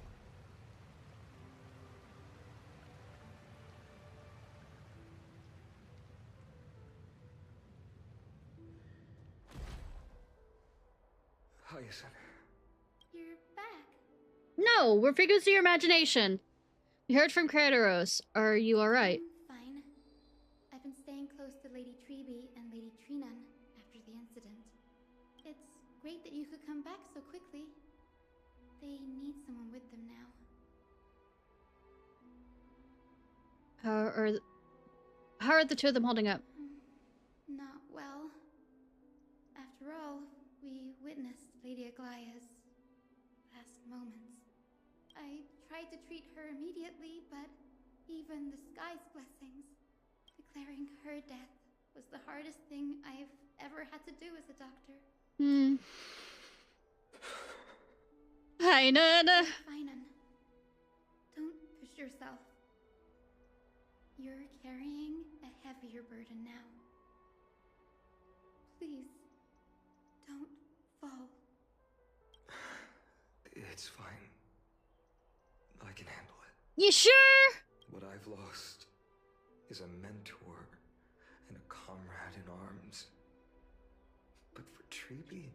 Hyacinth. You're back. No, we're figures of your imagination. We heard from Kratos. Are you alright? Fine. I've been staying close to Lady Treeby and Lady Trinan after the incident. It's great that you could come back so quickly. They need someone with them now. How are the two of them holding up? Not well. After all, we witnessed Lady Aglaya's last moments. I tried to treat her immediately, but even the sky's blessings, declaring her death was the hardest thing I've ever had to do as a doctor. Hi, Nana. Finan, don't push yourself. You're carrying a heavier burden now. Please, don't fall. It's fine. I can handle it. You sure? What I've lost is a mentor and a comrade in arms. But for Treeby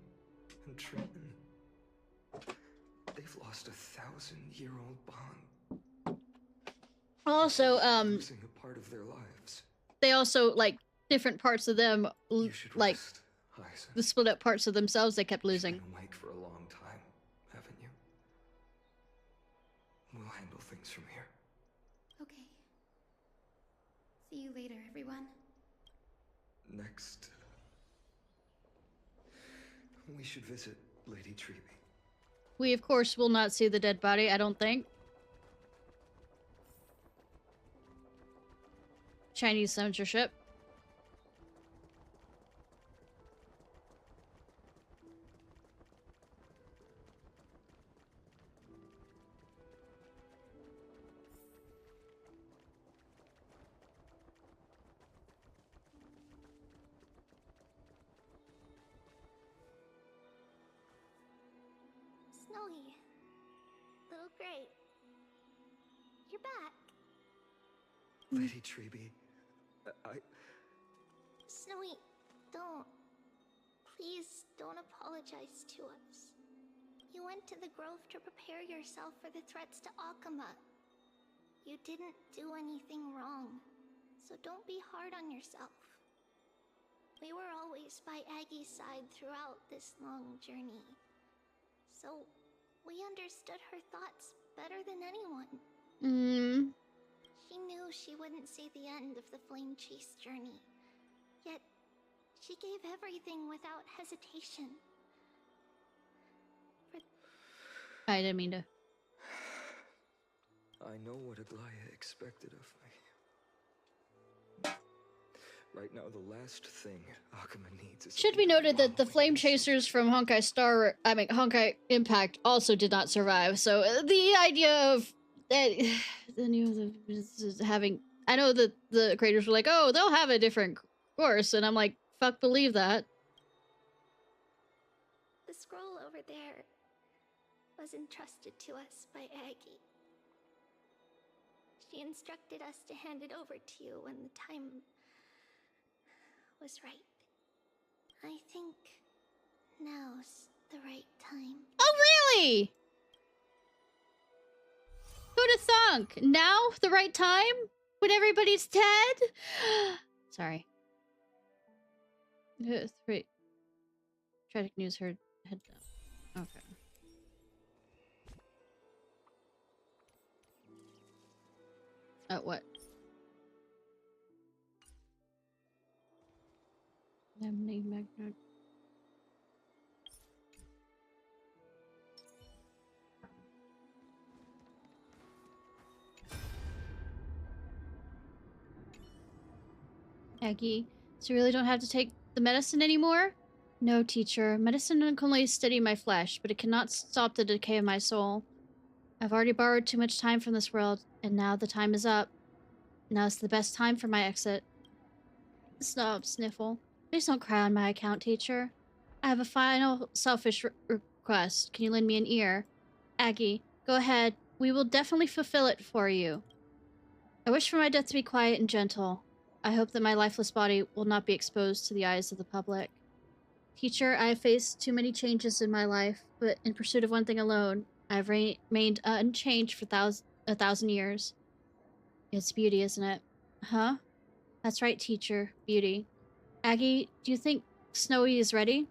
and Trinan, they've lost a 1,000-year-old bond. Also, Losing a part of their lives. they also, like, different parts of them, like, Rest, Hyacinth. the split up parts of themselves they kept losing. You've been awake for a long time, haven't you? We'll handle things from here. Okay. See you later, everyone. Next, we should visit Lady Treeby. We, of course, will not see the dead body, I don't think. Chinese censorship. Snowy. Little Gray. You're back. Lady Treeby, Snowy, don't. Please don't apologize to us. You went to the grove to prepare yourself for the threats to Akuma. You didn't do anything wrong, so don't be hard on yourself. We were always by Aggie's side throughout this long journey, so we understood her thoughts better than anyone. She knew she wouldn't see the end of the Flame Chase journey, yet she gave everything without hesitation. I didn't mean to. I know what Aglaya expected of me. Right now, the last thing Akuma needs is... Should be noted that the flame chasers from Honkai Impact also did not survive, so the idea of that, having... I know that the creators were like, oh, they'll have a different course, and I'm like, fuck, believe that. The scroll over there was entrusted to us by Aggie. She instructed us to hand it over to you when the time was right. I think now's the right time. Oh, really? Who'd have thunk? Now? The right time? When everybody's dead? Sorry. 3. Tragic news heard head down. Okay. What? Magnet. Aggie, so you really don't have to take the medicine anymore? No, teacher. Medicine can only steady my flesh, but it cannot stop the decay of my soul. I've already borrowed too much time from this world, and now the time is up. Now's the best time for my exit. Stop, Sniffle. Please don't cry on my account, teacher. I have a final selfish request. Can you lend me an ear? Aggie, go ahead. We will definitely fulfill it for you. I wish for my death to be quiet and gentle. I hope that my lifeless body will not be exposed to the eyes of the public. Teacher, I have faced too many changes in my life, but in pursuit of one thing alone, I have remained unchanged for a thousand years. It's beauty, isn't it? Huh? That's right, teacher. Beauty. Aggie, do you think Snowy is ready?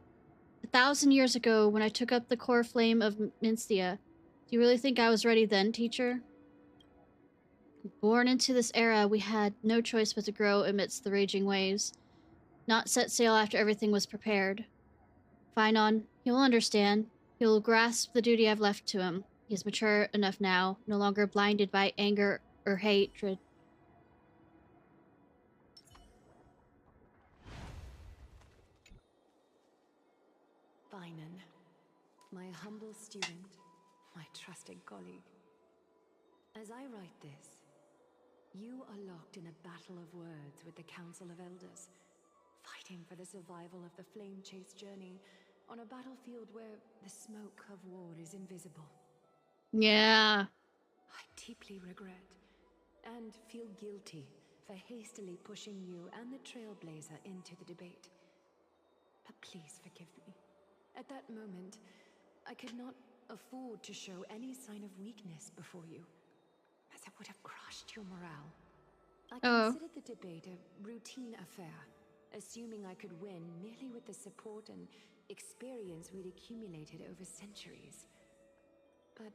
1,000 years ago, when I took up the core flame of Minstia, do you really think I was ready then, teacher? Born into this era, we had no choice but to grow amidst the raging waves, not set sail after everything was prepared. Finon, he will understand. He will grasp the duty I've left to him. He is mature enough now, no longer blinded by anger or hatred. Finon, my humble student, my trusted colleague. As I write this, you are locked in a battle of words with the Council of Elders, fighting for the survival of the Flame Chase journey on a battlefield where the smoke of war is invisible. Yeah. I deeply regret and feel guilty for hastily pushing you and the Trailblazer into the debate. But please forgive me. At that moment, I could not afford to show any sign of weakness before you, as it would have crushed your morale. I considered the debate a routine affair, assuming I could win merely with the support and experience we'd accumulated over centuries. But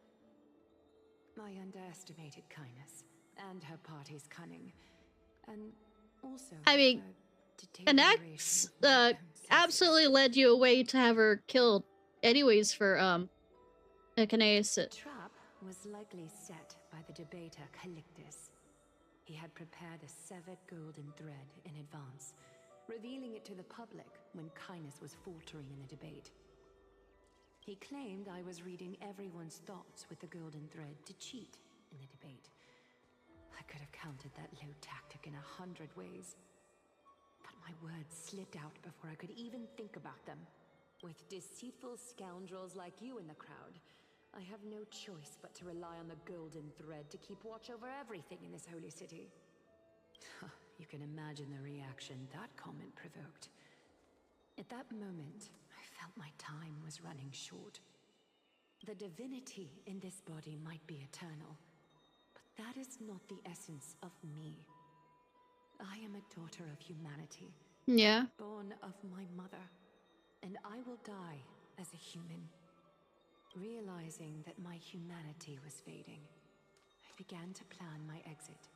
I underestimated Kindness and her party's cunning, and also I mean, an ex absolutely led you away to have her killed anyways for Echinacea. The trap was likely set by the debater Calictus. He had prepared a severed golden thread in advance, revealing it to the public when Kindness was faltering in the debate. He claimed I was reading everyone's thoughts with the golden thread to cheat in the debate. I could have countered that low tactic in 100 ways. But my words slipped out before I could even think about them. With deceitful scoundrels like you in the crowd, I have no choice but to rely on the golden thread to keep watch over everything in this holy city. You can imagine the reaction that comment provoked. At that moment, I felt my time was running short. The divinity in this body might be eternal, but that is not the essence of me. I am a daughter of humanity. Yeah. Born of my mother, and I will die as a human. Realizing that my humanity was fading, I began to plan my exit.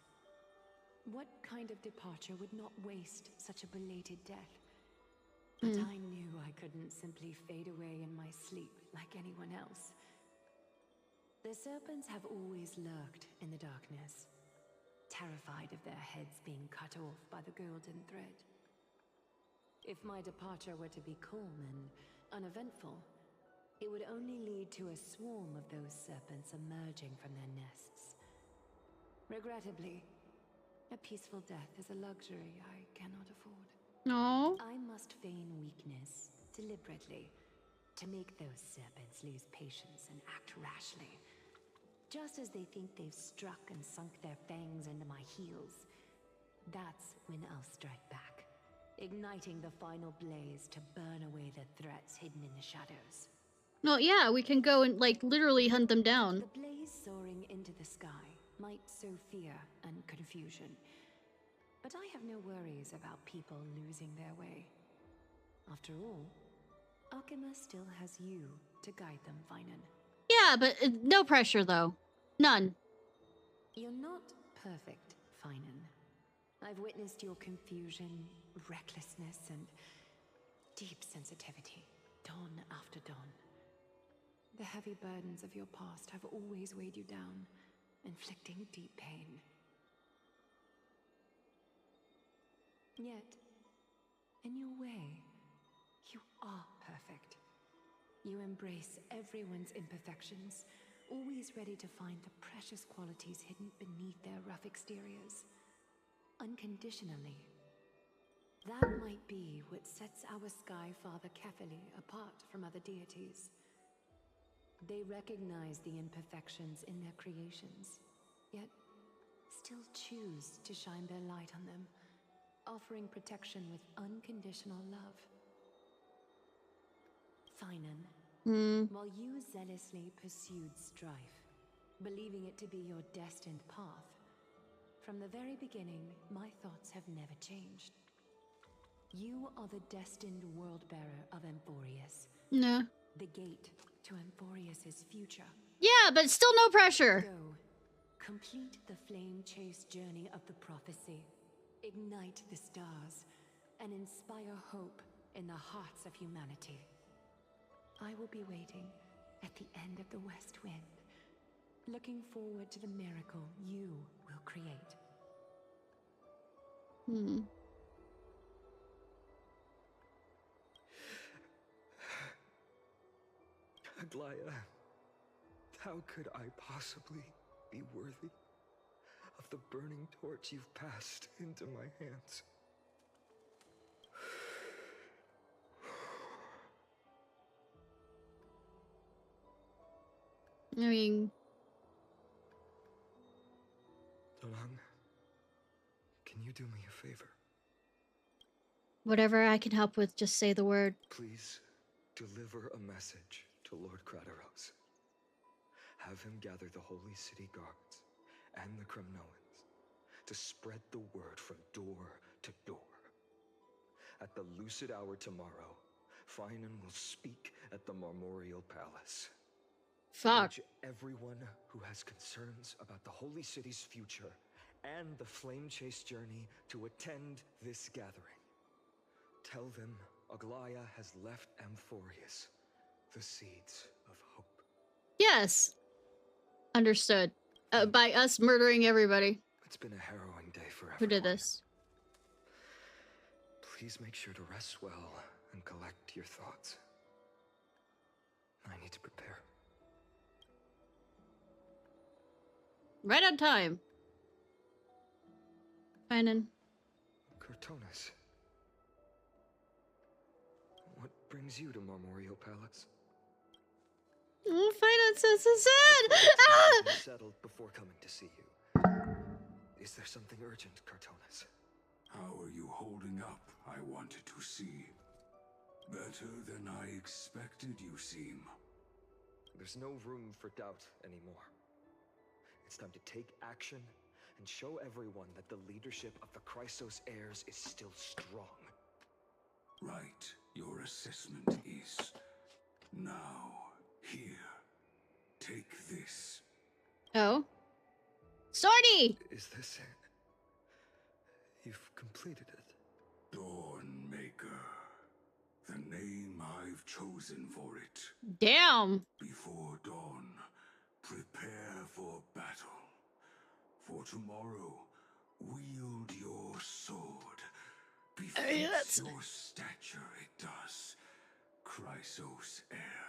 What kind of departure would not waste such a belated death? But I knew I couldn't simply fade away in my sleep like anyone else. The serpents have always lurked in the darkness, terrified of their heads being cut off by the golden thread. If my departure were to be calm and uneventful, it would only lead to a swarm of those serpents emerging from their nests. Regrettably, a peaceful death is a luxury I cannot afford. No. I must feign weakness deliberately to make those serpents lose patience and act rashly. Just as they think they've struck and sunk their fangs into my heels, that's when I'll strike back, igniting the final blaze to burn away the threats hidden in the shadows. No, yeah, we can go and, like, literally hunt them down. The blaze soaring into the sky might sow fear and confusion, but I have no worries about people losing their way. After all, Akima still has you to guide them, Finan. Yeah, but no pressure, though. None. You're not perfect, Finan. I've witnessed your confusion, recklessness, and deep sensitivity, dawn after dawn. The heavy burdens of your past have always weighed you down, inflicting deep pain. Yet, in your way, you are perfect. You embrace everyone's imperfections, always ready to find the precious qualities hidden beneath their rough exteriors. Unconditionally. That might be what sets our Sky Father Kefili apart from other deities. They recognize the imperfections in their creations, yet still choose to shine their light on them, offering protection with unconditional love. Finan, while you zealously pursued strife, believing it to be your destined path, from the very beginning, my thoughts have never changed. You are the destined world-bearer of Amphorius. No. The gate to Amphorius's future. Yeah, but still no pressure. Go, complete the flame-chased journey of the prophecy. Ignite the stars, and inspire hope in the hearts of humanity. I will be waiting at the end of the West Wind, looking forward to the miracle you will create. Aglaya, how could I possibly be worthy of the burning torch you've passed into my hands? I mean... Dalang, can you do me a favor? Whatever I can help with, just say the word. Please deliver a message to Lord Krateros. Have him gather the Holy City guards and the Kremnoans to spread the word from door to door. At the lucid hour tomorrow, Finan will speak at the Marmorial Palace. Fuck. Urge everyone who has concerns about the Holy City's future and the Flame Chase journey to attend this gathering. Tell them Aglaya has left Amphorius the seeds of hope. Yes. Understood. By us murdering everybody. It's been a harrowing day for everyone. Who did this? Please make sure to rest well and collect your thoughts. I need to prepare. Right on time. Finan. Cortonis. What brings you to Marmorial Palace? Oh, Finan says so sad! Ah! Settled before coming to see you. Is there something urgent, Cortonis? How are you holding up, I wanted to see. Better than I expected you seem. There's no room for doubt anymore. It's time to take action and show everyone that the leadership of the Chrysos heirs is still strong. Right. Your assessment is... Now, here. Take this. Oh. Swordy! Is this it? You've completed it. Dawnmaker. The name I've chosen for it. Damn. Before dawn, prepare for battle. For tomorrow, wield your sword. Befits your stature, it does. Chrysos heir.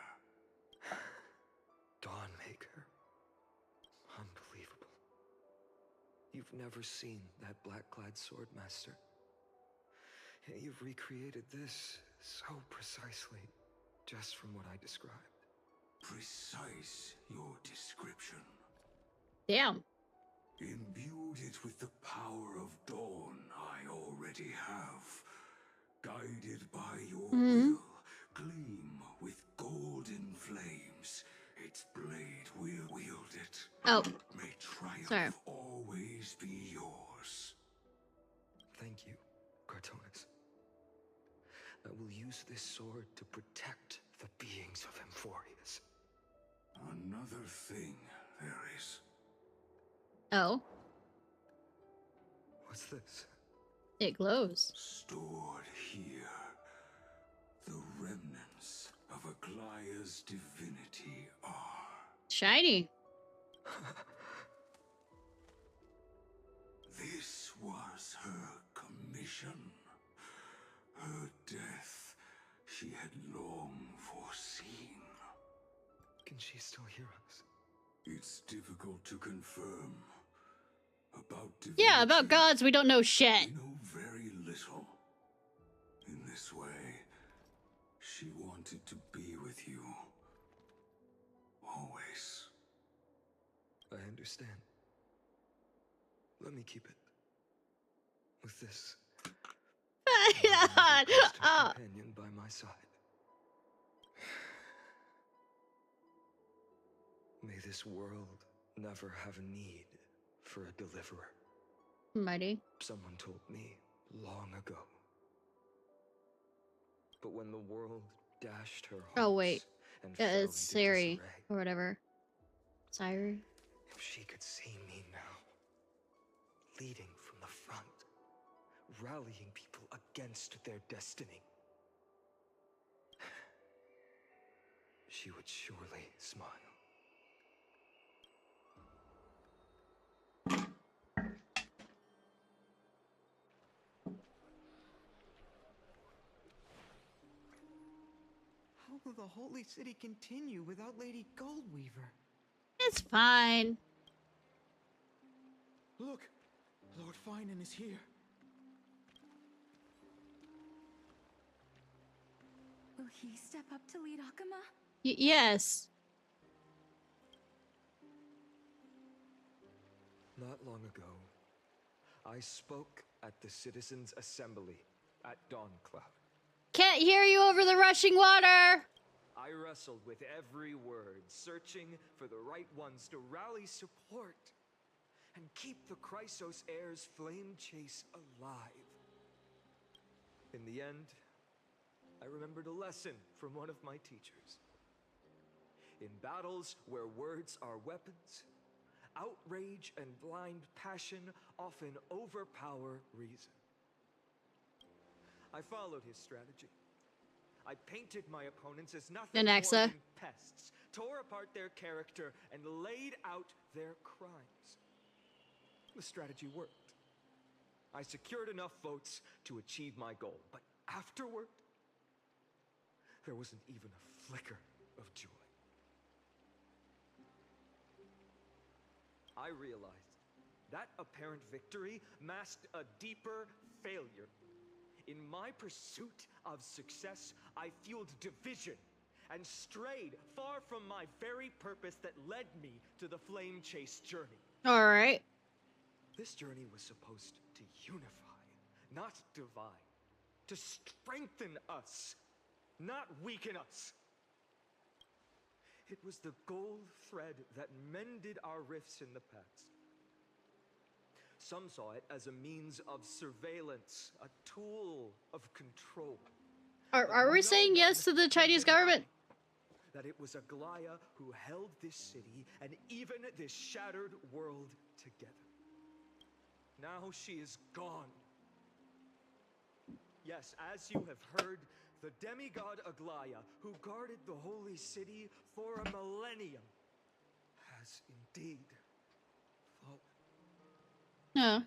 Dawnmaker. Unbelievable. You've never seen that black-clad sword master. You've recreated this so precisely, just from what I described. Precise, your description. Damn. Imbued it with the power of dawn I already have. Guided by your will, gleam with golden flames. Its blade will wield it. Oh. May triumph Sorry. always be yours. Thank you, Cortonis. I will use this sword to protect the beings of Amphorius. Another thing there is. Oh. What's this? It glows. Stored here, the remnants of Aglaya's divinity are. Shiny. This was her commission. Her death she had long foreseen. Can she still hear us? It's difficult to confirm. About divinity, Yeah, about gods, we don't know shit. we know very little. In this way, she wanted to be with you. Always. I understand. Let me keep it. With this God. Oh. companion by my side. May this world never have a need for a deliverer. Mighty. Someone told me long ago. But when the world dashed her hopes Oh, wait. and fell It's into Siri. disarray, Or whatever. Siri. if she could see me now, leading from the front, rallying people against their destiny, she would surely smile. How will the Holy City continue without Lady Goldweaver? It's fine. Look, Lord Finan is here. Will he step up to lead Akama? Yes. Not long ago, I spoke at the Citizens' Assembly at Dawncloud. Can't hear you over the rushing water. I wrestled with every word, searching for the right ones to rally support and keep the Chrysos Heir's flame chase alive. In the end, I remembered a lesson from one of my teachers. In battles where words are weapons, outrage and blind passion often overpower reason. I followed his strategy. I painted my opponents as nothing more Anaxa. than pests, tore apart their character, and laid out their crimes. The strategy worked. I secured enough votes to achieve my goal, but afterward, there wasn't even a flicker of joy. I realized that apparent victory masked a deeper failure. In my pursuit of success, I fueled division and strayed far from my very purpose that led me to the flame chase journey. All right. This journey was supposed to unify, not divide, to strengthen us, not weaken us. It was the gold thread that mended our rifts in the past. Some saw it as a means of surveillance, a tool of control. Are we saying yes to the Chinese government? That it was Aglaya who held this city and even this shattered world together. Now she is gone. Yes, as you have heard, the demigod Aglaya, who guarded the holy city for a millennium, has indeed fallen. No.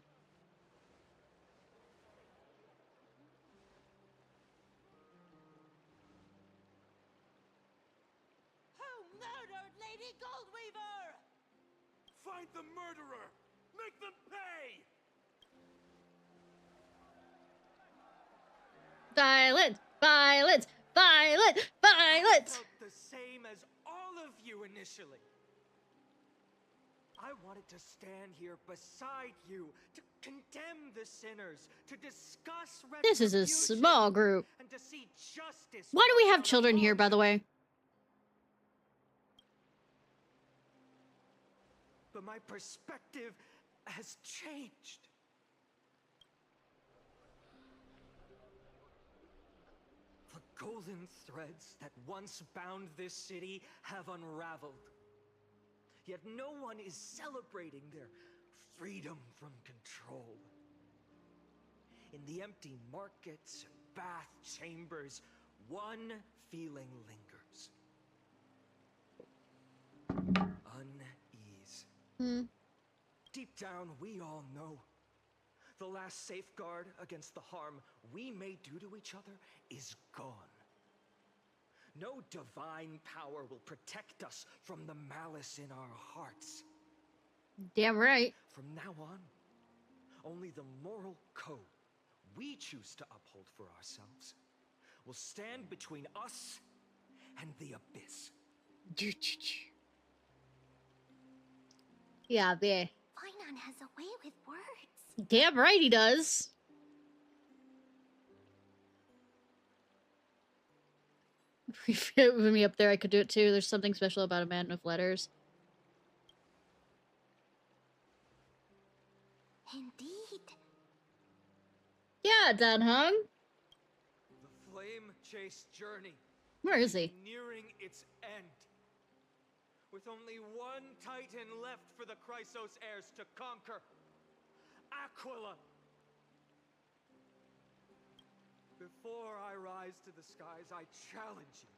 Who murdered Lady Goldweaver? Find the murderer! Make them pay! Violence! Violence! Violence! Violence! I felt the same as all of you initially. I wanted to stand here beside you, to condemn the sinners, to discuss This is a retribution, small group. and to see justice. Why do we have without children here, by the way? But my perspective has changed. The golden threads that once bound this city have unraveled. Yet no one is celebrating their freedom from control. In the empty markets and bath chambers, one feeling lingers. Unease. Deep down, we all know the last safeguard against the harm we may do to each other is gone. No divine power will protect us from the malice in our hearts. Damn right. From now on, only the moral code we choose to uphold for ourselves will stand between us and the abyss. Yeah, there. Finon has a way with words. Damn right he does. If it was me up there, I could do it too. There's something special about a man of letters. Indeed. Yeah, Danhung. The flame-chased journey. Where is he? Nearing its end. With only one titan left for the Chrysos heirs to conquer. Aquila. Before I rise to the skies, I challenge you.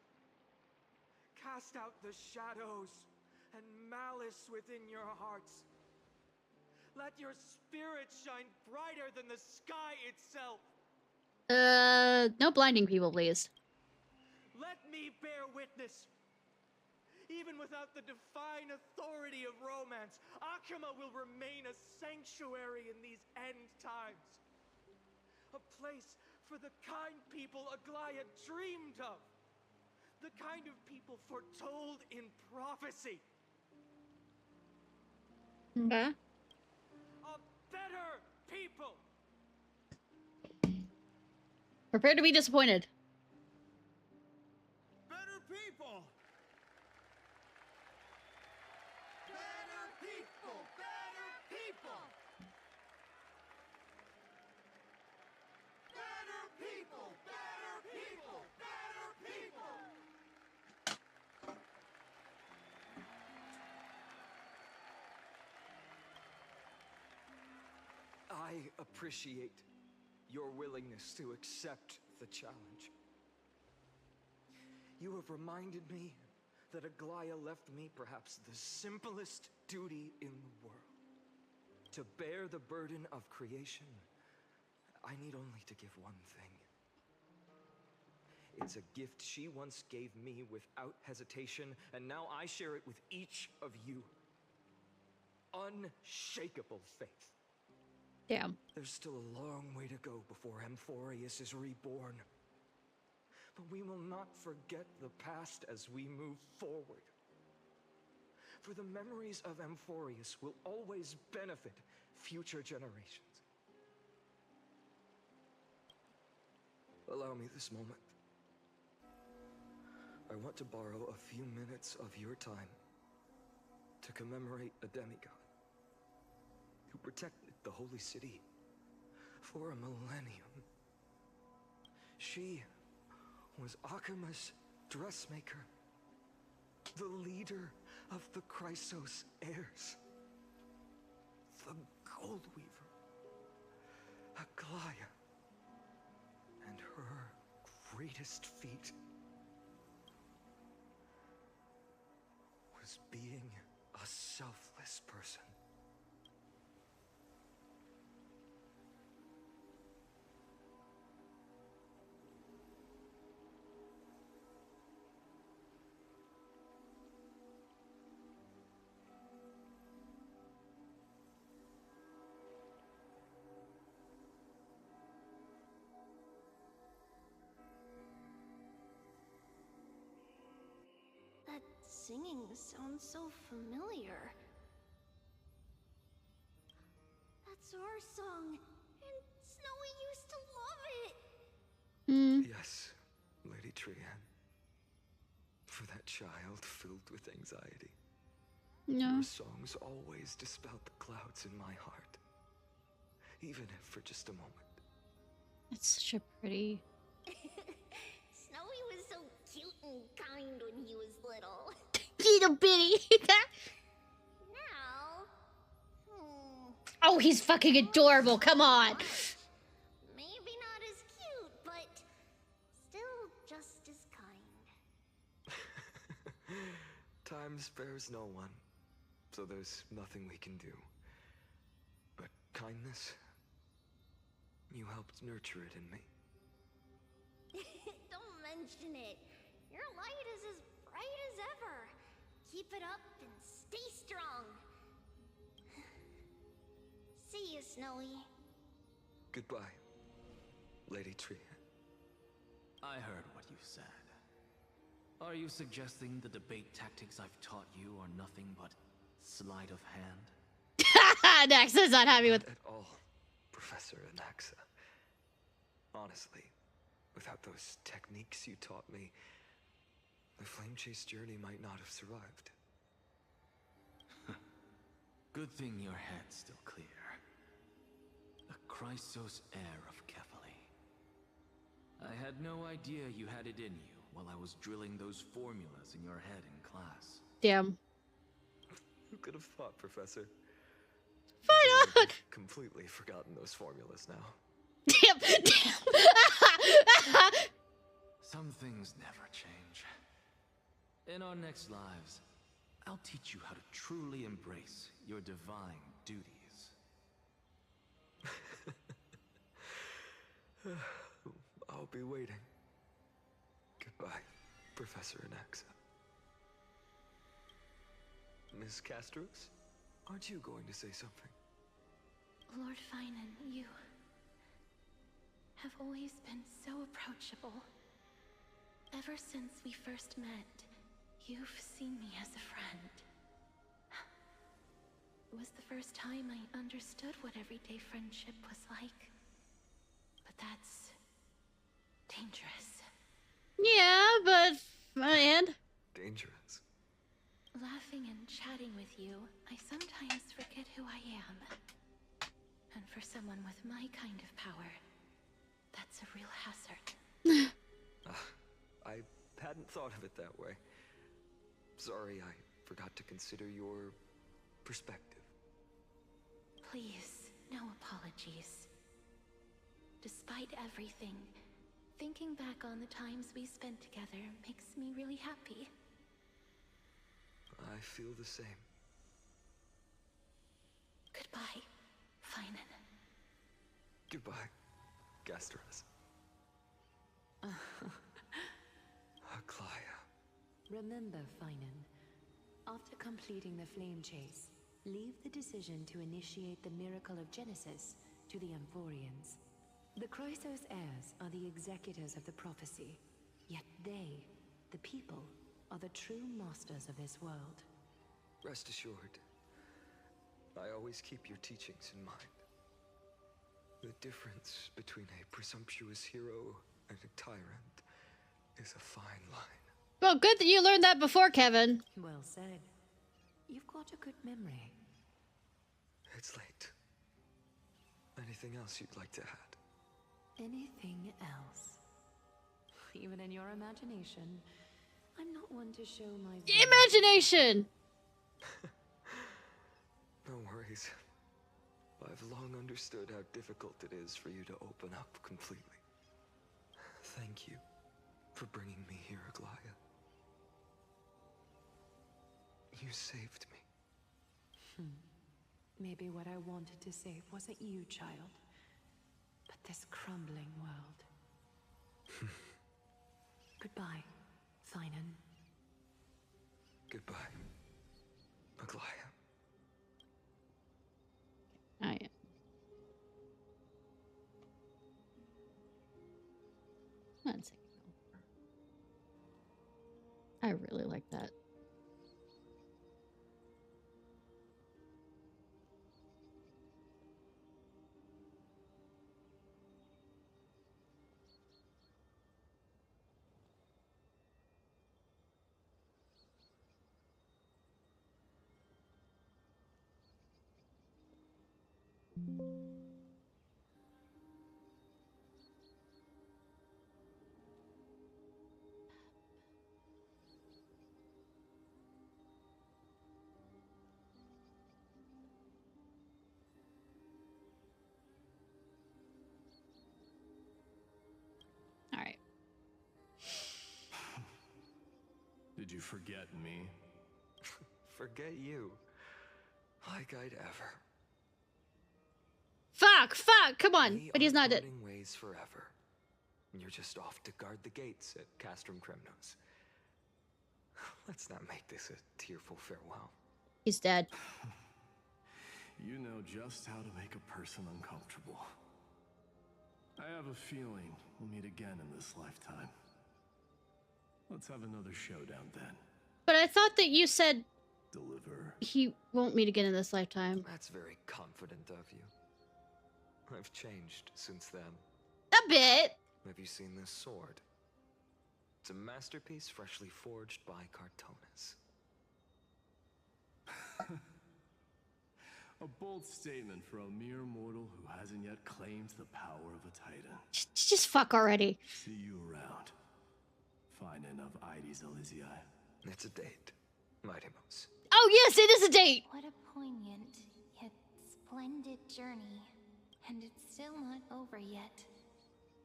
Cast out the shadows and malice within your hearts. Let your spirit shine brighter than the sky itself. No blinding people, please. Let me bear witness. Even without the divine authority of romance, Akama will remain a sanctuary in these end times. A place for the kind people Aglaya dreamed of. The kind of people foretold in prophecy. Okay. A better people. Prepare to be disappointed. Better people! Better people! Better people! Better people! Better people! Better people! I appreciate your willingness to accept the challenge. You have reminded me that Aglaya left me perhaps the simplest duty in the world. To bear the burden of creation, I need only to give one thing. It's a gift she once gave me without hesitation, and now I share it with each of you. Unshakable faith. Damn. There's still a long way to go before Amphorius is reborn. But we will not forget the past as we move forward. For the memories of Amphorius will always benefit future generations. Allow me this moment. I want to borrow a few minutes of your time to commemorate a demigod who protected the Holy City for a millennium. She was Akama's dressmaker, the leader of the Chrysos heirs, the gold weaver, Aglaya, and her greatest feat was being a selfless person. That singing sounds so familiar. That's our song, and Snowy used to love it. Yes, Lady Trian. For that child filled with anxiety. No. Your songs always dispelled the clouds in my heart. Even if for just a moment. It's such a pretty... Snowy was so cute and kind when he was little. Little bitty. Now... Oh, he's fucking adorable. Come on. Maybe Time spares no one, so there's nothing we can do. But kindness, you helped nurture it in me. Don't mention it. Your light is as bright as ever. Keep it up and stay strong. See you, Snowy. Goodbye, Lady Tree. I heard what you said. Are you suggesting the debate tactics I've taught you are nothing but sleight of hand? Naxa's not happy with... Not at all, Professor Anaxa. Honestly, without those techniques you taught me, the flame chase journey might not have survived. Good thing your head's still clear. The Chrysos heir of Kefali. I had no idea you had it in you while I was drilling those formulas in your head in class. Damn. Who could have thought, Professor? Fine on! Completely forgotten those formulas now. Damn! Damn! Some things never change. In our next lives, I'll teach you how to truly embrace your divine duties. I'll be waiting. Goodbye, Professor Anaxa. Miss Castros, aren't you going to say something? Lord Finan, you have always been so approachable. Ever since we first met, you've seen me as a friend. It was the first time I understood what everyday friendship was like. But that's dangerous. Yeah, but... and? Dangerous. Laughing and chatting with you, I sometimes forget who I am. And for someone with my kind of power, that's a real hazard. I hadn't thought of it that way. Sorry, I forgot to consider your perspective. Please, no apologies. Despite everything, thinking back on the times we spent together makes me really happy. I feel the same. Goodbye, Finan. Goodbye, Gastras. Aglaya. Remember, Finan, after completing the flame chase, leave the decision to initiate the miracle of Genesis to the Amphorians. The Chrysos heirs are the executors of the prophecy, yet they, the people, are the true masters of this world. Rest assured, I always keep your teachings in mind. The difference between a presumptuous hero and a tyrant is a fine line. Well, good that you learned that before, Kevin. Well said. You've got a good memory. It's late. Anything else you'd like to add? Anything else? Even in your imagination, I'm not one to show my... Imagination! No worries. I've long understood how difficult it is for you to open up completely. Thank you for bringing me here, Aglaya. You saved me. Maybe what I wanted to save wasn't you, child, but this crumbling world. Goodbye, Finan. Goodbye, Aglaya. Oh, yeah. One second. I really like that. All right. Did you forget me? Forget you. Like I'd ever. Fuck, come on. But he's not dead. Parting ways forever. You're just off to guard the gates at Castrum Kremnos. Let's not make this a tearful farewell. He's dead. You know just how to make a person uncomfortable. I have a feeling we'll meet again in this lifetime. Let's have another showdown then. But I thought that you said Deliver. he won't meet again in this lifetime. That's very confident of you. I've changed since then. A bit. Have you seen this sword? It's a masterpiece freshly forged by Cartonis. A bold statement for a mere mortal who hasn't yet claimed the power of a titan. Just fuck already. See you around. Fine enough, Ides Elysiae. It's a date, Mightimos. Oh yes, it is a date! What a poignant, yet splendid journey. And it's still not over yet,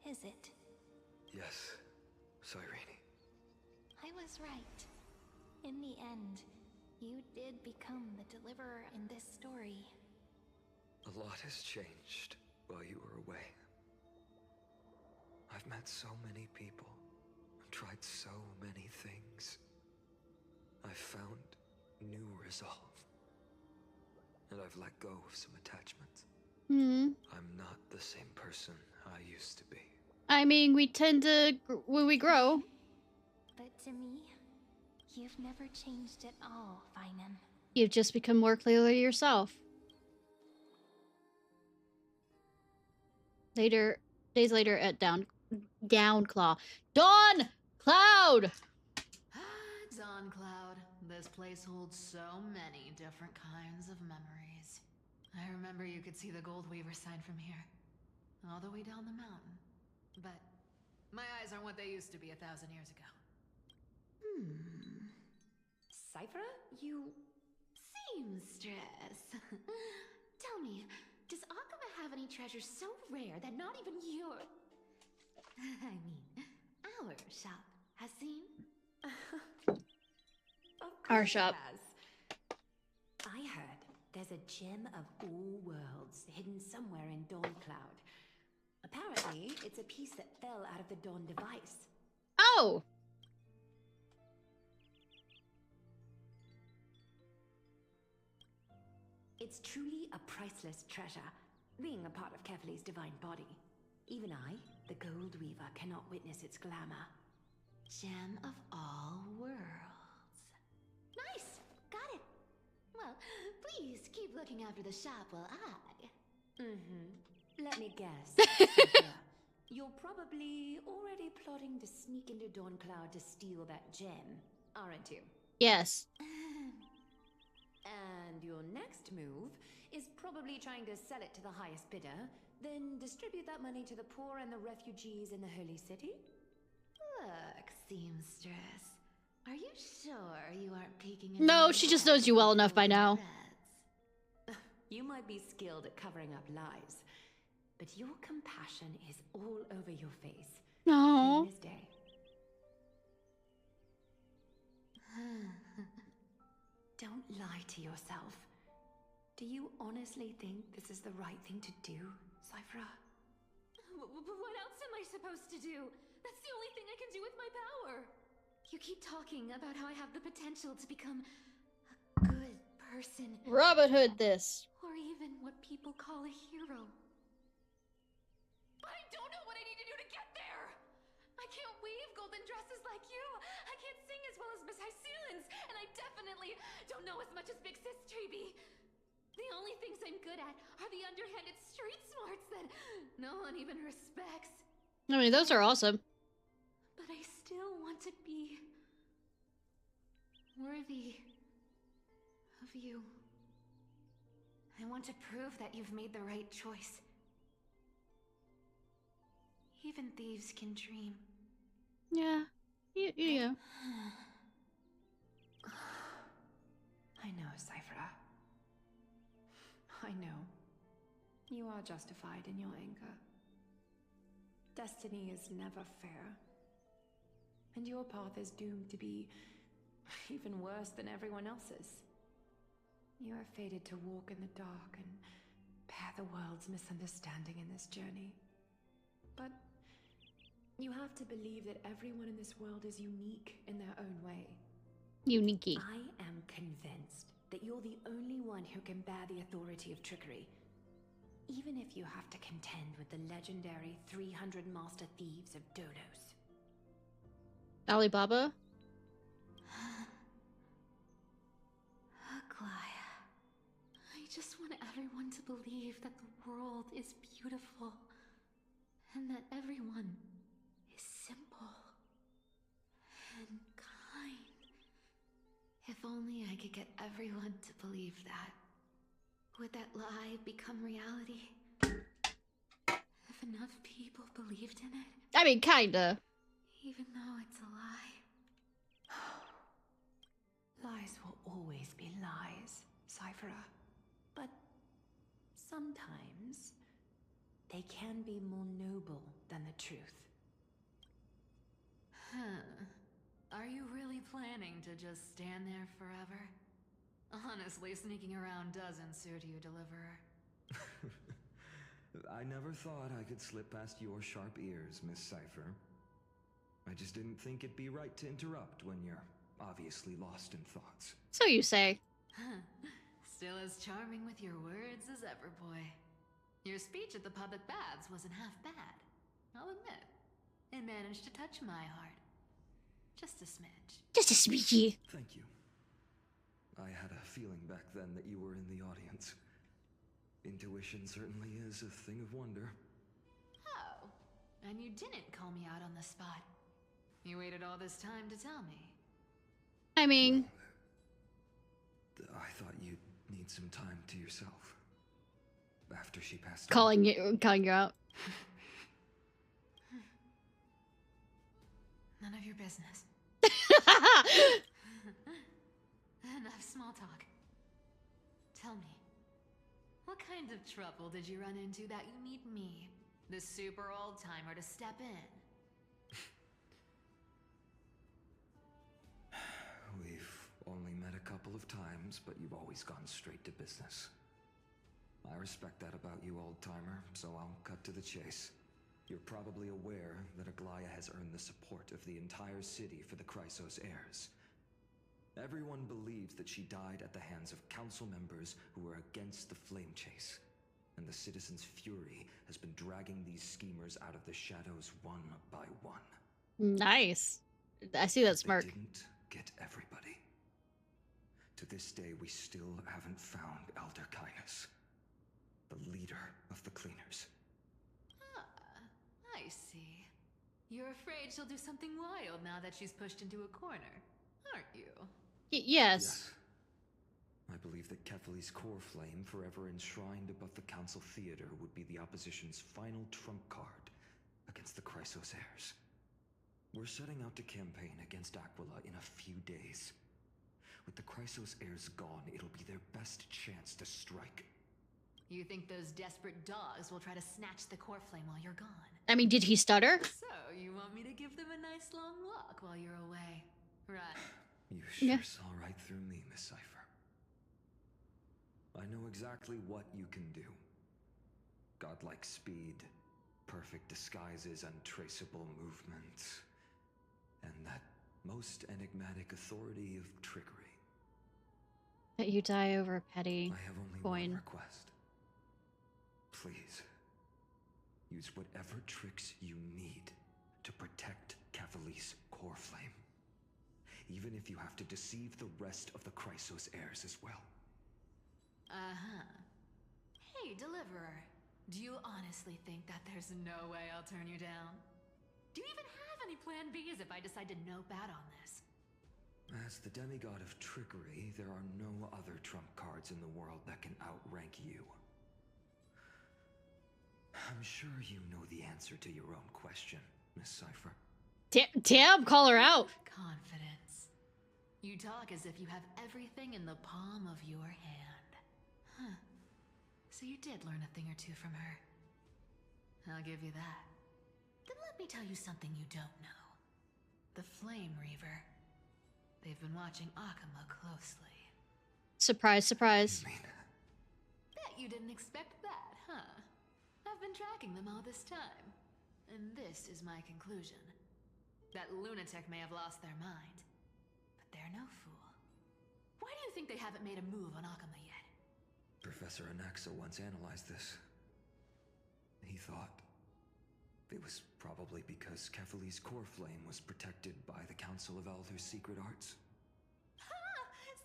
is it? Yes, Cyrene. I was right. In the end, you did become the deliverer in this story. A lot has changed while you were away. I've met so many people, tried so many things. I've found new resolve. And I've let go of some attachments. I'm not the same person I used to be. I mean, we tend to, when we grow. But to me, you've never changed at all, Finan. You've just become more clearly yourself. Days later at Dawnclaw. Dawn Cloud! Dawncloud. This place holds so many different kinds of memories. I remember you could see the Goldweaver sign from here, all the way down the mountain. But my eyes aren't what they used to be 1,000 years ago. Cypher, you seamstress. Tell me, does Akama have any treasures so rare that not even your... I mean, our shop has seen? Our shop. I heard there's a gem of all worlds hidden somewhere in Dawncloud. Apparently, it's a piece that fell out of the Dawn device. Oh! It's truly a priceless treasure, being a part of Kefali's divine body. Even I, the Goldweaver, cannot witness its glamour. Gem of all worlds. Nice! Got it! Well, please keep looking after the shop while I... Let me guess. Cypher, you're probably already plotting to sneak into Dawncloud to steal that gem, aren't you? Yes. And your next move is probably trying to sell it to the highest bidder, then distribute that money to the poor and the refugees in the Holy City? Look, seamstress. Are you sure you aren't peeking No, she just knows you well enough by now. You might be skilled at covering up lies, but your compassion is all over your face. No. Plain as day. Don't lie to yourself. Do you honestly think this is the right thing to do, Cypher? What else am I supposed to do? That's the only thing I can do with my power. You keep talking about how I have the potential to become a good person. Robin Hood this. Or even what people call a hero. But I don't know what I need to do to get there! I can't weave golden dresses like you! I can't sing as well as Miss Hyceelins! And I definitely don't know as much as Big Sis Treby! The only things I'm good at are the underhanded street smarts that no one even respects. I mean, those are awesome. But I still want to be worthy of you. I want to prove that you've made the right choice. Even thieves can dream. Yeah. Yeah. I know, Cypher. I know. You are justified in your anger. Destiny is never fair. And your path is doomed to be Even worse than everyone else's. You are fated to walk in the dark and bear the world's misunderstanding in this journey. But you have to believe that everyone in this world is unique in their own way. Unique. I am convinced that you're the only one who can bear the authority of trickery. Even if you have to contend with the legendary 300 master thieves of Dolos. Alibaba? Aglaya. I just want everyone to believe that the world is beautiful. And that everyone is simple. And kind. If only I could get everyone to believe that. Would that lie become reality? If enough people believed in it? I mean, kinda. Even though it's a lie. Lies will always be lies, Cyphera. But sometimes they can be more noble than the truth. Huh. Are you really planning to just stand there forever? Honestly, sneaking around doesn't suit you, Deliverer. I never thought I could slip past your sharp ears, Miss Cypher. I just didn't think it'd be right to interrupt when you're obviously lost in thoughts. So you say. Still as charming with your words as ever, boy. Your speech at the public baths wasn't half bad. I'll admit. It managed to touch my heart. Just a smidge. Just a smidgy. Thank you. I had a feeling back then that you were in the audience. Intuition certainly is a thing of wonder. Oh, and you didn't call me out on the spot. You waited all this time to tell me. I mean... I thought you'd need some time to yourself. After she passed calling you out. None of your business. Enough small talk. Tell me, what kind of trouble did you run into that you need me, the super old-timer, to step in? We've only met a couple of times, but you've always gone straight to business. I respect that about you, old-timer, so I'll cut to the chase. You're probably aware that Aglaya has earned the support of the entire city for the Chrysos heirs. Everyone believes that she died at the hands of council members who were against the flame chase. And the citizens' fury has been dragging these schemers out of the shadows one by one. Nice. I see that smirk. They didn't get everybody. To this day, we still haven't found Elder Kindness, the leader of the cleaners. I see. You're afraid she'll do something wild now that she's pushed into a corner, aren't you? Yes. I believe that Kefali's core flame, forever enshrined above the council theater, would be the opposition's final trump card against the Chrysos heirs. We're setting out to campaign against Aquila in a few days. With the Chrysos heirs gone, it'll be their best chance to strike. You think those desperate dogs will try to snatch the core flame while you're gone? I mean, did he stutter? So, you want me to give them a nice long walk while you're away, right? You sure saw right through me, Miss Cypher. I know exactly what you can do. Godlike speed, perfect disguises, untraceable movements, and that most enigmatic authority of trickery. That you die over a petty I have only coin. one request. Please, use whatever tricks you need to protect Kefali's core flame. Even if you have to deceive the rest of the Chrysos heirs as well. Hey, Deliverer. Do you honestly think that there's no way I'll turn you down? Do you even have any plan Bs if I decide to nope out on this? As the demigod of trickery, there are no other trump cards in the world that can outrank you. I'm sure you know the answer to your own question, Miss Cypher. Damn, call her out. Confidence. You talk as if you have everything in the palm of your hand. Huh. So you did learn a thing or two from her. I'll give you that. Then let me tell you something you don't know. The Flame Reaver. They've been watching Akama closely. Surprise, surprise. Bet you didn't expect that, huh? I've been tracking them all this time. And this is my conclusion. That lunatic may have lost their mind, but they're no fool. Why do you think they haven't made a move on Akama yet? Professor Anaxa once analyzed this. He thought it was probably because Kefali's core flame was protected by the Council of Elders' secret arts. Ha!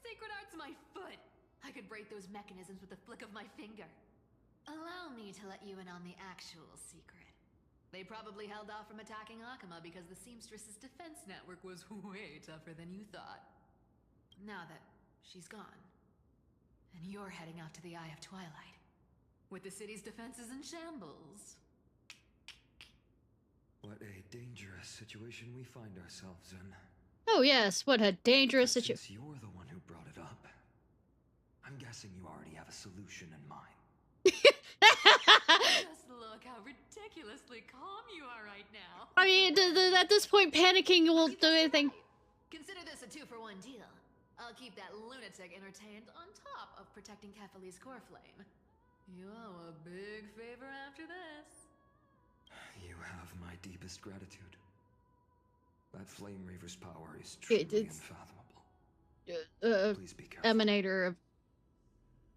Sacred art's my foot! I could break those mechanisms with a flick of my finger. Allow me to let you in on the actual secret. They probably held off from attacking Akama because the Seamstress's defense network was way tougher than you thought. Now that she's gone, and you're heading out to the Eye of Twilight, with the city's defenses in shambles. What a dangerous situation we find ourselves in. Oh yes, what a dangerous But situation. since you're the one who brought it up, I'm guessing you already have a solution in mind. Just look how ridiculously calm you are right now. I mean, at this point, panicking won't do anything. Consider this a 2-for-1 deal. I'll keep that lunatic entertained on top of protecting Kefali's core flame. You owe a big favor after this. You have my deepest gratitude. That Flame Reaver's power is truly unfathomable. Please be careful. Emanator of...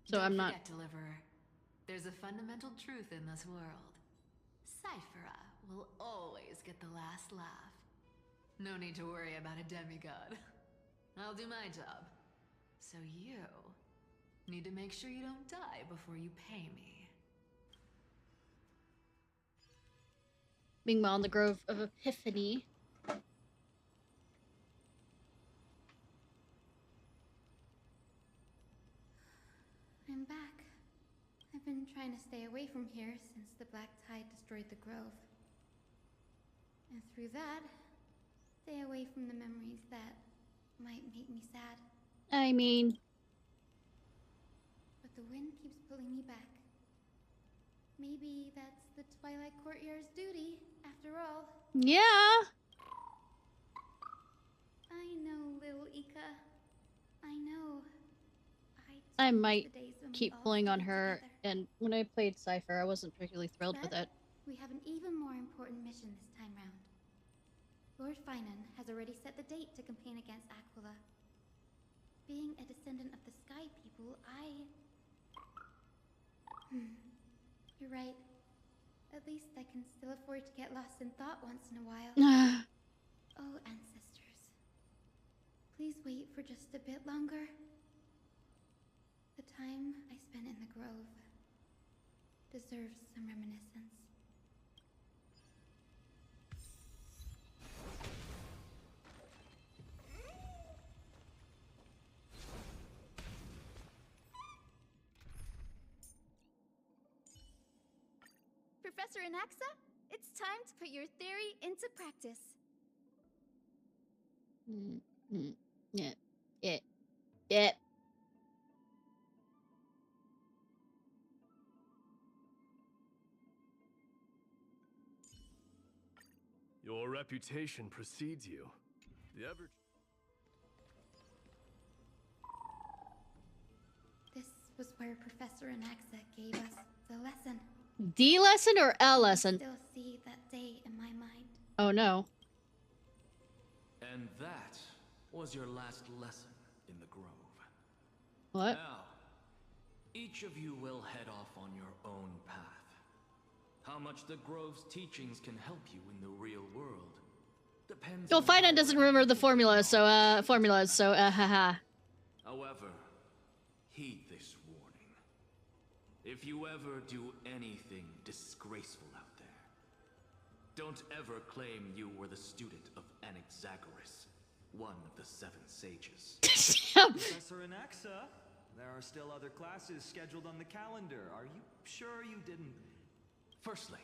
So Don't I'm not... forget, Deliverer. There's a fundamental truth in this world. Cyphera will always get the last laugh. No need to worry about a demigod. I'll do my job. So you need to make sure you don't die before you pay me. Meanwhile, in the Grove of Epiphany... I'm back. I've been trying to stay away from here since the Black Tide destroyed the Grove. And through that, stay away from the memories that might make me sad. I mean... But the wind keeps pulling me back. Maybe that's the Twilight Courtyard's duty, after all. Yeah! I know, little Ika. I know. I might keep pulling on her, and when I played Cypher, I wasn't particularly thrilled with it. We have an even more important mission this time round. Lord Finan has already set the date to campaign against Aquila. Being a descendant of the Sky People, You're right. At least I can still afford to get lost in thought once in a while. Oh, ancestors. Please wait for just a bit longer. The time I spent in the Grove deserves some reminiscence. Professor Anaxa, it's time to put your theory into practice. Yeah. Your reputation precedes you. The ever... This was where Professor Anaxa gave us the lesson. D lesson or L lesson? I still see that day in my mind. Oh no. And that was your last lesson in the Grove. What? Now, each of you will head off on your own path. How much the Grove's teachings can help you in the real world depends Well, on Finan doesn't remember the formula, so, haha. However, heed this warning. If you ever do anything disgraceful out there, don't ever claim you were the student of Anaxagoras, one of the 7 sages. Professor Anaxa, there are still other classes scheduled on the calendar. Are you sure you didn't... Firstly,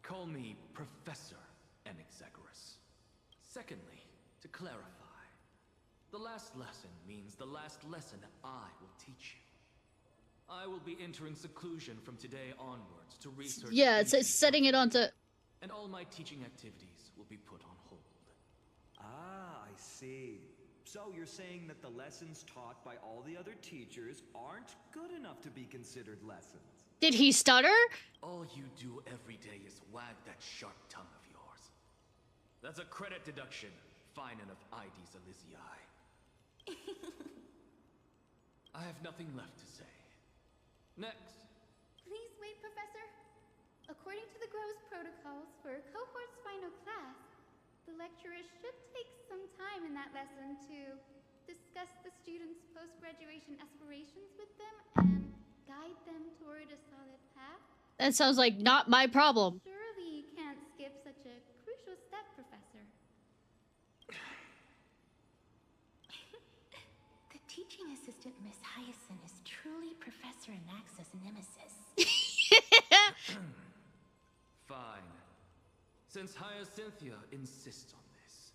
call me Professor Anaxagoras. Secondly, to clarify, the last lesson means the last lesson I will teach you. I will be entering seclusion from today onwards to research... Yeah, it's setting it onto... And all my teaching activities will be put on hold. Ah, I see. So you're saying that the lessons taught by all the other teachers aren't good enough to be considered lessons? Did he stutter? All you do every day is wag that sharp tongue of yours. That's a credit deduction, fine enough IDs Elysiae. I have nothing left to say. Next. Please wait, Professor. According to the Grove's protocols for a cohort's final class, the lecturer should take some time in that lesson to discuss the students' post-graduation aspirations with them and guide them toward a solid path. That sounds like not my problem. Surely you can't skip such a crucial step, Professor. The teaching assistant, Miss Hyacinth, is truly Professor Anaxa's nemesis. Fine. Since Hyacinthia insists on this,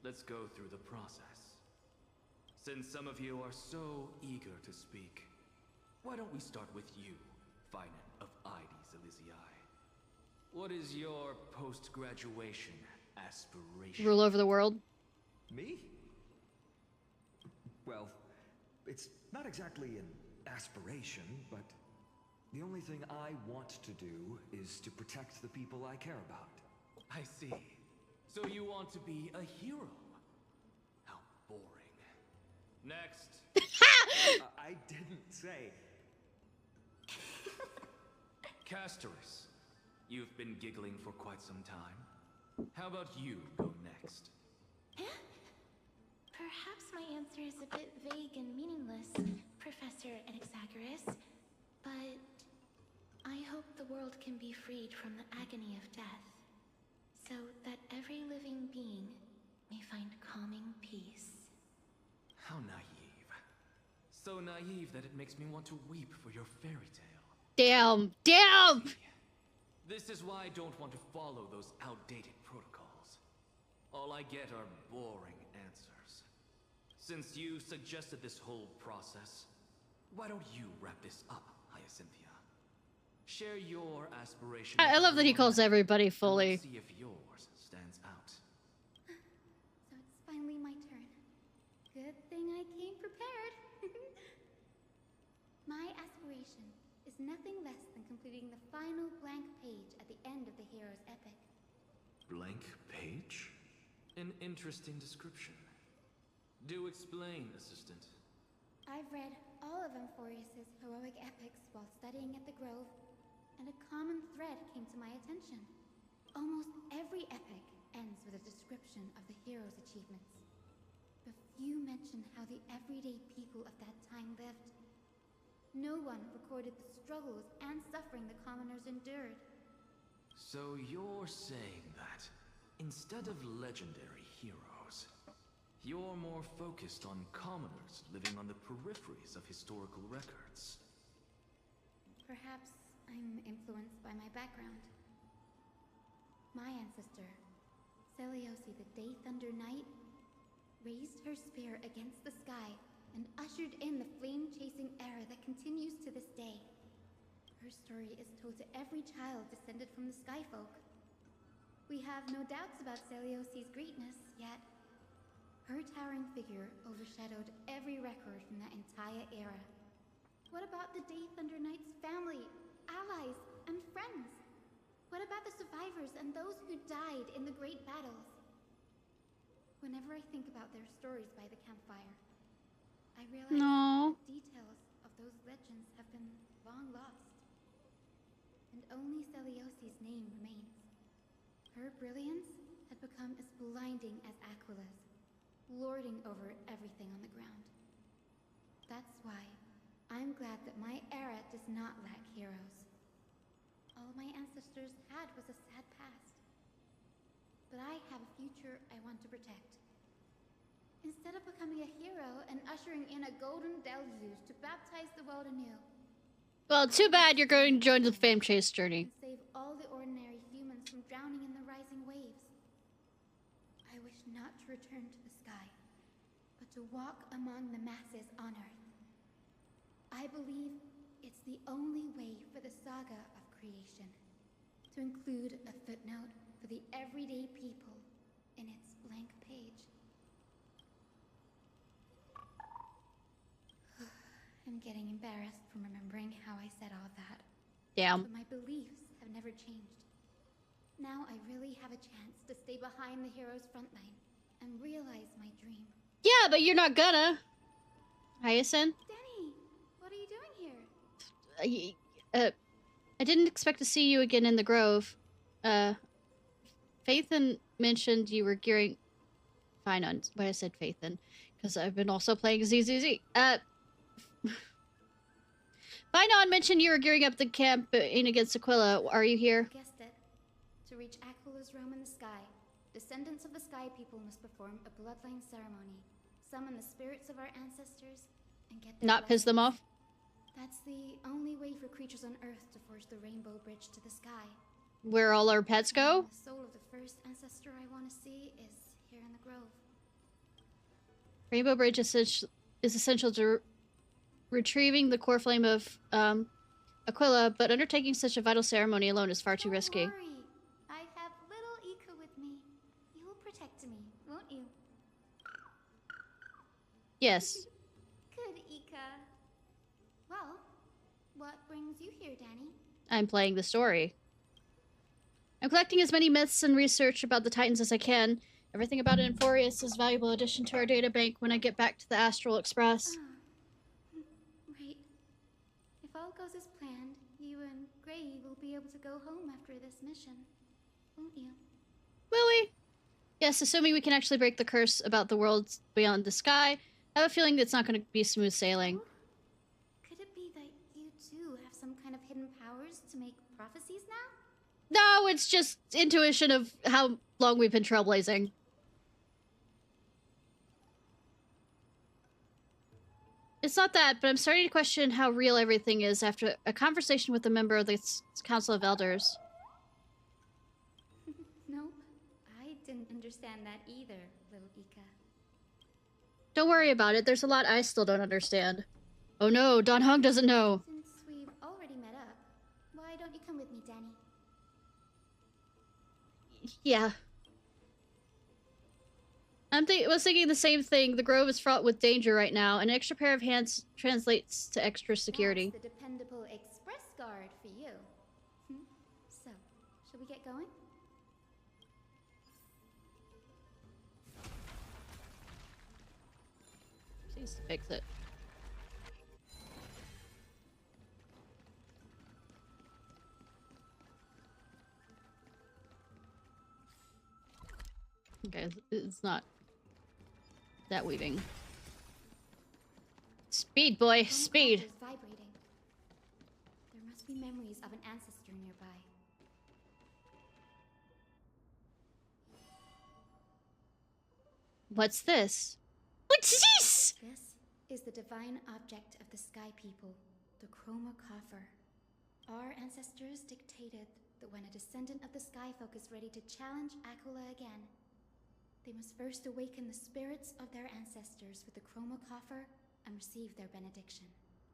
let's go through the process. Since some of you are so eager to speak, why don't we start with you, Finan of IDs Elysiae? What is your post-graduation aspiration? Rule over the world. Me? Well, it's not exactly an aspiration, but the only thing I want to do is to protect the people I care about. I see. So you want to be a hero? How boring. Next. I didn't say. Casterus, you've been giggling for quite some time. How about you go next? Perhaps my answer is a bit vague and meaningless, Professor Anaxagoras, but I hope the world can be freed from the agony of death, so that every living being may find calming peace. How naive. So naive that it makes me want to weep for your fairy tale. Damn. Damn! This is why I don't want to follow those outdated protocols. All I get are boring answers. Since you suggested this whole process, why don't you wrap this up, Hyacinthia? Share your aspiration. I love that he calls everybody fully. See if yours stands out. So it's finally my turn. Good thing I came prepared. My aspiration is nothing less than completing the final blank page at the end of the hero's epic. Blank page? An interesting description. Do explain, assistant. I've read all of Amphorius's heroic epics while studying at the Grove, and a common thread came to my attention. Almost every epic ends with a description of the hero's achievements. But few mention how the everyday people of that time lived. No one recorded the struggles and suffering the commoners endured. So you're saying that, instead of legendary heroes, you're more focused on commoners living on the peripheries of historical records. Perhaps I'm influenced by my background. My ancestor, Seliosi the Day Thunder Knight, raised her spear against the sky and ushered in the flame-chasing era that continues to this day. Her story is told to every child descended from the Skyfolk. We have no doubts about Seliosi's greatness, yet her towering figure overshadowed every record from that entire era. What about the Day Thunder Knight's family, allies, and friends? What about the survivors and those who died in the great battles? Whenever I think about their stories by the campfire, I realize No. the details of those legends have been long lost. And only Seliosi's name remains. Her brilliance had become as blinding as Aquila's, lording over everything on the ground. That's why I'm glad that my era does not lack heroes. All my ancestors had was a sad past. But I have a future I want to protect. Instead of becoming a hero and ushering in a golden deluge to baptize the world anew. Well, too bad you're going to join the fame chase journey. And save all the ordinary humans from drowning in the rising waves. I wish not to return to the sky, but to walk among the masses on Earth. I believe it's the only way for the saga of creation to include a footnote for the everyday people in its blank page. getting embarrassed from remembering how I said all that. Damn. But my beliefs have never changed. Now I really have a chance to stay behind the hero's front line and realize my dream. Yeah, but you're not gonna. Hyacinth? Danny, what are you doing here? I didn't expect to see you again in the Grove. Faithin mentioned you were gearing... Fine on why I said Faithin, because I've been also playing ZZZ. Finon mentioned you were gearing up the campaign against Aquila. Are you here? You guessed it. To reach Aquila's realm in the sky, descendants of the Sky People must perform a bloodline ceremony, summon the spirits of our ancestors, and get their Not piss them off? That's the only way for creatures on Earth to forge the rainbow bridge to the sky. Where all our pets go? The soul of the first ancestor I want to see is here in the Grove. Rainbow Bridge is essential to retrieving the core flame of Aquila, but undertaking such a vital ceremony alone is far too risky. Don't worry. I have little Ika with me. You will protect me, won't you? Yes. Good, Ika. Well, what brings you here, Danny? I'm playing the story. I'm collecting as many myths and research about the Titans as I can. Everything about Inforius is a valuable addition to our databank when I get back to the Astral Express. Right. If all goes as planned, you and Gray will be able to go home after this mission, won't you? Will we? Yes, assuming we can actually break the curse about the worlds beyond the sky. I have a feeling it's not going to be smooth sailing. Could it be that you too have some kind of hidden powers to make prophecies now? No, it's just intuition of how long we've been trailblazing. It's not that, but I'm starting to question how real everything is after a conversation with a member of the Council of Elders. Nope. I didn't understand that either, little Ika. Don't worry about it. There's a lot I still don't understand. Oh no, Don Hung doesn't know. Since we've already met up, why don't you come with me, Danny? Yeah. Was thinking the same thing. The Grove is fraught with danger right now. An extra pair of hands translates to extra security. That's the dependable express guard for you. So, shall we get going? Please fix it. Okay, it's not that weaving. Speed, boy, speed. Is vibrating. There must be memories of an ancestor nearby. What's this? What's this? This is the divine object of the Sky People, the Chroma Coffer. Our ancestors dictated that when a descendant of the Sky Folk is ready to challenge Aquila again, they must first awaken the spirits of their ancestors with the Chroma Coffer and receive their benediction.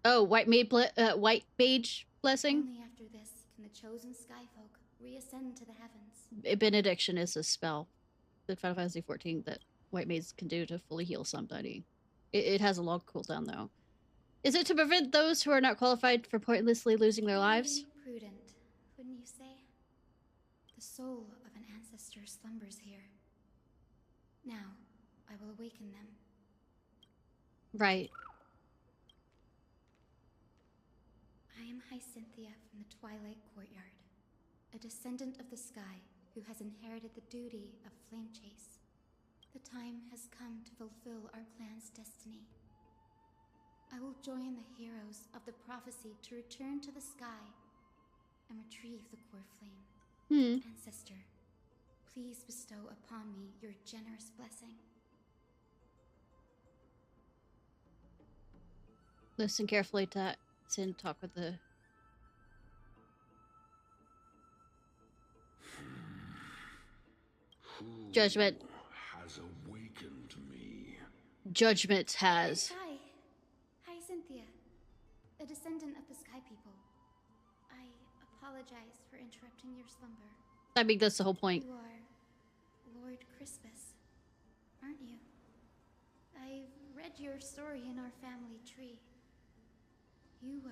Oh, white mage blessing? Only after this can the chosen Sky Folk reascend to the heavens. Benediction is a spell that Final Fantasy XIV that white mages can do to fully heal somebody. It has a long cooldown, though. Is it to prevent those who are not qualified from pointlessly losing their lives? Prudent, wouldn't you say? The soul of an ancestor slumbers here. Now, I will awaken them. Right. I am Hyacinthia from the Twilight Courtyard, a descendant of the sky who has inherited the duty of flame chase. The time has come to fulfill our clan's destiny. I will join the heroes of the prophecy to return to the sky and retrieve the core flame. Ancestor, please bestow upon me your generous blessing. Listen carefully to Sin talk with the... Judgment. Has awakened me. Judgment has. Hi, Hyacinthia, a descendant of the Sky People. I apologize for interrupting your slumber. I mean, that's the whole point. You are Lord Crispus, aren't you? I've read your story in our family tree. You were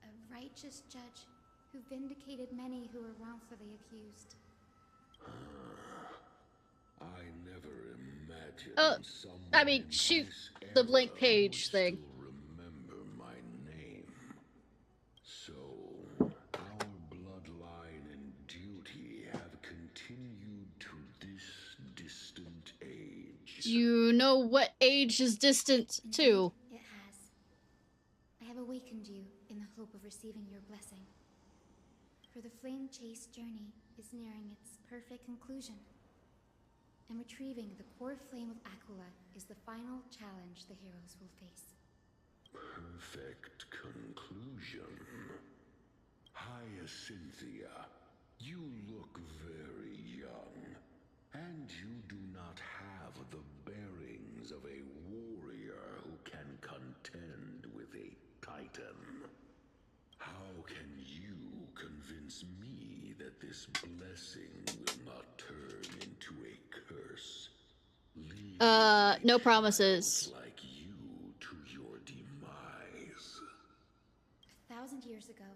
a righteous judge who vindicated many who were wrongfully accused. I never imagined someone I mean, in shoot this the blank era page would thing. still remember my name. So, our bloodline and duty have continued to this distant age. You know what age is distant to? It has. I have awakened you in the hope of receiving your blessing. For the flame chase journey is nearing its perfect conclusion. And retrieving the core flame of Aquila is the final challenge the heroes will face. Perfect conclusion. Hyacinthia, you look very young, and you do not have the bearings of a warrior who can contend with a titan. How can you convince me that this blessing will not turn into a curse? No promises. Like you to your demise. 1,000 years ago,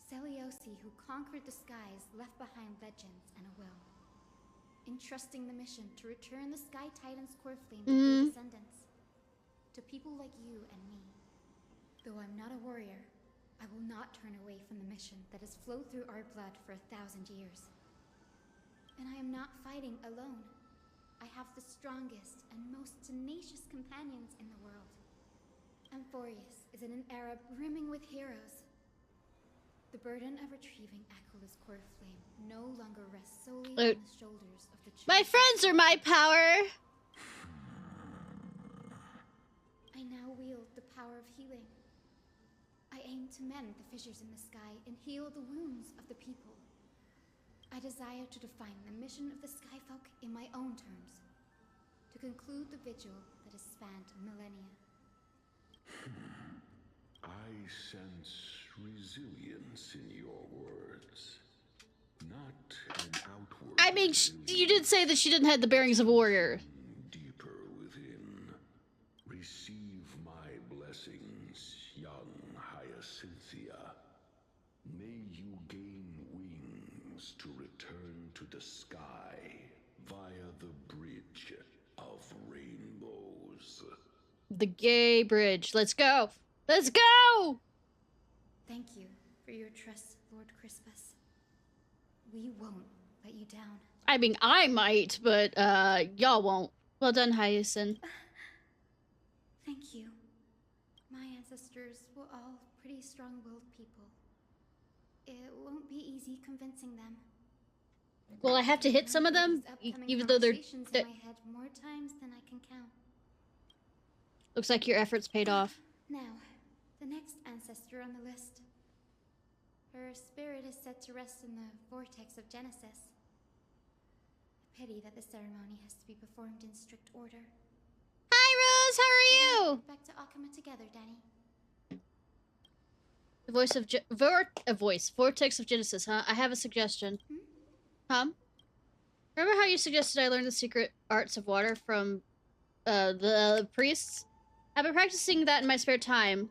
Seliosi, who conquered the skies, left behind legends and a will, entrusting the mission to return the Sky Titan's core flame to their descendants, to people like you and me. Though I'm not a warrior, I will not turn away from the mission that has flowed through our blood for 1,000 years. And I am not fighting alone. I have the strongest and most tenacious companions in the world. Amphorius is in an era brimming with heroes. The burden of retrieving Aquila's core flame no longer rests solely on the shoulders of the My friends are my power! I now wield the power of healing. I aim to mend the fissures in the sky and heal the wounds of the people. I desire to define the mission of the Skyfolk in my own terms, to conclude the vigil that has spanned millennia. I sense resilience in your words, not an outward. I mean, you did say that she didn't have the bearings of a warrior. Deeper within, receive my blessings, young Hyacinthia. May you gain wings to return to the sky via the bridge of rainbows. The gay bridge. Let's go! Let's go! Thank you for your trust, Lord Crispus. We won't let you down. I mean, I might, but, y'all won't. Well done, Hyacinth. Thank you. My ancestors were all pretty strong-willed people. It won't be easy convincing them. Well, I have to hit some of them, even though they're... In my head more times than I can count. Looks like your efforts paid off. Now, the next ancestor on the list. Her spirit is set to rest in the vortex of Genesis. A pity that the ceremony has to be performed in strict order. Hi, Rose! How are you? Back to Akama together, Danny. The voice of Vortex of Genesis, huh? I have a suggestion. Remember how you suggested I learn the secret arts of water from the priests? I've been practicing that in my spare time.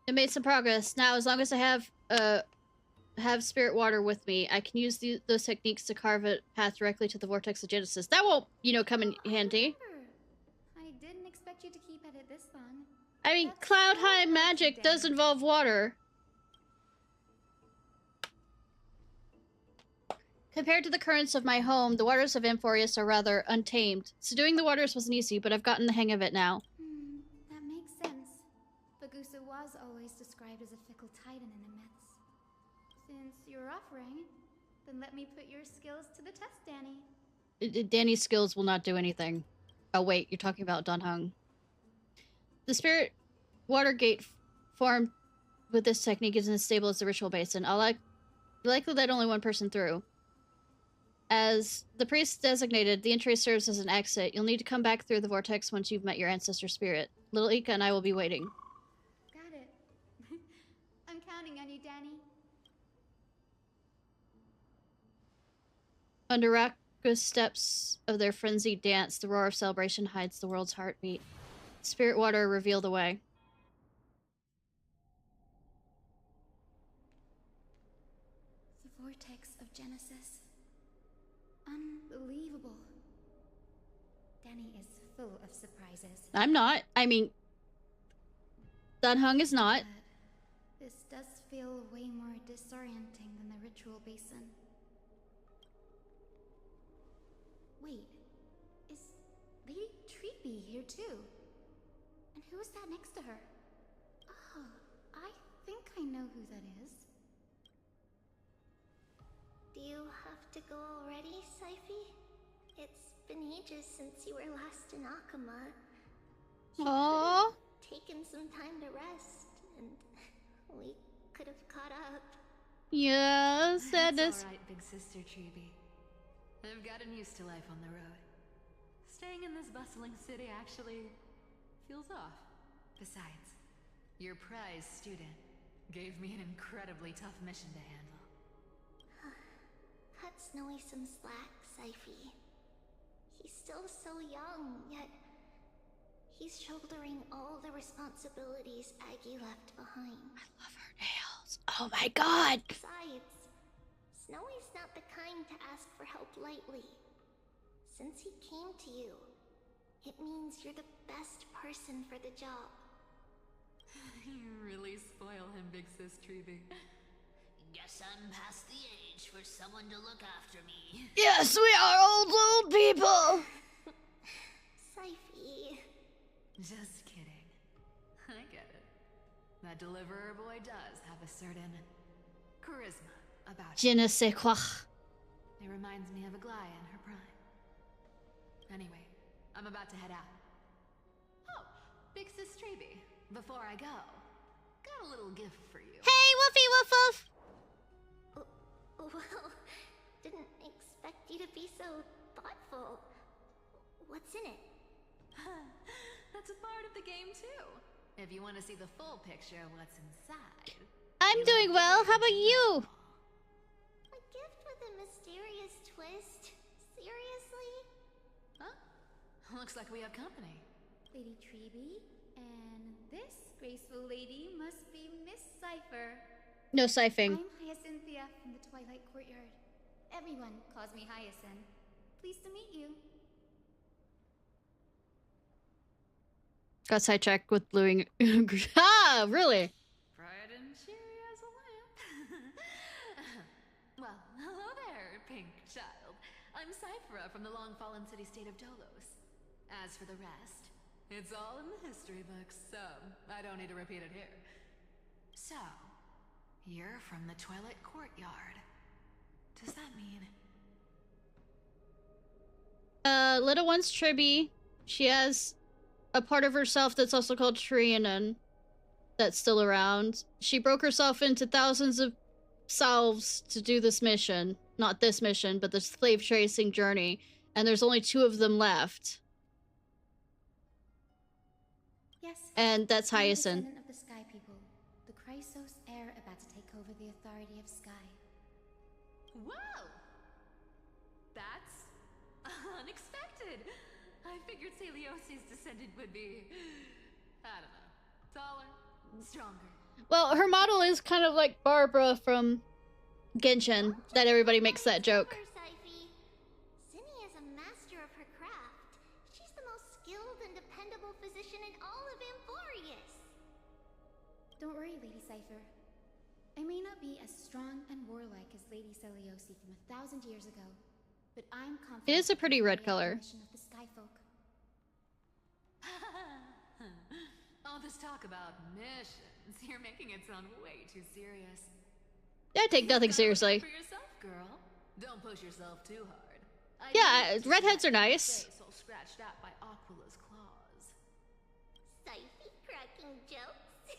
It made some progress. Now, as long as I have spirit water with me, I can use those techniques to carve a path directly to the Vortex of Genesis. That won't, come in handy. I didn't expect you to keep at it this long. I mean, cloud high magic does involve water. Compared to the currents of my home, the waters of Amphorius are rather untamed. Subduing the waters wasn't easy, but I've gotten the hang of it now. That makes sense. Bagusa was always described as a fickle titan in the myths. Since you're offering, then let me put your skills to the test, Danny. Danny's skills will not do anything. Oh wait, you're talking about Dunhung. The spirit water gate formed with this technique isn't as stable as the ritual basin. I'll likely let only one person through. As the priest designated, the entry serves as an exit. You'll need to come back through the vortex once you've met your ancestor spirit. Little Ika and I will be waiting. Got it. I'm counting on you, Danny. Under raucous steps of their frenzied dance, the roar of celebration hides the world's heartbeat. Spirit water reveal the way. 6 of Genesis. Unbelievable. Danny is full of surprises. I'm not. I mean, Dunhung is not. But this does feel way more disorienting than the ritual basin. Wait, is Lady Treeby here too? And who is that next to her? Oh, I think I know who that is. Do you have to go already, Sci-fi? It's been ages since you were last in Akama. Aww. Taken some time to rest, and we could have caught up. Yeah, sadness. That's all right, big sister Treeby. I've gotten used to life on the road. Staying in this bustling city actually feels off. Besides, your prize student gave me an incredibly tough mission to handle. Cut Snowy some slack, Sci-fi. He's still so young, yet he's shouldering all the responsibilities Aggie left behind. I love her nails. Oh my god! Besides, Snowy's not the kind to ask for help lightly. Since he came to you, it means you're the best person for the job. You really spoil him, big sis Treeby. Guess I'm past the age for someone to look after me. Yes, we are old people! Sci-fi. Just kidding. I get it. That deliverer boy does have a certain charisma about Je ne sais quoi. It reminds me of Aglaya in her prime. Anyway, I'm about to head out. Oh, big sis Treeby, before I go, got a little gift for you. Hey, Woofy Woof Woof! Well, didn't expect you to be so thoughtful. What's in it? That's a part of the game too. If you want to see the full picture of what's inside. I'm doing well. How about you? A gift with a mysterious twist? Seriously? Huh? Looks like we have company. Lady Treeby, and this graceful lady must be Miss Cypher. No siphoning. I'm Hyacinthia from the Twilight Courtyard. Everyone calls me Hyacinth. Pleased to meet you. Got sidetracked with bluing. Ah, really? Bright and cheery as a lamp. Well, hello there, pink child. I'm Cyphera from the long-fallen city-state of Dolos. As for the rest, it's all in the history books, so I don't need to repeat it here. So, you're from the Twilight Courtyard. Does that mean... Little one's Tribby. She has a part of herself that's also called Trianon that's still around. She broke herself into thousands of selves to do this mission. Not this mission, but the slave tracing journey. And there's only 2 of them left. Yes. And that's Hyacinth. Descendant of the Sky People, the Chrysos heir about to take over the authority of Sky. Whoa! That's unexpected. I figured Celiosi's descendant would be, I don't know, taller, stronger. Well, her model is kind of like Barbara from Genshin, that everybody makes that joke. Zinni is a master of her craft. She's the most skilled and dependable physician in all of Amphorius. Don't worry, Lady Cypher. I may not be as strong and warlike as Lady Celiosi from 1,000 years ago, but I'm confident. It is a pretty red color. Of the Skyfolk. All this talk about missions, you're making it sound way too serious. I take nothing seriously. For yourself, girl. Don't push yourself too hard. Yeah, redheads are nice. Face all scratched out by Aquila's claws. Sci-fi cracking jokes.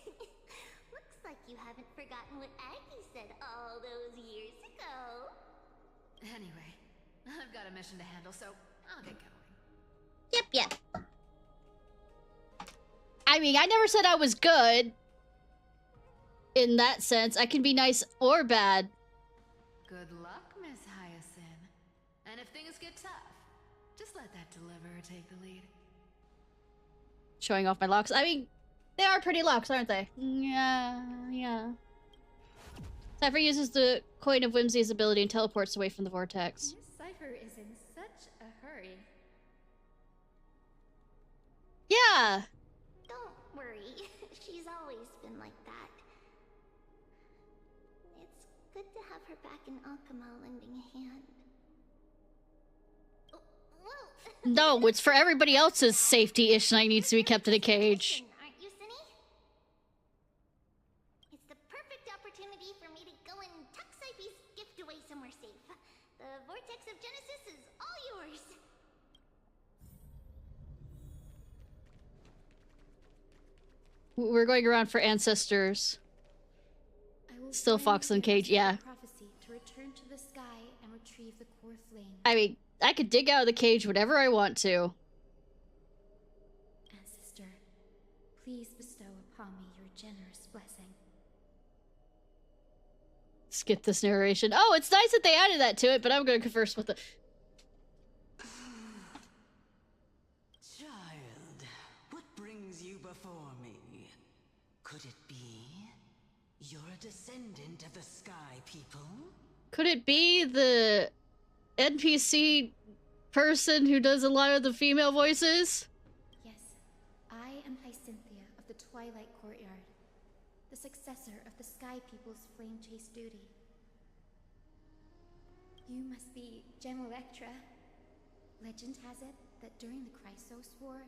Looks like you haven't forgotten what Aggie said all those years ago. Anyway, I've got a mission to handle, so I'll get going. Yep. I mean, I never said I was good. In that sense, I can be nice or bad. Good luck, Miss Hyacinth. And if things get tough, just let that deliverer take the lead. Showing off my locks. I mean, they are pretty locks, aren't they? Yeah. Cypher uses the Coin of Whimsy's ability and teleports away from the vortex. Miss Cypher is in such a hurry. Yeah! Don't worry. She's always been like that. It's good to have her back in Akama lending a hand. Whoa! No, it's for everybody else's safety. Ishnai needs to be kept in a cage. Aren't you, Cinny? It's the perfect opportunity for me to go and tuck Cypher's gift away somewhere safe. The Vortex of Genesis is all yours. We're going around for ancestors. Still Fox and Cage, yeah. Prophecy to return to the sky and retrieve the core flame. I mean, I could dig out of the cage whenever I want to. Ancestor, please bestow upon me your generous blessing. Skip this narration. Oh, it's nice that they added that to it, but I'm going to converse with the... Child, what brings you before me? Could it be you're a descendant of the Sky People? Could it be the NPC person who does a lot of the female voices? Yes, I am Hyacinthia of the Twilight Courtyard, the successor of the Sky People's flame chase duty. You must be Gem Electra. Legend has it that during the Chrysos War,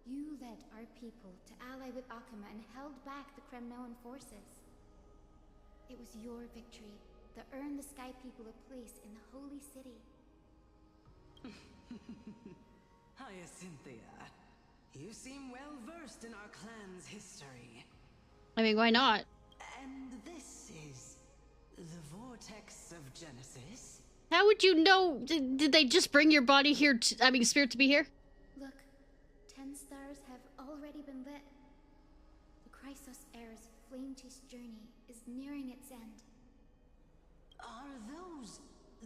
you led our people to ally with Akama and held back the Kremnoan forces. It was your victory that earned the Sky People a place in the Holy City. Hyacinthia, you seem well versed in our clan's history. I mean, why not? And this is the Vortex of Genesis? How would you know? Did they just bring your body here, spirit to be here? Look, 10 stars have already been lit. The Chrysos Heir's flame chase journey is nearing its end. Are those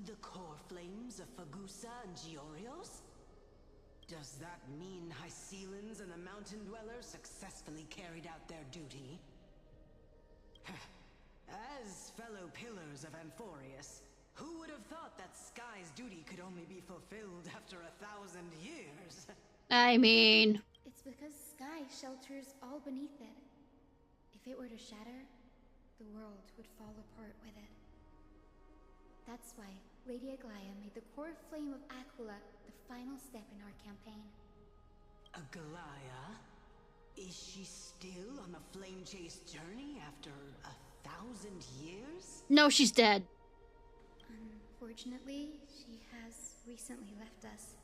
the core flames of Fagusa and Giorios? Does that mean Hycelans and the Mountain Dwellers successfully carried out their duty? As fellow pillars of Amphorius, who would have thought that Sky's duty could only be fulfilled after 1,000 years? I mean... It's because Sky shelters all beneath it. If it were to shatter, the world would fall apart with it. That's why Lady Aglaya made the core flame of Aquila the final step in our campaign. Aglaya? Is she still on the flame chase journey after 1,000 years? No, she's dead. Unfortunately, she has recently left us.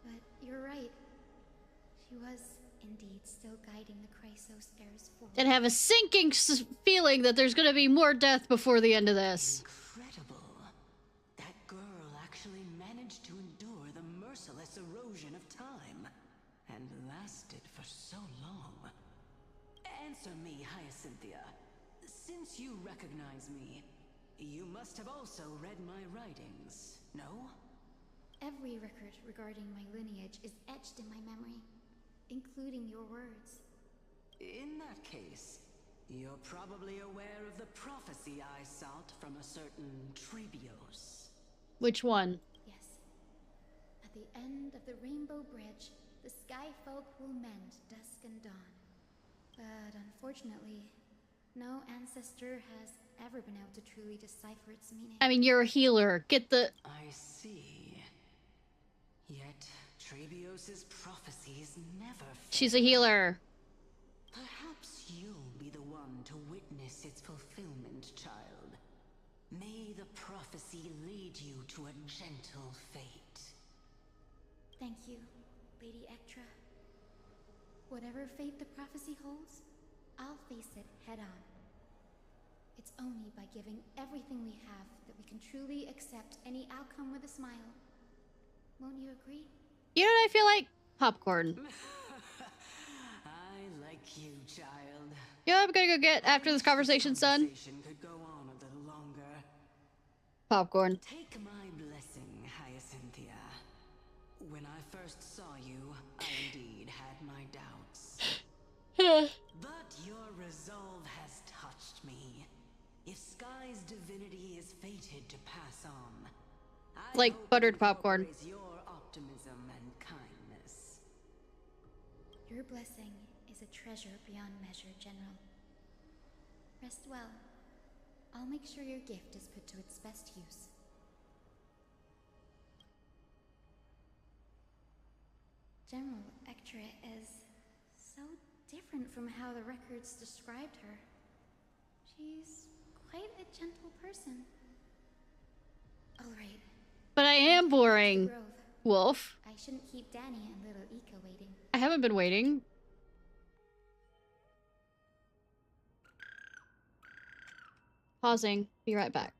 But you're right. She was indeed still guiding the Chrysos heirs forward. And have a sinking feeling that there's gonna be more death before the end of this. Incredible. That girl actually managed to endure the merciless erosion of time. And lasted for so long. Answer me, Hyacinthia. Since you recognize me, you must have also read my writings, no? Every record regarding my lineage is etched in my memory, including your words. In that case, you're probably aware of the prophecy I sought from a certain Trebios. Which one? Yes. At the end of the Rainbow Bridge, the Sky Folk will mend dusk and dawn. But unfortunately, no ancestor has ever been able to truly decipher its meaning. I mean, you're a healer. Get the... I see. Yet, Trebios' prophecies never fail. She's a healer. Perhaps you'll be the one to witness its fulfillment, child. May the prophecy lead you to a gentle fate. Thank you, Lady Ectra. Whatever fate the prophecy holds, I'll face it head-on. It's only by giving everything we have that we can truly accept any outcome with a smile. Won't you agree? You know what I feel like? Popcorn. I like you, child. You know what I'm gonna go get after this conversation, son? Could go on a little longer. Popcorn. Take my blessing, Hyacinthia. When I first saw you, I indeed had my doubts. But your resolve has touched me. If Sky's divinity is fated to pass on, I Like hope buttered it popcorn. incorporates your optimism and kindness. Your blessing is a treasure beyond measure, General. Rest well. I'll make sure your gift is put to its best use. General Ektra is so different from how the records described her. She's quite a gentle person. All right. But I am boring, Wolf. I shouldn't keep Danny and little Ika waiting. I haven't been waiting. Pausing. Be right back.